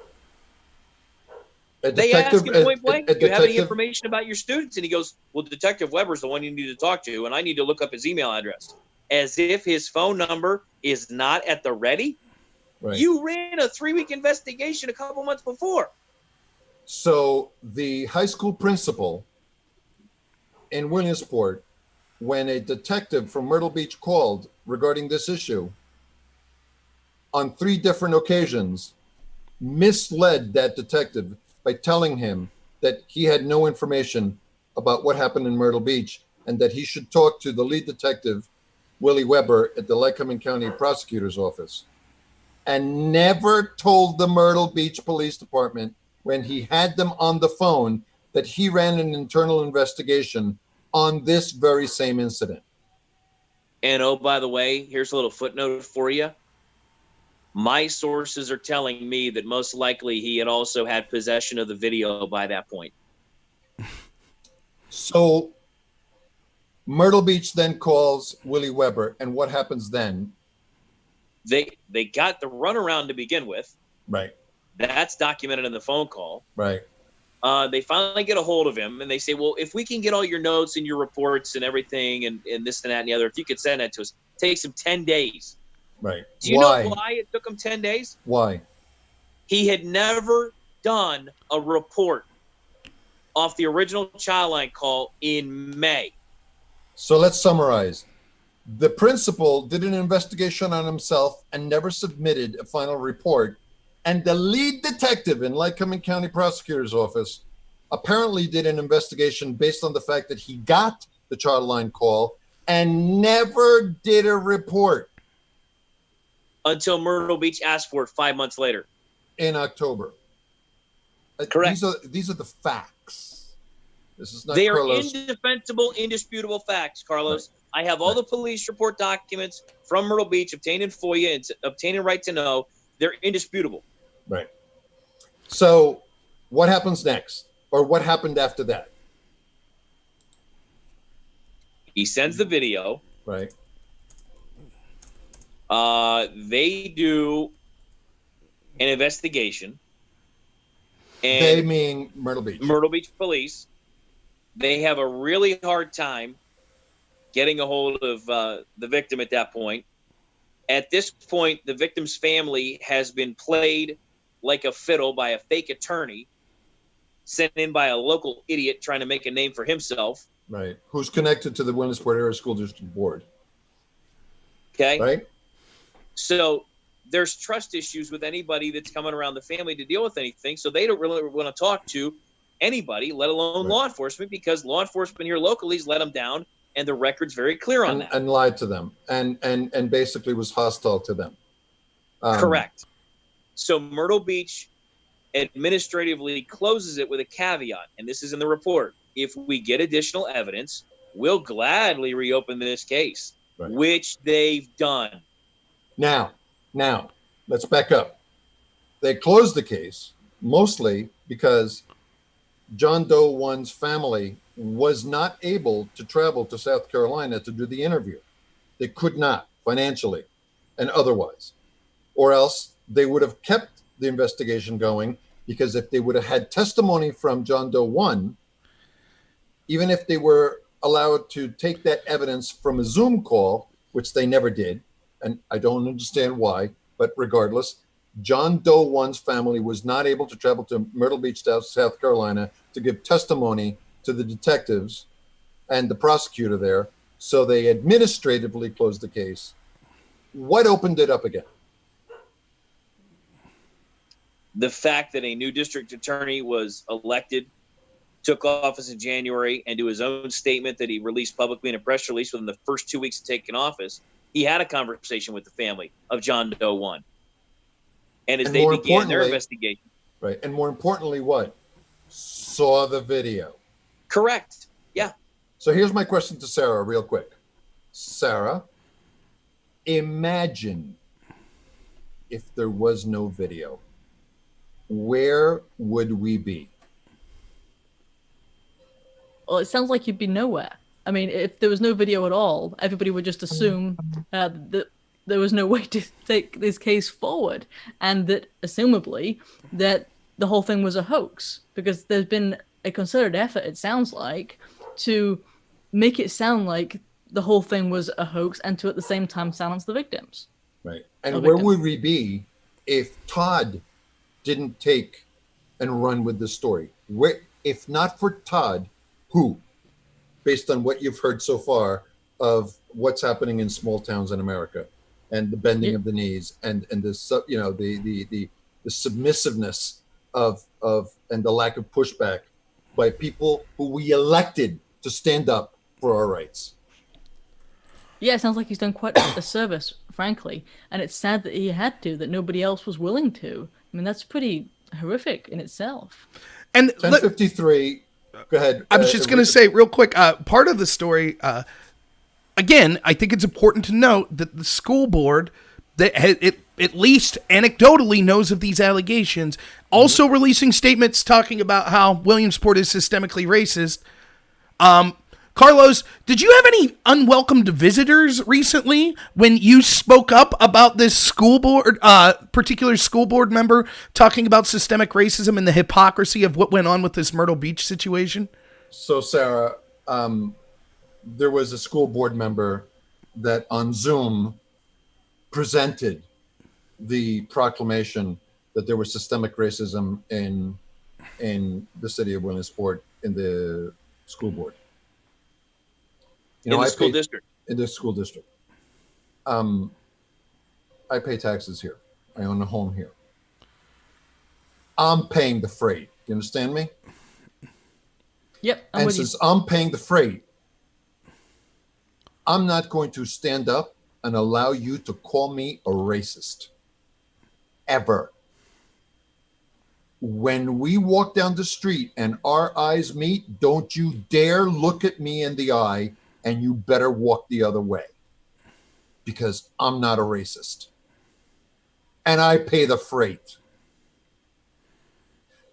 C: They asked him point blank, "Do you have any information about your students?" And he goes, "Well, Detective Weber's the one you need to talk to, and I need to look up his email address." As if his phone number is not at the ready. Right. You ran a 3-week investigation a couple months before.
A: So the high school principal in Williamsport, when a detective from Myrtle Beach called regarding this issue, on 3 different occasions, misled that detective by telling him that he had no information about what happened in Myrtle Beach and that he should talk to the lead detective, Willie Weber, at the Lycoming County Prosecutor's Office, and never told the Myrtle Beach Police Department, when he had them on the phone, that he ran an internal investigation on this very same incident.
C: And oh, by the way, here's a little footnote for you. My sources are telling me that most likely he had also had possession of the video by that point.
A: So Myrtle Beach then calls Willie Weber, and what happens then?
C: They got the runaround to begin with.
A: Right.
C: That's documented in the phone call.
A: Right.
C: They finally get a hold of him, and they say, well, if we can get all your notes and your reports and everything and this and that and the other, if you could send that to us, it takes him 10 days.
A: Right.
C: Do you know why it took him 10 days?
A: Why?
C: He had never done a report off the original Childline call in May.
A: So let's summarize. The principal did an investigation on himself and never submitted a final report. And the lead detective in Lycoming County Prosecutor's Office apparently did an investigation based on the fact that he got the Childline call and never did a report.
C: Until Myrtle Beach asked for it 5 months later.
A: In October.
C: Correct.
A: These are the facts. This is not
C: They are
A: Carlos.
C: indefensible, indisputable facts, Carlos. Right. I have all the police report documents from Myrtle Beach obtained in FOIA and obtained in Right to Know. They're indisputable.
A: Right. So what happens next? Or what happened after that?
C: He sends the video.
A: Right.
C: They do an investigation. And
A: They mean Myrtle Beach.
C: Myrtle Beach police. They have a really hard time getting a hold of the victim at that point. At this point, the victim's family has been played like a fiddle by a fake attorney sent in by a local idiot trying to make a name for himself.
A: Right. Who's connected to the Williamsport Area School District Board.
C: Okay.
A: Right.
C: So there's trust issues with anybody that's coming around the family to deal with anything. So they don't really want to talk to anybody, let alone law enforcement, because law enforcement here locally has let them down. And the record's very clear on that.
A: And lied to them and basically was hostile to them.
C: Correct. So Myrtle Beach administratively closes it with a caveat, and this is in the report. If we get additional evidence, we'll gladly reopen this case, which they've done.
A: Now, let's back up. They closed the case mostly because John Doe 1's family was not able to travel to South Carolina to do the interview. They could not, financially and otherwise. Or else they would have kept the investigation going, because if they would have had testimony from John Doe 1, even if they were allowed to take that evidence from a Zoom call, which they never did, and I don't understand why, but regardless, John Doe 1's family was not able to travel to Myrtle Beach, South Carolina to give testimony to the detectives and the prosecutor there, so they administratively closed the case. What opened it up again?
C: The fact that a new district attorney was elected, took office in January, and to his own statement that he released publicly in a press release within the first 2 weeks of taking office, he had a conversation with the family of John Doe 1. And as they began their investigation.
A: Right. And more importantly, what? Saw the video.
C: Correct. Yeah.
A: So here's my question to Sarah real quick. Sarah, imagine if there was no video. Where would we be?
D: Well, it sounds like you'd be nowhere. I mean, if there was no video at all, everybody would just assume that there was no way to take this case forward, and that, assumably, that the whole thing was a hoax, because there's been a concerted effort, it sounds like, to make it sound like the whole thing was a hoax and to, at the same time, silence the victims.
A: Right. And where would we be if Todd didn't take and run with the story? Where, if not for Todd, who? Based on what you've heard so far of what's happening in small towns in America, and the bending of the knees, and the you know the submissiveness of and the lack of pushback by people who we elected to stand up for our rights.
D: Yeah, it sounds like he's done quite a service, frankly, and it's sad that he had to, that nobody else was willing to. I mean, that's pretty horrific in itself.
B: And
A: 1053. Go ahead.
B: I was just going to say real quick, part of the story, again, I think it's important to note that the school board, that at least anecdotally knows of these allegations, also releasing statements talking about how Williamsport is systemically racist, Carlos, did you have any unwelcomed visitors recently when you spoke up about this school board, particular school board member talking about systemic racism and the hypocrisy of what went on with this Myrtle Beach situation?
A: So, Sarah, there was a school board member that on Zoom presented the proclamation that there was systemic racism in the city of Williamsport in the school board.
C: In the school district.
A: In the school district. I pay taxes here. I own a home here. I'm paying the freight. You understand me?
D: Yep.
A: And since I'm paying the freight, I'm not going to stand up and allow you to call me a racist. Ever. When we walk down the street and our eyes meet, don't you dare look at me in the eye, and you better walk the other way. Because I'm not a racist. And I pay the freight.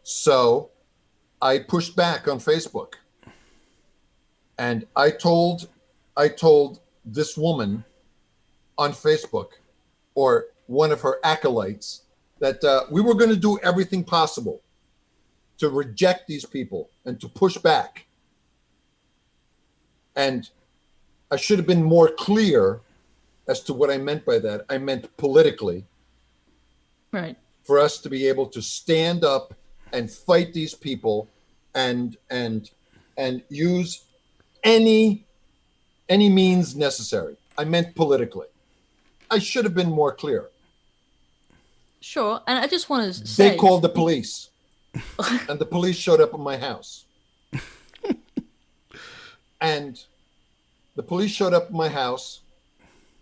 A: So I pushed back on Facebook. And I told this woman on Facebook, or one of her acolytes, that we were going to do everything possible to reject these people and to push back. And I should have been more clear as to what I meant by that. I meant politically.
D: Right.
A: For us to be able to stand up and fight these people and use any means necessary. I meant politically. I should have been more clear.
D: Sure, and I just want to say...
A: They called the police, and the police showed up at my house. And the police showed up at my house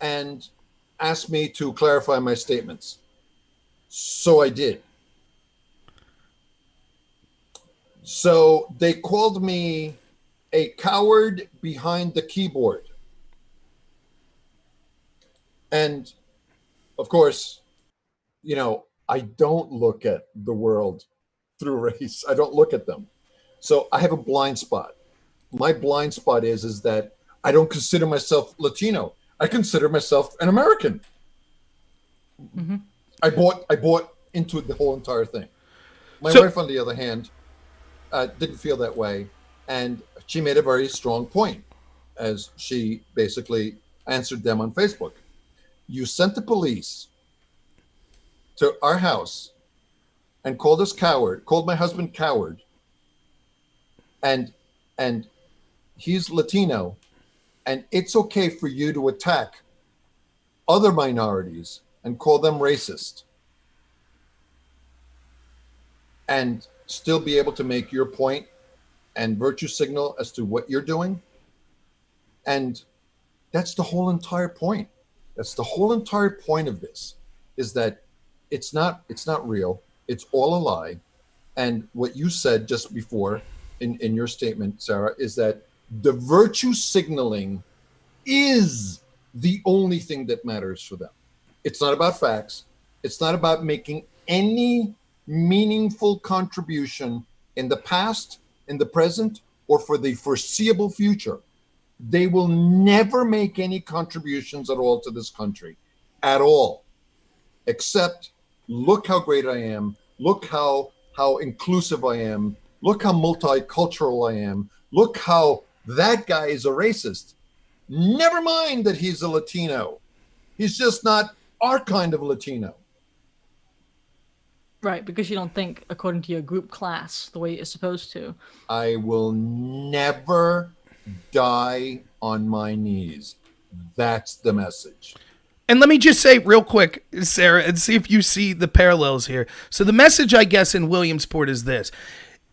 A: and asked me to clarify my statements. So I did. So they called me a coward behind the keyboard. And of course, you know, I don't look at the world through race. I don't look at them. So I have a blind spot. My blind spot is that I don't consider myself Latino. I consider myself an American. Mm-hmm. I bought into the whole entire thing. My wife, on the other hand, didn't feel that way. And she made a very strong point as she basically answered them on Facebook. You sent the police to our house and called us coward, called my husband coward. And he's Latino. And it's okay for you to attack other minorities and call them racist and still be able to make your point and virtue signal as to what you're doing. And that's the whole entire point. That's the whole entire point of this, is that it's not real. It's all a lie. And what you said just before in your statement, Sarah, is that the virtue signaling is the only thing that matters for them. It's not about facts. It's not about making any meaningful contribution in the past, in the present, or for the foreseeable future. They will never make any contributions at all to this country, at all, except look how great I am, look how inclusive I am, look how multicultural I am, look how that guy is a racist. Never mind that he's a Latino. He's just not our kind of Latino.
D: Right, because you don't think according to your group class the way it's supposed to.
A: I will never die on my knees. That's the message.
B: And let me just say real quick, Sarah, and see if you see the parallels here. So the message, I guess, in Williamsport is this.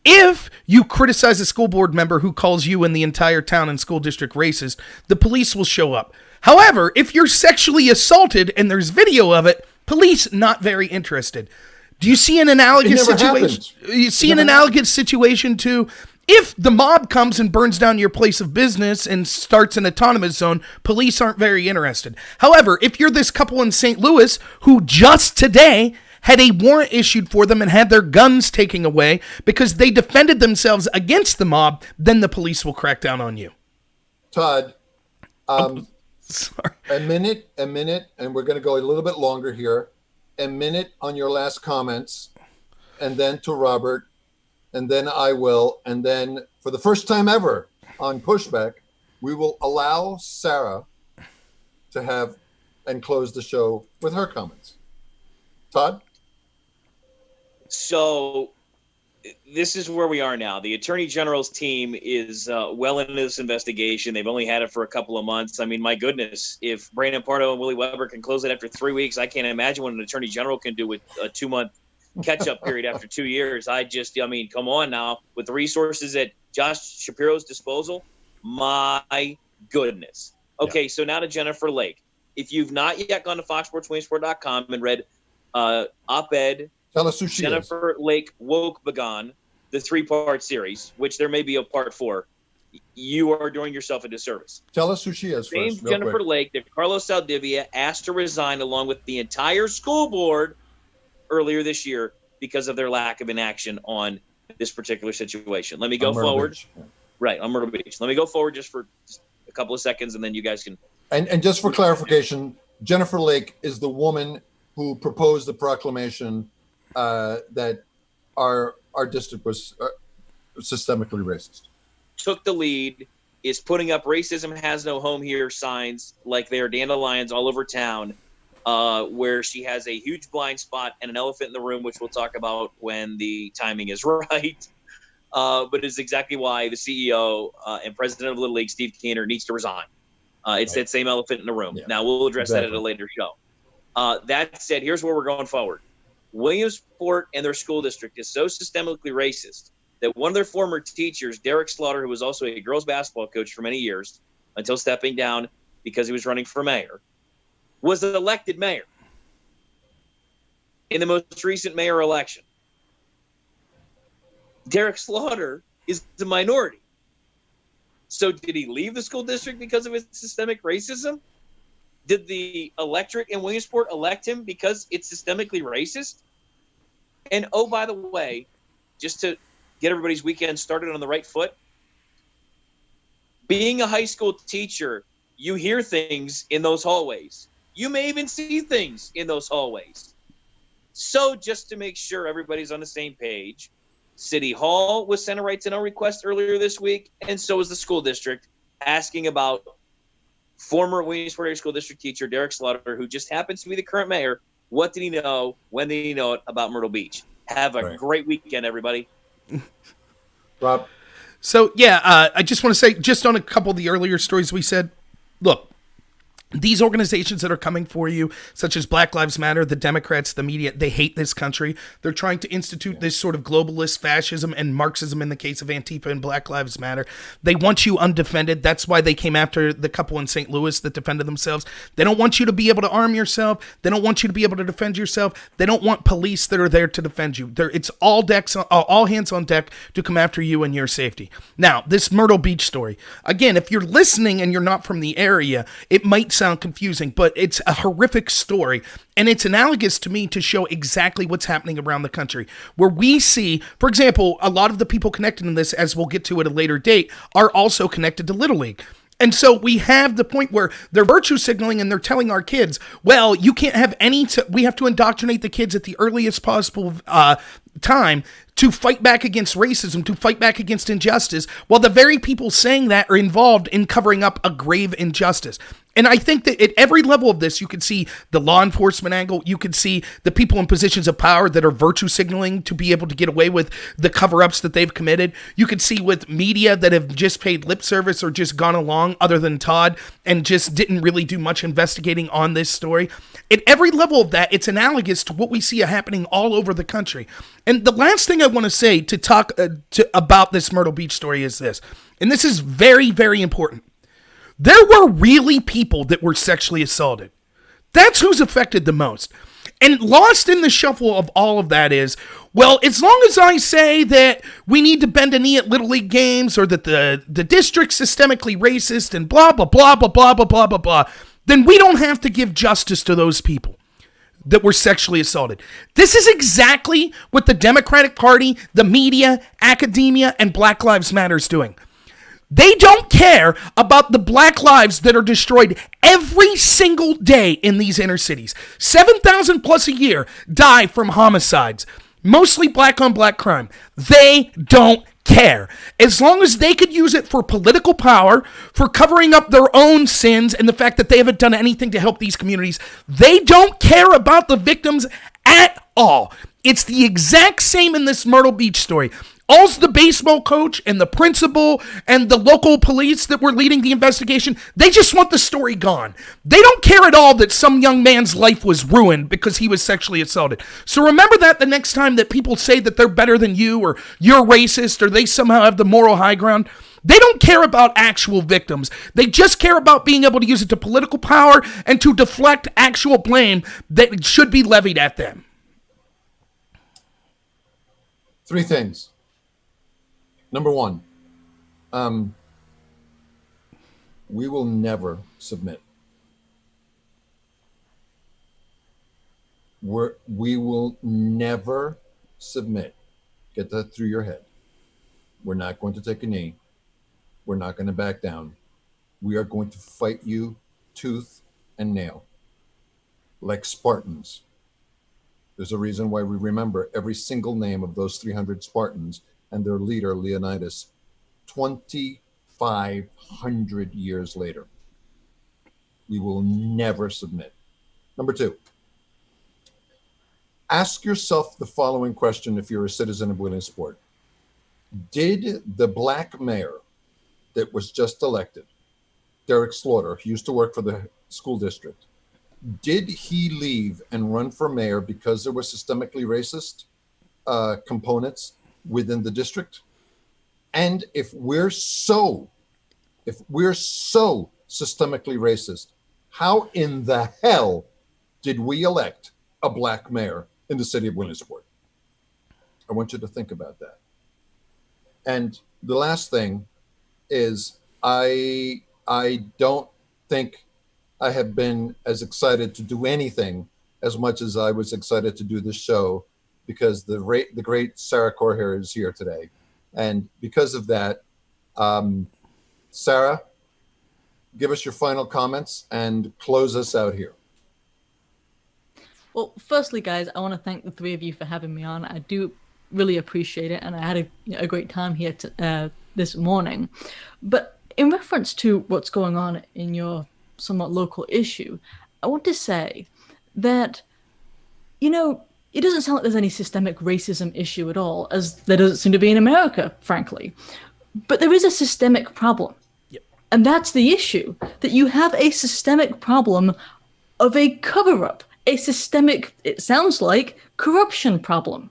B: If you criticize a school board member who calls you and the entire town and school district racist, the police will show up. However, if you're sexually assaulted and there's video of it, police not very interested. Do you see an analogous situation? You see an analogous situation to if the mob comes and burns down your place of business and starts an autonomous zone, police aren't very interested. However, if you're this couple in St. Louis who just today had a warrant issued for them and had their guns taken away because they defended themselves against the mob, then the police will crack down on you.
A: Todd,
B: Sorry.
A: a minute, and we're going to go a little bit longer here. A minute on your last comments, and then to Robert, and then I will, and then for the first time ever on Pushback, we will allow Sarah to have and close the show with her comments. Todd?
C: So this is where we are now. The Attorney General's team is well into this investigation. They've only had it for a couple of months. I mean, my goodness, if Brandon Pardo and Willie Weber can close it after 3 weeks, I can't imagine what an Attorney General can do with a 2-month catch-up period after 2 years. I mean, come on now. With the resources at Josh Shapiro's disposal, my goodness. Okay, So now to Jennifer Lake. If you've not yet gone to foxsportswilliamsport.com and read op-ed,
A: Tell us who she
C: Jennifer
A: is.
C: Lake Woke Begon, the 3-part series, which there may be a part 4, you are doing yourself a disservice.
A: Tell us who she is
C: Same
A: first.
C: Jennifer Lake that Carlos Saldivia asked to resign along with the entire school board earlier this year because of their lack of inaction on this particular situation. Let me go forward.
A: Yeah.
C: Right, on Myrtle Beach. Let me go forward just for a couple of seconds, and then you guys can.
A: And just for clarification, Jennifer Lake is the woman who proposed the proclamation that our district was systemically racist.
C: Took the lead, is putting up "Racism has no home here" signs like they are dandelions all over town, where she has a huge blind spot and an elephant in the room, which we'll talk about when the timing is right. But it's exactly why the CEO and president of Little League, Steve Keener, needs to resign. It's that same elephant in the room.
A: Yeah,
C: now, we'll address that at a later show. That said, here's where we're going forward. Williamsport and their school district is so systemically racist that one of their former teachers, Derek Slaughter, who was also a girls basketball coach for many years, until stepping down because he was running for mayor, was elected mayor in the most recent mayor election. Derek Slaughter is the minority. So did he leave the school district because of his systemic racism? Did the electorate in Williamsport elect him because it's systemically racist? And oh, by the way, just to get everybody's weekend started on the right foot, being a high school teacher, you hear things in those hallways. You may even see things in those hallways. So just to make sure everybody's on the same page, City Hall was sent a right to know request earlier this week, and so was the school district, asking about former Williamsport Area School District teacher Derek Slaughter, who just happens to be the current mayor. What did he know? When did he know it about Myrtle Beach? Have a great weekend, everybody.
A: Rob?
B: So, I just want to say, just on a couple of the earlier stories we said, look, these organizations that are coming for you, such as Black Lives Matter, the Democrats, the media, they hate this country. They're trying to institute this sort of globalist fascism and Marxism in the case of Antifa and Black Lives Matter. They want you undefended. That's why they came after the couple in St. Louis that defended themselves. They don't want you to be able to arm yourself. They don't want you to be able to defend yourself. They don't want police that are there to defend you. It's all hands on deck to come after you and your safety. Now, this Myrtle Beach story. Again, if you're listening and you're not from the area, it might sound confusing, but it's a horrific story, and it's analogous to me to show exactly what's happening around the country, where we see, for example, a lot of the people connected in this, as we'll get to at a later date, are also connected to Little League. And so we have the point where they're virtue signaling and they're telling our kids, well, you can't have we have to indoctrinate the kids at the earliest possible time to fight back against racism, to fight back against injustice, while the very people saying that are involved in covering up a grave injustice. And I think that at every level of this, you could see the law enforcement angle. You could see the people in positions of power that are virtue signaling to be able to get away with the cover-ups that they've committed. You could see with media that have just paid lip service or just gone along, other than Todd, and just didn't really do much investigating on this story. At every level of that, it's analogous to what we see happening all over the country. And the last thing I want to say to talk about this Myrtle Beach story is this, and this is very, very important. There were really people that were sexually assaulted. That's who's affected the most. And lost in the shuffle of all of that is, well, as long as I say that we need to bend a knee at Little League games, or that the district's systemically racist and blah, blah, blah, blah, blah, blah, blah, blah, blah, then we don't have to give justice to those people that were sexually assaulted. This is exactly what the Democratic Party, the media, academia, and Black Lives Matter is doing. They don't care about the black lives that are destroyed every single day in these inner cities. 7,000 plus a year die from homicides, mostly black on black crime. They don't care. As long as they could use it for political power, for covering up their own sins and the fact that they haven't done anything to help these communities, they don't care about the victims at all. It's the exact same in this Myrtle Beach story. All's the baseball coach and the principal and the local police that were leading the investigation, they just want the story gone. They don't care at all that some young man's life was ruined because he was sexually assaulted. So remember that the next time that people say that they're better than you or you're racist or they somehow have the moral high ground. They don't care about actual victims. They just care about being able to use it to political power and to deflect actual blame that should be levied at them.
A: 3 things. Number 1, we will never submit. We will never submit. Get that through your head. We're not going to take a knee. We're not going to back down. We are going to fight you tooth and nail, like Spartans. There's a reason why we remember every single name of those 300 Spartans and their leader, Leonidas, 2,500 years later. We will never submit. Number 2, ask yourself the following question if you're a citizen of Williamsport. Did the black mayor that was just elected, Derek Slaughter, who used to work for the school district, did he leave and run for mayor because there were systemically racist components within the district? And if we're so systemically racist, how in the hell did we elect a black mayor in the city of Williamsport? I want you to think about that. And the last thing is I don't think I have been as excited to do anything as much as I was excited to do this show, because the great Sarah Corriher is here today. And because of that, Sarah, give us your final comments and close us out here.
D: Well, firstly, guys, I want to thank the 3 of you for having me on. I do really appreciate it, and I had a great time here this morning. But in reference to what's going on in your somewhat local issue, I want to say that, it doesn't sound like there's any systemic racism issue at all, as there doesn't seem to be in America, frankly. But there is a systemic problem.
B: Yep.
D: And that's the issue, that you have a systemic problem of a cover-up, a systemic, it sounds like, corruption problem.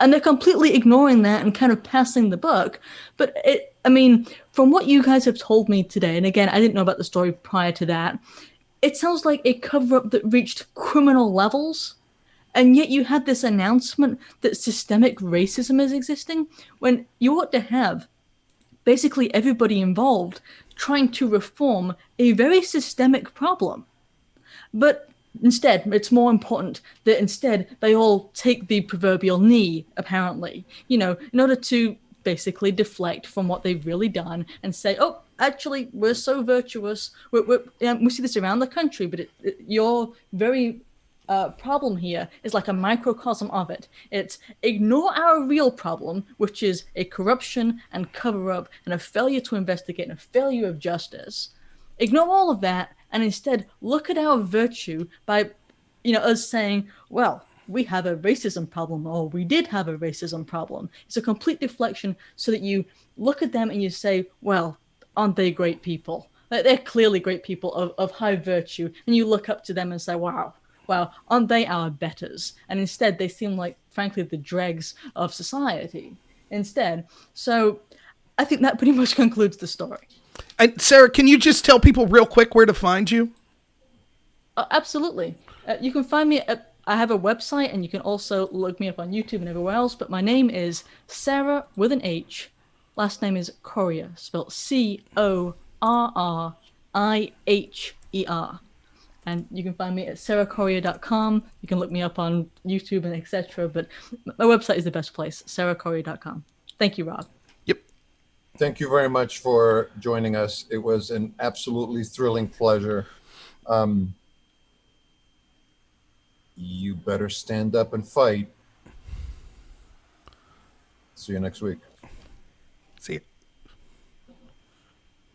D: And they're completely ignoring that and kind of passing the buck. But from what you guys have told me today, and again, I didn't know about the story prior to that, it sounds like a cover-up that reached criminal levels. And yet you had this announcement that systemic racism is existing, when you ought to have basically everybody involved trying to reform a very systemic problem. But instead, it's more important that instead they all take the proverbial knee, apparently, in order to basically deflect from what they've really done and say, oh, actually, we're so virtuous. We see this around the country, but your very problem here is like a microcosm of it. It's ignore our real problem, which is a corruption and cover-up and a failure to investigate and a failure of justice. Ignore all of that and instead look at our virtue by, us saying, well, we have a racism problem, or we did have a racism problem. It's a complete deflection so that you look at them and you say, well, aren't they great people? They're clearly great people of high virtue. And you look up to them and say, wow, aren't they our betters? And instead, they seem like, frankly, the dregs of society instead. So I think that pretty much concludes the story.
B: And Sarah, can you just tell people real quick where to find you?
D: Absolutely. You can find me I have a website, and you can also look me up on YouTube and everywhere else. But my name is Sarah with an H. Last name is Courier, spelled Corriher. And you can find me at sarahcorrier.com. You can look me up on YouTube and etc. But my website is the best place, sarahcorrier.com. Thank you, Rob.
B: Yep.
A: thank you very much for joining us. It was an absolutely thrilling pleasure. You better stand up and fight. See you next week.
B: See you.